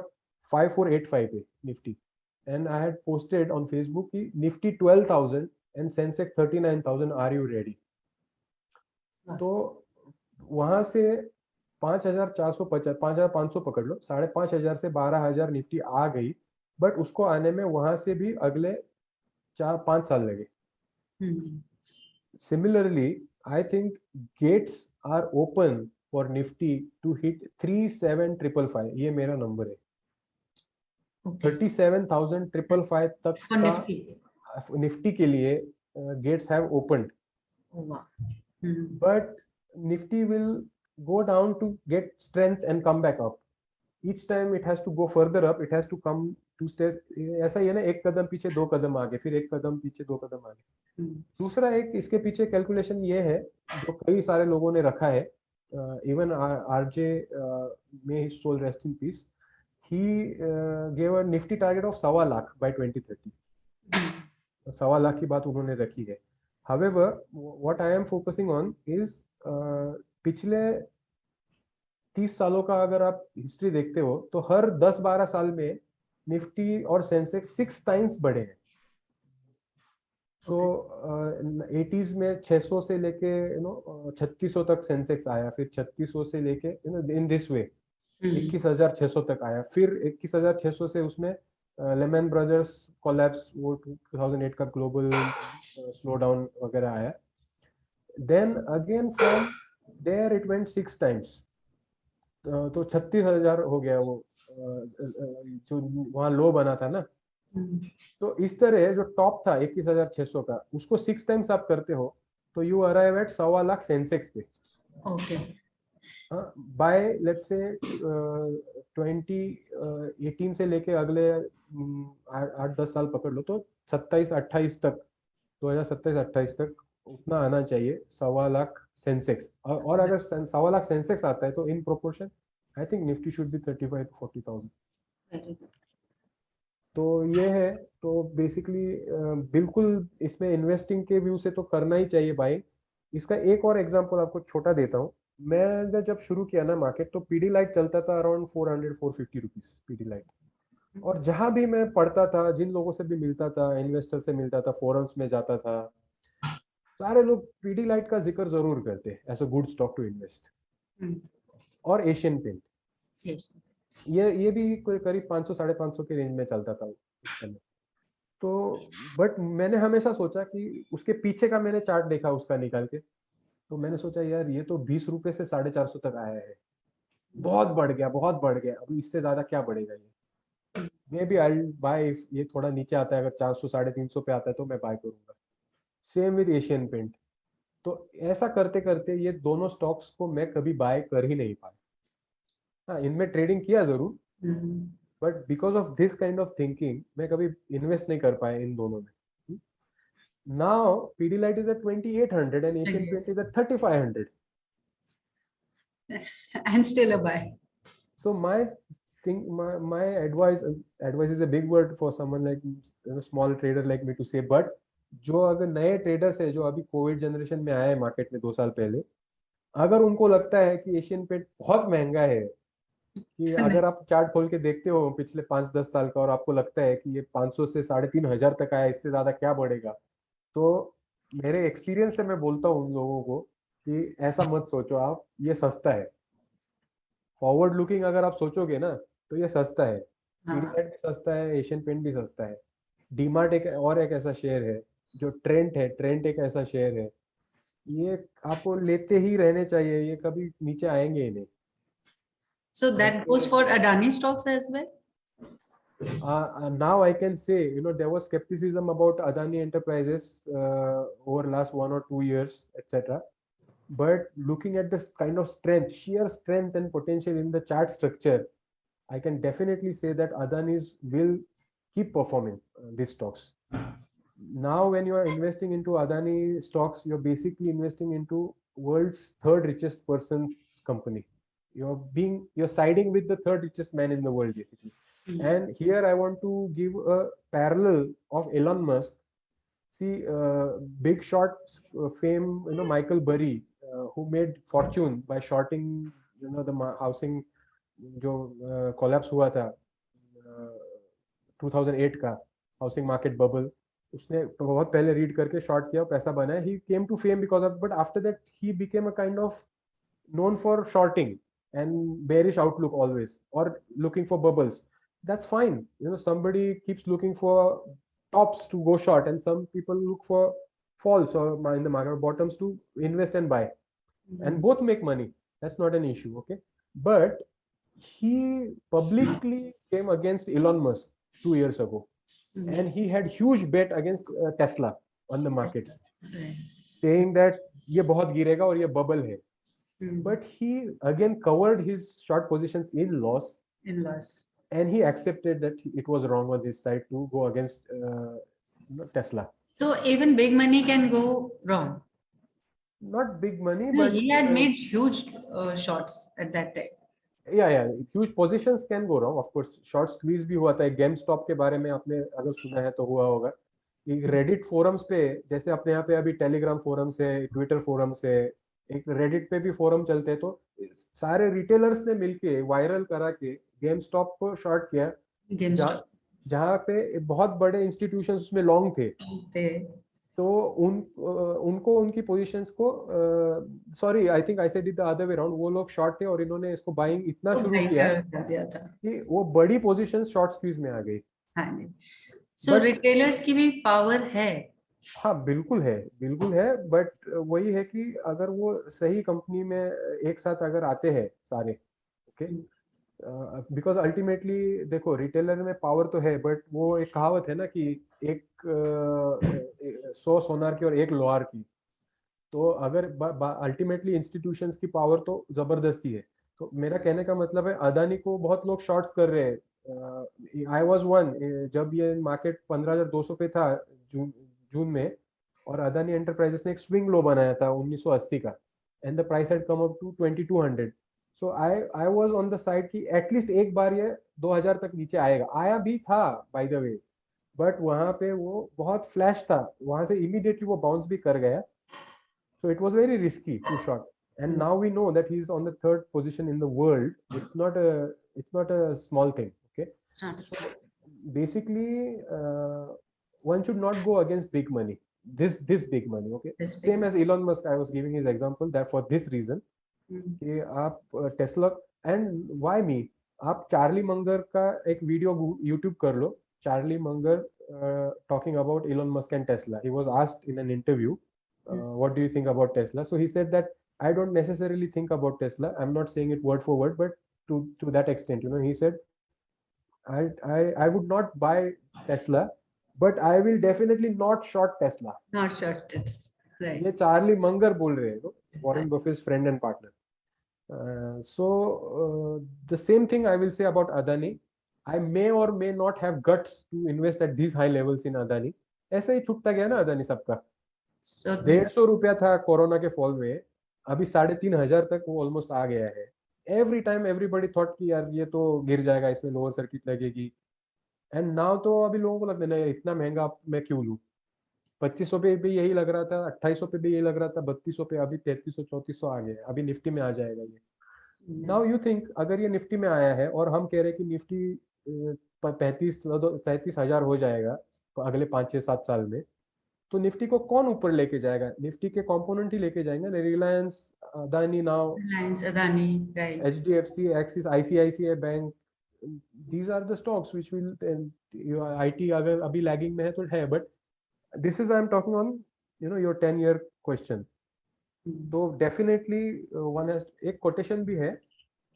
Speaker 1: 5485 पे Nifty, and I had posted on Facebook कि Nifty 12,000 and Sensex 39,000, are you ready. तो वहां से 5,450 5,500 पकड़ लो, 5,500 से 12,000 निफ्टी आ गई, बट उसको आने में वहां से भी अगले 4-5 साल लगे. Similarly, I think gates are open for Nifty to hit 37,555. ये मेरा नंबर है. 37,555 तक का निफ्टी के लिए gates have opened. But Nifty will go down to get strength and come back up. Each time it has to go further up, it has to come to stairs. ऐसा ही है ना, एक कदम पीछे दो कदम आगे, फिर एक कदम पीछे दो कदम आगे. दूसरा एक इसके पीछे कैलकुलेशन ये है, जो कई सारे लोगों ने रखा है, even RJ in his soul rest in peace, he gave a nifty target of 1.25 lakh by 2030. 1.25 lakh की बात उन्होंने रखी है. However, what I am focusing on is पिछले 30 सालों का अगर आप हिस्ट्री देखते हो, तो हर 10-12 साल में निफ्टी और सेंसेक्स 6 टाइम्स बढ़े हैं. सो 80s में 600 से लेके 3600 तक सेंसेक्स आया, फिर 3600 से लेके इन दिस वे 21,600 तक आया, फिर 21,600 से उसमें लेमन ब्रदर्स कोलैप्स, वो 2008 का ग्लोबल स्लो डाउन वगैरह आया. Then again from there it went 6 times, तो 36,000 हो गया वो, जो वहाँ लो बना था ना. तो इस तरह जो टॉप था 21,600 का, उसको 6 टाइम्स आप करते हो, तो you arrive at 1.25 lakh Sensex पे.
Speaker 2: ओके.
Speaker 1: बाय लेट्स से 2018 से लेके अगले 8-10 साल पकड़ लो, तो 27-28 तक, 2027-28 तक उतना आना चाहिए 1.25 लाख सेंसेक्स. और अगर 1.25 लाख सेंसेक्स आता है, तो in proportion I think Nifty should be 35,000-40,000. तो ये है. तो बेसिकली बिल्कुल इसमें इन्वेस्टिंग के व्यू से तो करना ही चाहिए बाइंग. इसका एक और एग्जांपल आपको छोटा देता हूँ. मैंने जब शुरू किया ना मार्केट, तो पीडी लाइट चलता था अराउंड 400-450 रुपीज पीडी लाइट। और जहां भी मैं पढ़ता था, जिन लोगों से भी मिलता था, इन्वेस्टर से मिलता था, फोरम्स में जाता था, सारे लोग पीडी लाइट का जिक्र जरूर करते as a good stock to invest. और एशियन पेंट, ये भी कोई करीब 500-550 के रेंज में चलता था उस समय। तो बट मैंने हमेशा सोचा कि उसके पीछे का मैंने चार्ट देखा उसका निकाल के, तो मैंने सोचा यार ये तो 20 रुपए से 450 तक आया है, बहुत बढ़ गया, बहुत बढ़ गया, अभी इससे ज्यादा क्या बढ़ेगा ये। मे बी आई बाय, ये थोड़ा नीचे आता है, अगर 400-350 पे आता है तो मैं बाय करूंगा। Same with Asian paint. तो ऐसा करते करते ये दोनों स्टॉक्स को मैं कभी बाय कर ही नहीं पाया। हाँ, इनमें ट्रेडिंग किया जरूर, but because of this kind of thinking मैं कभी इन्वेस्ट नहीं कर पाया इन दोनों में। Now Pidilite is at 2800 and Asian paint is at 3500.
Speaker 2: And still a buy.
Speaker 1: So my advice is a big word for someone like, small trader like me to say, but जो अगर नए ट्रेडर्स है जो अभी कोविड जनरेशन में आए market में 2 साल पहले, अगर उनको लगता है कि एशियन पेंट बहुत महंगा है, कि अगर आप चार्ट खोल के देखते हो पिछले 5-10 साल का और आपको लगता है कि ये 500 से 3500 तक आया, इससे ज्यादा क्या बढ़ेगा, तो मेरे एक्सपीरियंस से मैं बोलता हूँ उन लोगों को कि ऐसा मत सोचो आप, ये सस्ता है। फॉरवर्ड लुकिंग अगर आप सोचोगे ना, तो ये सस्ता है। पीडीलाइट भी सस्ता है, एशियन पेंट भी सस्ता है। डीमार्ट एक ऐसा शेयर है। जो ट्रेंट एक ऐसा शेयर है। ये आपको लेते ही रहने चाहिए, ये कभी नीचे आएंगे ही नहीं।
Speaker 2: So that goes for Adani stocks as well?
Speaker 1: Now I can say, there was skepticism about Adani Enterprises over last 1 or 2 years, etc. But looking at this kind of strength, sheer strength and potential in the chart structure, I can definitely say that Adani's will keep performing these stocks. Now, when you are investing into Adani stocks, you're basically investing into world's third richest person's company. You're siding with the third richest man in the world, basically. And here I want to give a parallel of Elon Musk. See, big short fame, Michael Burry, who made fortune by shorting, the housing जो collapse हुआ था 2008 का housing market bubble, उसने बहुत पहले read करके short किया, पैसा बनाया। He came to fame because of, but after that he became a kind of known for shorting and bearish outlook always, or looking for bubbles. That's fine. Somebody keeps looking for tops to go short, and some people look for falls or in the market bottoms to invest and buy. And both make money. That's not an issue, okay? But he publicly came against Elon Musk 2 years ago, and he had huge bet against Tesla on the markets, saying that ये बहुत गिरेगा और ये bubble है. But he again covered his short positions in loss, and he accepted that it was wrong on his side to go against Tesla.
Speaker 2: So even big money can go wrong.
Speaker 1: Not big money,
Speaker 2: No,
Speaker 1: but
Speaker 2: he had made huge shorts at that time.
Speaker 1: yeah, huge positions can go wrong. Of course, short squeeze भी हुआ था। एक GameStop के बारे में आपने अगर सुना है तो हुआ होगा। एक रेडिट फोरम्स पे, जैसे अपने यहाँ पे अभी टेलीग्राम फोरम्स है, ट्विटर फोरम्स है, एक रेडिट पे भी फोरम चलते हैं, तो सारे रिटेलर्स ने मिलके वायरल करा के गेम स्टॉप को शॉर्ट किया, जहाँ पे बहुत बड़े इंस्टीट्यूशंस उसमें लॉन्ग थे। तो उनको उनकी पोजीशंस को, sorry I think I said it the other way round, वो लोग शॉर्ट थे और इन्होंने इसको बाइंग इतना शुरू किया कि वो बड़ी पोजीशंस शॉर्ट स्क्वीज में आ गई।
Speaker 2: सो रिटेलर्स की भी पावर है।
Speaker 1: हाँ, बिल्कुल है, बिल्कुल है, बट वही है कि अगर वो सही कंपनी में एक साथ अगर आते हैं सारे, ओके, बिकॉज अल्टीमेटली देखो रिटेलर में पावर तो है, बट वो एक कहावत है ना कि एक 100 सोनार की और एक लोहार की। तो अगर अल्टीमेटली इंस्टीट्यूशंस की पावर तो जबरदस्ती है। तो मेरा कहने का मतलब है, अदानी को बहुत लोग शॉर्ट्स कर रहे हैं। आई वाज वन, जब ये मार्केट 15,200 पे था जून में, और अदानी एंटरप्राइजेस ने एक स्विंग लो बनाया था 1980 का, and the price had come up to 2200। So I was on the side कि एटलीस्ट एक बार ये 2000 तक नीचे आएगा। आया भी था बाय द वे, बट वहां पे वो बहुत फ्लैश था, वहां से इमीडिएटली वो बाउंस भी कर गया। So it was very risky to short. and now we know that he's on the third position in the world. It's not a small thing. Okay, so basically one should not go against big money, this big money. Okay, same as Elon Musk, I was giving his example that for this reason कि आप Tesla, and why मी, आप Charlie Munger का एक video YouTube कर लो, Charlie Munger talking about Elon Musk and Tesla. He was asked in an interview, what do you think about Tesla? So he said that I don't necessarily think about Tesla. I'm not saying it word for word, but to that extent, you know, he said, I would not buy Tesla, but I will definitely not short Tesla.
Speaker 2: Not short Tesla. Right.
Speaker 1: ये Charlie Munger बोल रहे हैं, Warren Buffett's friend and partner. The same thing I will say about Adani. I may or may not have guts to invest at these high levels in Adani. ऐसे ही छुटता गया ना अदानी सबका. 150 रुपया था कोरोना के फॉल में, अभी 3,500 तक वो ऑलमोस्ट आ गया है. Every time everybody thought कि यार ये तो गिर जाएगा, इसमें लोअर सर्किट लगेगी, एंड नाउ तो अभी लोगों को लगता है इतना महंगा मैं क्यों लूं. 2500 पे भी यही लग रहा था, 2800 पे भी यही लग रहा था, 3200 पे, अभी 3300 3400 आ गया, अभी निफ्टी में आ जाएगा ये. नाउ यू थिंक अगर ये निफ्टी में आया है और हम कह रहे हैं कि निफ्टी 35,000 हो जाएगा अगले 5-6-7 साल में, तो निफ्टी को कौन ऊपर लेके जाएगा? निफ्टी के कंपोनेंट ही लेके जाएंगे ना. Reliance, Adani, now
Speaker 2: Adani, right,
Speaker 1: HDFC, axis, ICICI bank, these are the stocks which will, IT अगर अभी लैगिंग में है तो है, but this is I'm talking on, you know, your 10-year question. So definitely one has, एक quotation भी है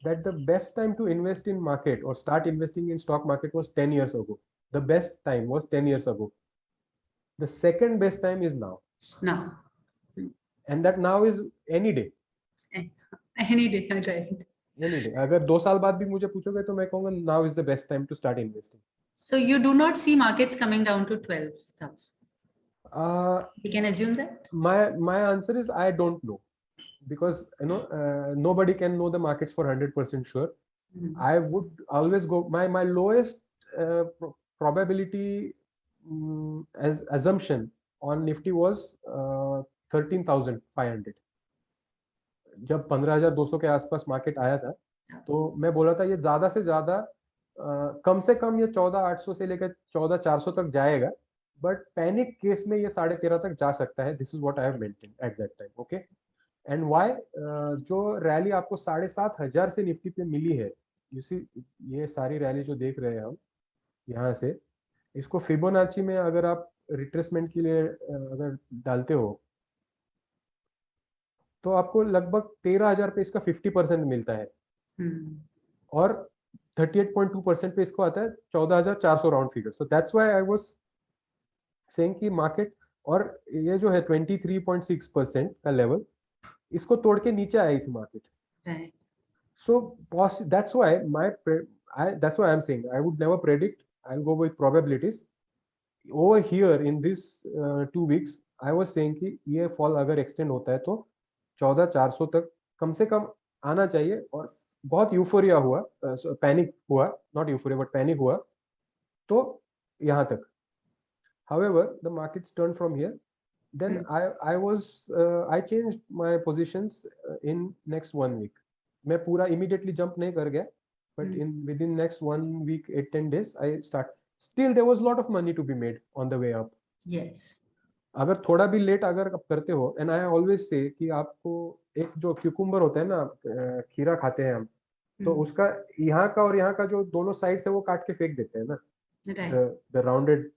Speaker 1: that the best time to invest in market or start investing in stock market was 10 years ago. The best time was 10 years ago. The second best time is now.
Speaker 2: Now.
Speaker 1: And that now is any day.
Speaker 2: Any day, right.
Speaker 1: Any day. अगर 2 साल बाद भी मुझे पूछोगे तो मैं कहूँगा now is the best time to start investing.
Speaker 2: So you do not see markets coming down to 12,000. We can assume that.
Speaker 1: My answer is I don't know, because you know nobody can know the markets for 100% sure. I would always go my lowest probability as assumption on Nifty was 13,500. जब 15,200 के आसपास market आया था तो मैं बोला था ये ज्यादा से ज्यादा कम से कम ये 14,800 से लेकर 14,400 तक जाएगा, बट पैनिक केस में ये 13,500 तक जा सकता है. This is what I have maintain at that time. Okay, and why जो रैली आपको 7,500 से निफ्टी पे मिली है, यू सी, ये सारी रैली जो देख रहे हैं हम यहाँ से, इसको फिबोनाची में अगर आप रिट्रेसमेंट के लिए अगर डालते हो तो आपको लगभग 13,000 पे इसका 50% मिलता है, और 38.2% पे इसको आता है 14,400 round figure. So that's why I was saying कि मार्केट, और ये जो है 23.6% का लेवल, इसको तोड़ के नीचे आई थी market. So that's why that's why I'm saying I would never predict. I'll go with probabilities. Over here in this 2 weeks I was saying कि ये फॉल अगर एक्सटेंड होता है तो 14,400 तक कम से कम आना चाहिए. और बहुत यूफोरिया हुआ, पैनिक हुआ, नॉट यूफोरिया बट पैनिक हुआ, तो यहाँ तक. However, the markets turned from here. Then I changed my positions in next 1 week. मैं पूरा immediately jump नहीं कर गया, but within next 1 week, 8-10 days, I start. Still, there was a lot of money to be made on the way up.
Speaker 2: Yes.
Speaker 1: अगर थोड़ा भी late अगर आप करते हो, and I always say कि आपको एक जो क्यूकुम्बर होता है ना, खीरा खाते हैं हम, तो उसका यहाँ का और यहाँ का जो दोनों साइड से वो काट के फेंक देते हैं ना, the rounded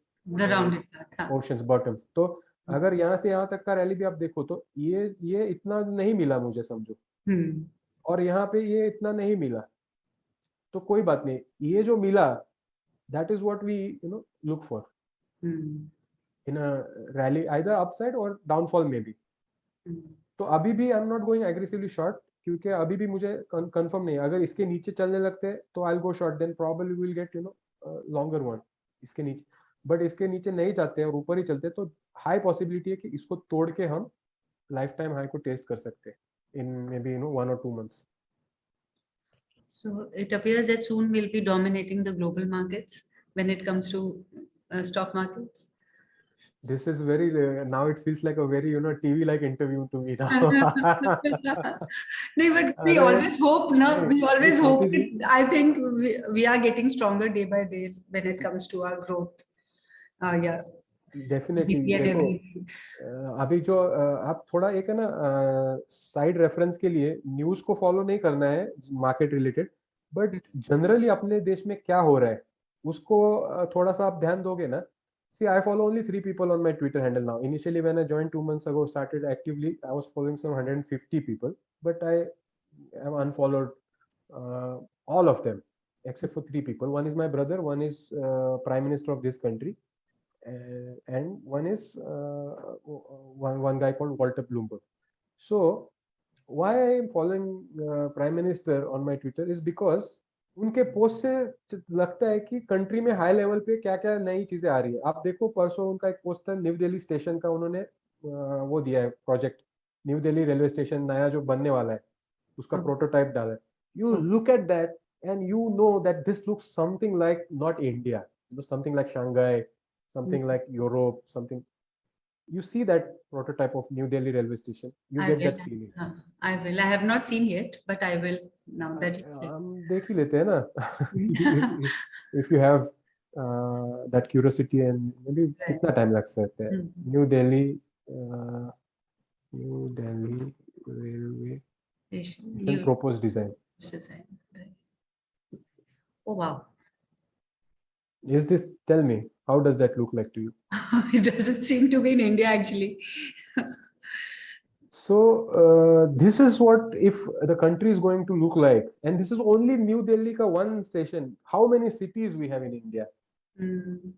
Speaker 1: portions, bottoms. तो अगर यहाँ से यहाँ तक का रैली भी आप देखो तो ये इतना नहीं मिला मुझे, समझो, और यहाँ पे ये इतना नहीं मिला, तो कोई बात नहीं. ये जो मिला, that is what we look for in a rally, either upside or downfall maybe. तो अभी भी I am not going aggressively short, क्योंकि अभी भी मुझे कंफर्म नहीं है. अगर इसके नीचे चलने लगते हैं तो I will go short, then probably will get longer one इसके नीचे. बट इसके नीचे नहीं जाते हैं और ऊपर ही चलते हैं तो हाई पॉसिबिलिटी है कि इसको तोड़ के हम लाइफ टाइम हाई को टेस्ट कर सकते हैं इन may be 1 or 2 months.
Speaker 2: So it appears that soon we'll be dominating the global markets when it comes to stock markets.
Speaker 1: This is very now it feels like a very TV like interview to me now.
Speaker 2: No, but we
Speaker 1: अरे
Speaker 2: always hope, no?
Speaker 1: नहीं
Speaker 2: We
Speaker 1: नहीं
Speaker 2: always hope.
Speaker 1: Swati ji
Speaker 2: I think we are getting stronger day by day when it comes to our growth. Yeah,
Speaker 1: definitely
Speaker 2: and
Speaker 1: देखो
Speaker 2: everything.
Speaker 1: अभी जो आप थोड़ा एक है ना साइड रेफरेंस के लिए न्यूज को फॉलो नहीं करना है मार्केट रिलेटेड बट जनरली अपने देश में क्या हो रहा है उसको थोड़ा सा आप ध्यान दोगे ना See, I follow only 3 people on my Twitter handle now. Initially, when I joined 2 months ago, started actively, I was following some 150 people, but I have unfollowed all of them except for 3 people. One is my brother, one is Prime Minister of this country, and one is one guy called Walter Bloomberg. So why I am following Prime Minister on my Twitter is because उनके post से लगता है कि country में high level पे क्या क्या नई चीजें आ रही है आप देखो परसों उनका एक पोस्ट था न्यू दिल्ली स्टेशन का उन्होंने वो दिया है project new Delhi railway station नया जो बनने वाला है उसका प्रोटोटाइप डाला है you look at that and you know that this looks something like not India something like Shanghai something like Europe, something. You see that prototype of New Delhi railway station, you get that feeling.
Speaker 2: I will. I have not seen yet, but I will now that you say.
Speaker 1: देख ही लेते हैं ना. If you have that curiosity and maybe कितना time लग सकता है? New Delhi railway station proposed design.
Speaker 2: Oh wow.
Speaker 1: Is this? Tell me, how does that look like to you?
Speaker 2: It doesn't seem to be in India actually.
Speaker 1: So this is what if the country is going to look like, and this is only New Delhi का one station. How many cities we have in India?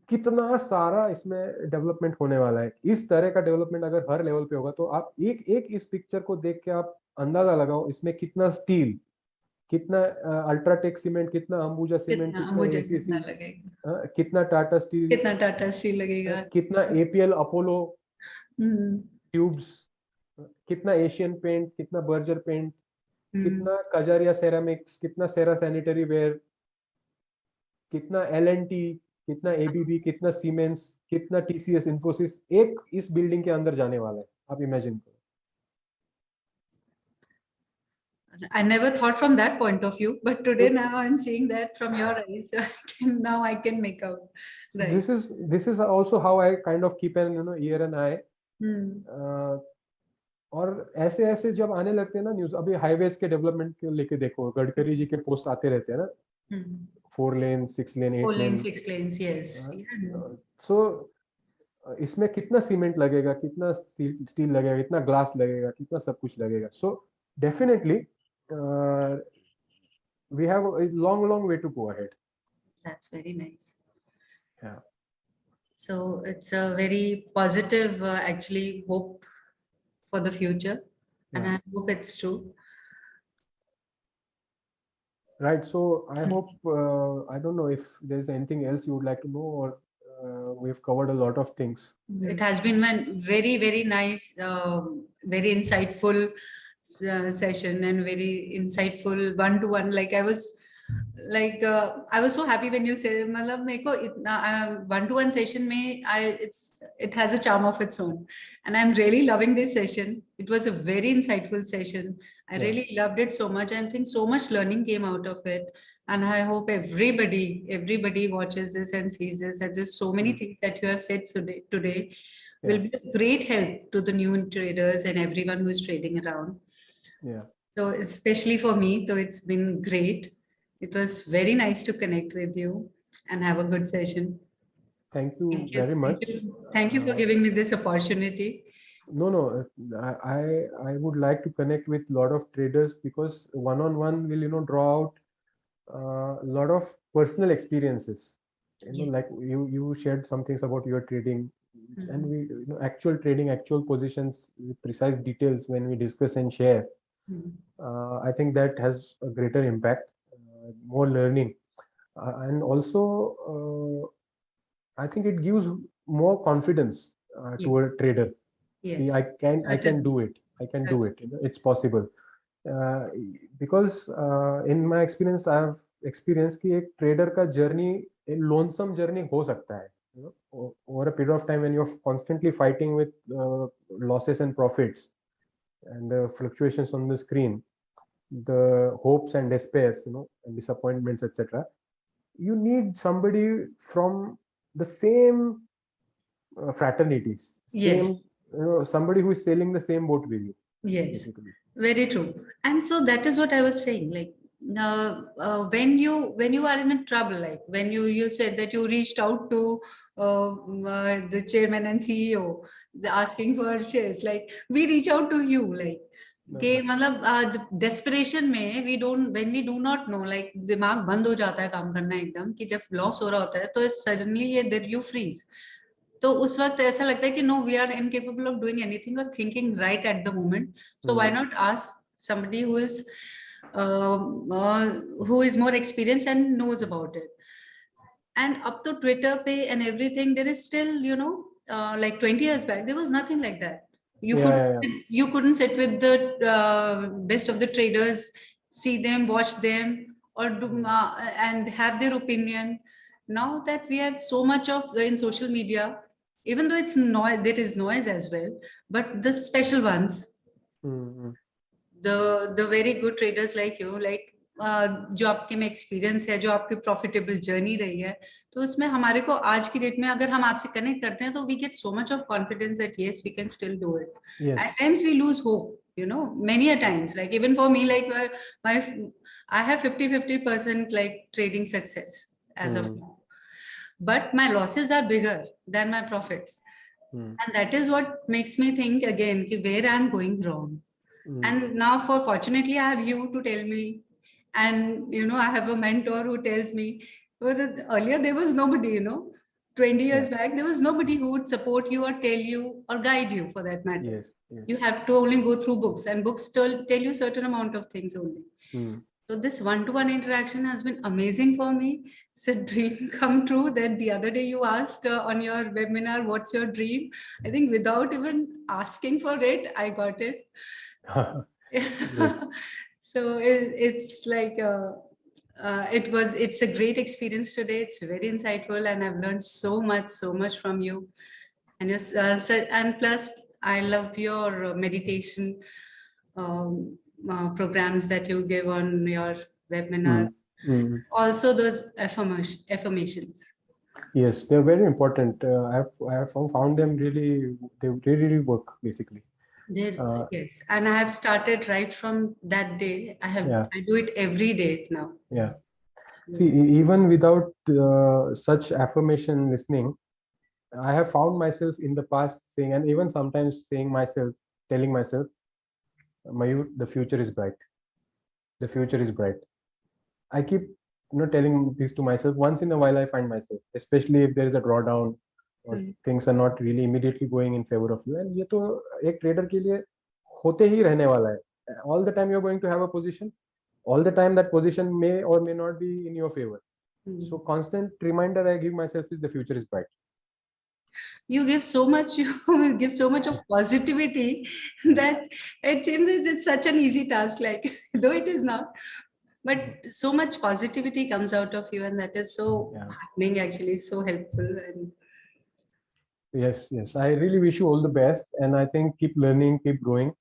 Speaker 1: कितना सारा इसमें development होने वाला है इस तरह का डेवलपमेंट अगर हर लेवल पे होगा तो आप एक एक इस पिक्चर को देख के आप अंदाजा लगाओ इसमें कितना स्टील कितना अल्ट्राटेक सीमेंट कितना अंबुजा सीमेंट कितना टाटा स्टील
Speaker 2: लगेगा
Speaker 1: कितना एपीएल अपोलो ट्यूब्स कितना एशियन पेंट कितना बर्जर पेंट कितना कजारिया सेरामिक्स कितना सेरा सैनिटरी वेयर कितना एलएनटी कितना एबीबी कितना सीमेंस कितना टीसीएस इन्फोसिस एक इस बिल्डिंग के अंदर जाने वाला है आप इमेजिन करो
Speaker 2: I never thought from that point of view, but today now I'm seeing that from your eyes. Now I can make out. Right.
Speaker 1: This is also how I kind of keep an ear and eye. और ऐसे ऐसे जब आने लगते हैं ना news अभी highways के डेवलपमेंट के लेके देखो गडकरी जी के पोस्ट आते रहते हैं ना 4 लेन 6 लेन 8 लेन
Speaker 2: 6 lanes yes
Speaker 1: so इसमें कितना सीमेंट लगेगा कितना स्टील लगेगा कितना ग्लास लगेगा कितना सब कुछ लगेगा so definitely we have a long way to go ahead.
Speaker 2: That's very nice.
Speaker 1: Yeah.
Speaker 2: So it's a very positive actually hope for the future. Yeah. And I hope it's true.
Speaker 1: Right. So I hope I don't know if there's anything else you would like to know or we've covered a lot of things.
Speaker 2: It has been very very nice very insightful session and very insightful one-to-one like I was so happy when you said मतलब मेरे को इतना one-to-one session में it has a charm of its own and I'm really loving this session. It was a very insightful session. I really loved it so much and I think so much learning came out of it and I hope everybody watches this and sees this that there's so many things that you have said today will be a great help to the new traders and everyone who is trading around.
Speaker 1: Yeah.
Speaker 2: So especially for me, so it's been great. It was very nice to connect with you and have a good session.
Speaker 1: Thank you very much.
Speaker 2: Thank you for giving me this opportunity.
Speaker 1: No, I would like to connect with a lot of traders because one-on-one will draw out a lot of personal experiences. Like you shared some things about your trading and we actual trading, actual positions with precise details when we discuss and share. I think that has a greater impact, more learning, and also I think it gives more confidence to a trader.
Speaker 2: Yes.
Speaker 1: I can do it. I can do it. It's possible. Because in my experience, I have experienced कि एक trader का journey lonesome journey हो सकता है. over a period of time when you're constantly fighting with losses and profits and the fluctuations on the screen, the hopes and despairs, and disappointments, etc. You need somebody from the same fraternities, same, somebody who is sailing the same boat with you.
Speaker 2: Yes,
Speaker 1: basically.
Speaker 2: Very true. And so that is what I was saying. Like when you are in a trouble, like when you said that you reached out to the chairman and CEO asking for shares, like we reach out to you, like कि मतलब desperation में when we do not know, like दिमाग बंद हो जाता है काम करना एकदम कि जब लॉस हो रहा होता है तो suddenly you freeze. तो उस वक्त ऐसा लगता है कि no we are incapable of doing anything और thinking right at the moment so why not ask somebody who is more experienced and knows about it. And up to Twitter pay and everything, there is still, like 20 years back, there was nothing like that. You couldn't sit with the best of the traders, see them, watch them, or and have their opinion. Now that we have so much of in social media, even though it's noise, there is noise as well, but the special ones, the very good traders like you, like जो आपके में experience है, जो आपकी profitable journey रही है, तो उसमें हमारे को आज की डेट में अगर हम आपसे कनेक्ट करते हैं तो we get so much of confidence that yes we can still do it. At times we lose hope, many a times, like even for me, like I have 50% like trading success as of now, but my losses are bigger than my profits. And that is what makes me think again where I'm going wrong. And now fortunately I have you to tell me, and I have a mentor who tells me. But earlier there was nobody, 20 years back, there was nobody who would support you or tell you or guide you, for that matter. You have to only go through books, and books tell you certain amount of things only. So this one-to-one interaction has been amazing for me. It's a dream come true. That the other day you asked on your webinar, what's your dream? I think without even asking for it, I got it. So it's like it's a great experience today. It's very insightful, and I've learned so much from you. And and plus I love your meditation programs that you give on your webinar. Also those affirmations.
Speaker 1: Yes, they're very important. I have found them they really work basically.
Speaker 2: Yes, and I have started right from that day. I do it every day now.
Speaker 1: See, even without such affirmation listening, I have found myself in the past saying, and even sometimes telling myself, Mayur, the future is bright. The future is bright. I keep telling this to myself. Once in a while I find myself, especially if there is a drawdown or things are not really immediately going in favor of you. And ये तो एक trader के लिए होते ही रहने वाला है. All the time you're going to have a position. All the time that position may or may not be in your favor. So constant reminder I give myself is the future is bright.
Speaker 2: You give so much of positivity that it seems it's such an easy task, like though it is not, but so much positivity comes out of you, and that is so heartening, actually, so helpful. And
Speaker 1: yes, I really wish you all the best, and I think keep learning, keep growing,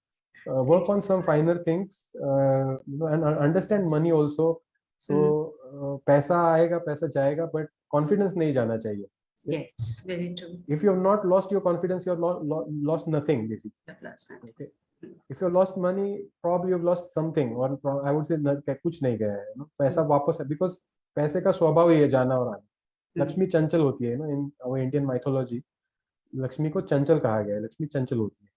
Speaker 1: work on some finer things, and understand money also. So पैसा आएगा, पैसा जाएगा, but confidence नहीं जाना चाहिए.
Speaker 2: Yes, very true.
Speaker 1: If you have not lost your confidence, you have lost nothing basically. Okay. If you have lost money, probably you have lost something, or I would say कुछ नहीं गया है. पैसा वापस है, because पैसे का स्वभाव ही है जाना और आना. लक्ष्मी चंचल होती है, in our Indian mythology, Lakshmi को चंचल कहा गया है. लक्ष्मी चंचल होती है,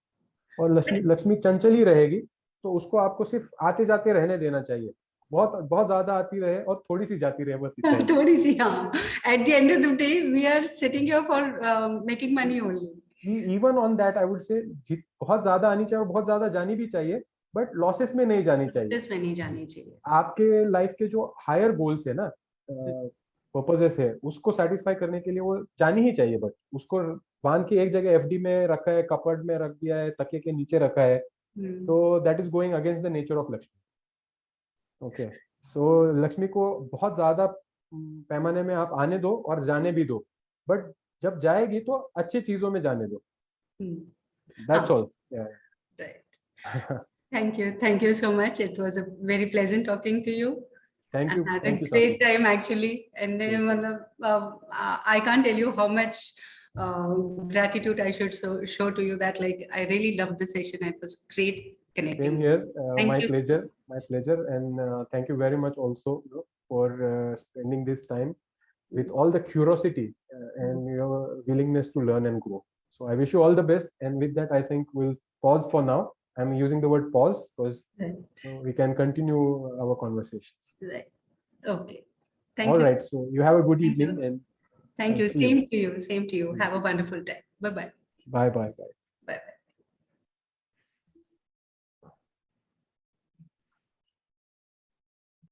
Speaker 1: और लक्ष्मी चंचल ही रहेगी, तो उसको आपको सिर्फ आते जाते रहने देना चाहिए. बहुत ज्यादा आती रहे और थोड़ी सी जाती रहे, बस इतना.
Speaker 2: थोड़ी सी, हाँ. At the end of the day, we are sitting here for making money only.
Speaker 1: Even on that, I would say बहुत ज्यादा आनी चाहिए और बहुत ज्यादा जानी भी चाहिए, बट लॉसेस में नहीं जानी चाहिए.
Speaker 2: लॉसेस में नहीं जानी चाहिए.
Speaker 1: आपके लाइफ के जो हायर गोल्स है ना, पर्पसेस है, उसको सेटिस्फाई करने के लिए वो जानी ही चाहिए, बट उसको बांध के एक जगह एफडी में रखा है, कपबोर्ड में रख दिया है, तकिए के नीचे रखा है, तो that is going against the nature of Lakshmi. Okay, so Lakshmi को बहुत ज्यादा पैमाने में आप आने दो और जाने भी दो, बट जब जाएगी तो अच्छी चीजों में जाने दो. That's all. Yeah.
Speaker 2: Right. Thank you so much. It was a very pleasant talking to you.
Speaker 1: Thank you.
Speaker 2: And had
Speaker 1: Thank
Speaker 2: a
Speaker 1: you,
Speaker 2: great
Speaker 1: Swati.
Speaker 2: time actually. And I can't tell you how much gratitude I should show to you, that like I really loved the session. It was great connecting.
Speaker 1: Same here.
Speaker 2: Thank
Speaker 1: My
Speaker 2: you.
Speaker 1: pleasure. My pleasure. And thank you very much also, for spending this time with all the curiosity and your willingness to learn and grow. So I wish you all the best. And with that, I think we'll pause for now. I'm using the word pause because we can continue our conversations.
Speaker 2: Right. Okay.
Speaker 1: All
Speaker 2: Thank you.
Speaker 1: right. So you have a good
Speaker 2: Thank
Speaker 1: evening
Speaker 2: you.
Speaker 1: and
Speaker 2: Thank you.
Speaker 1: see you.
Speaker 2: Same to you. Same to you. Have a wonderful day. Bye-bye.
Speaker 1: Bye bye bye.
Speaker 2: Bye-bye.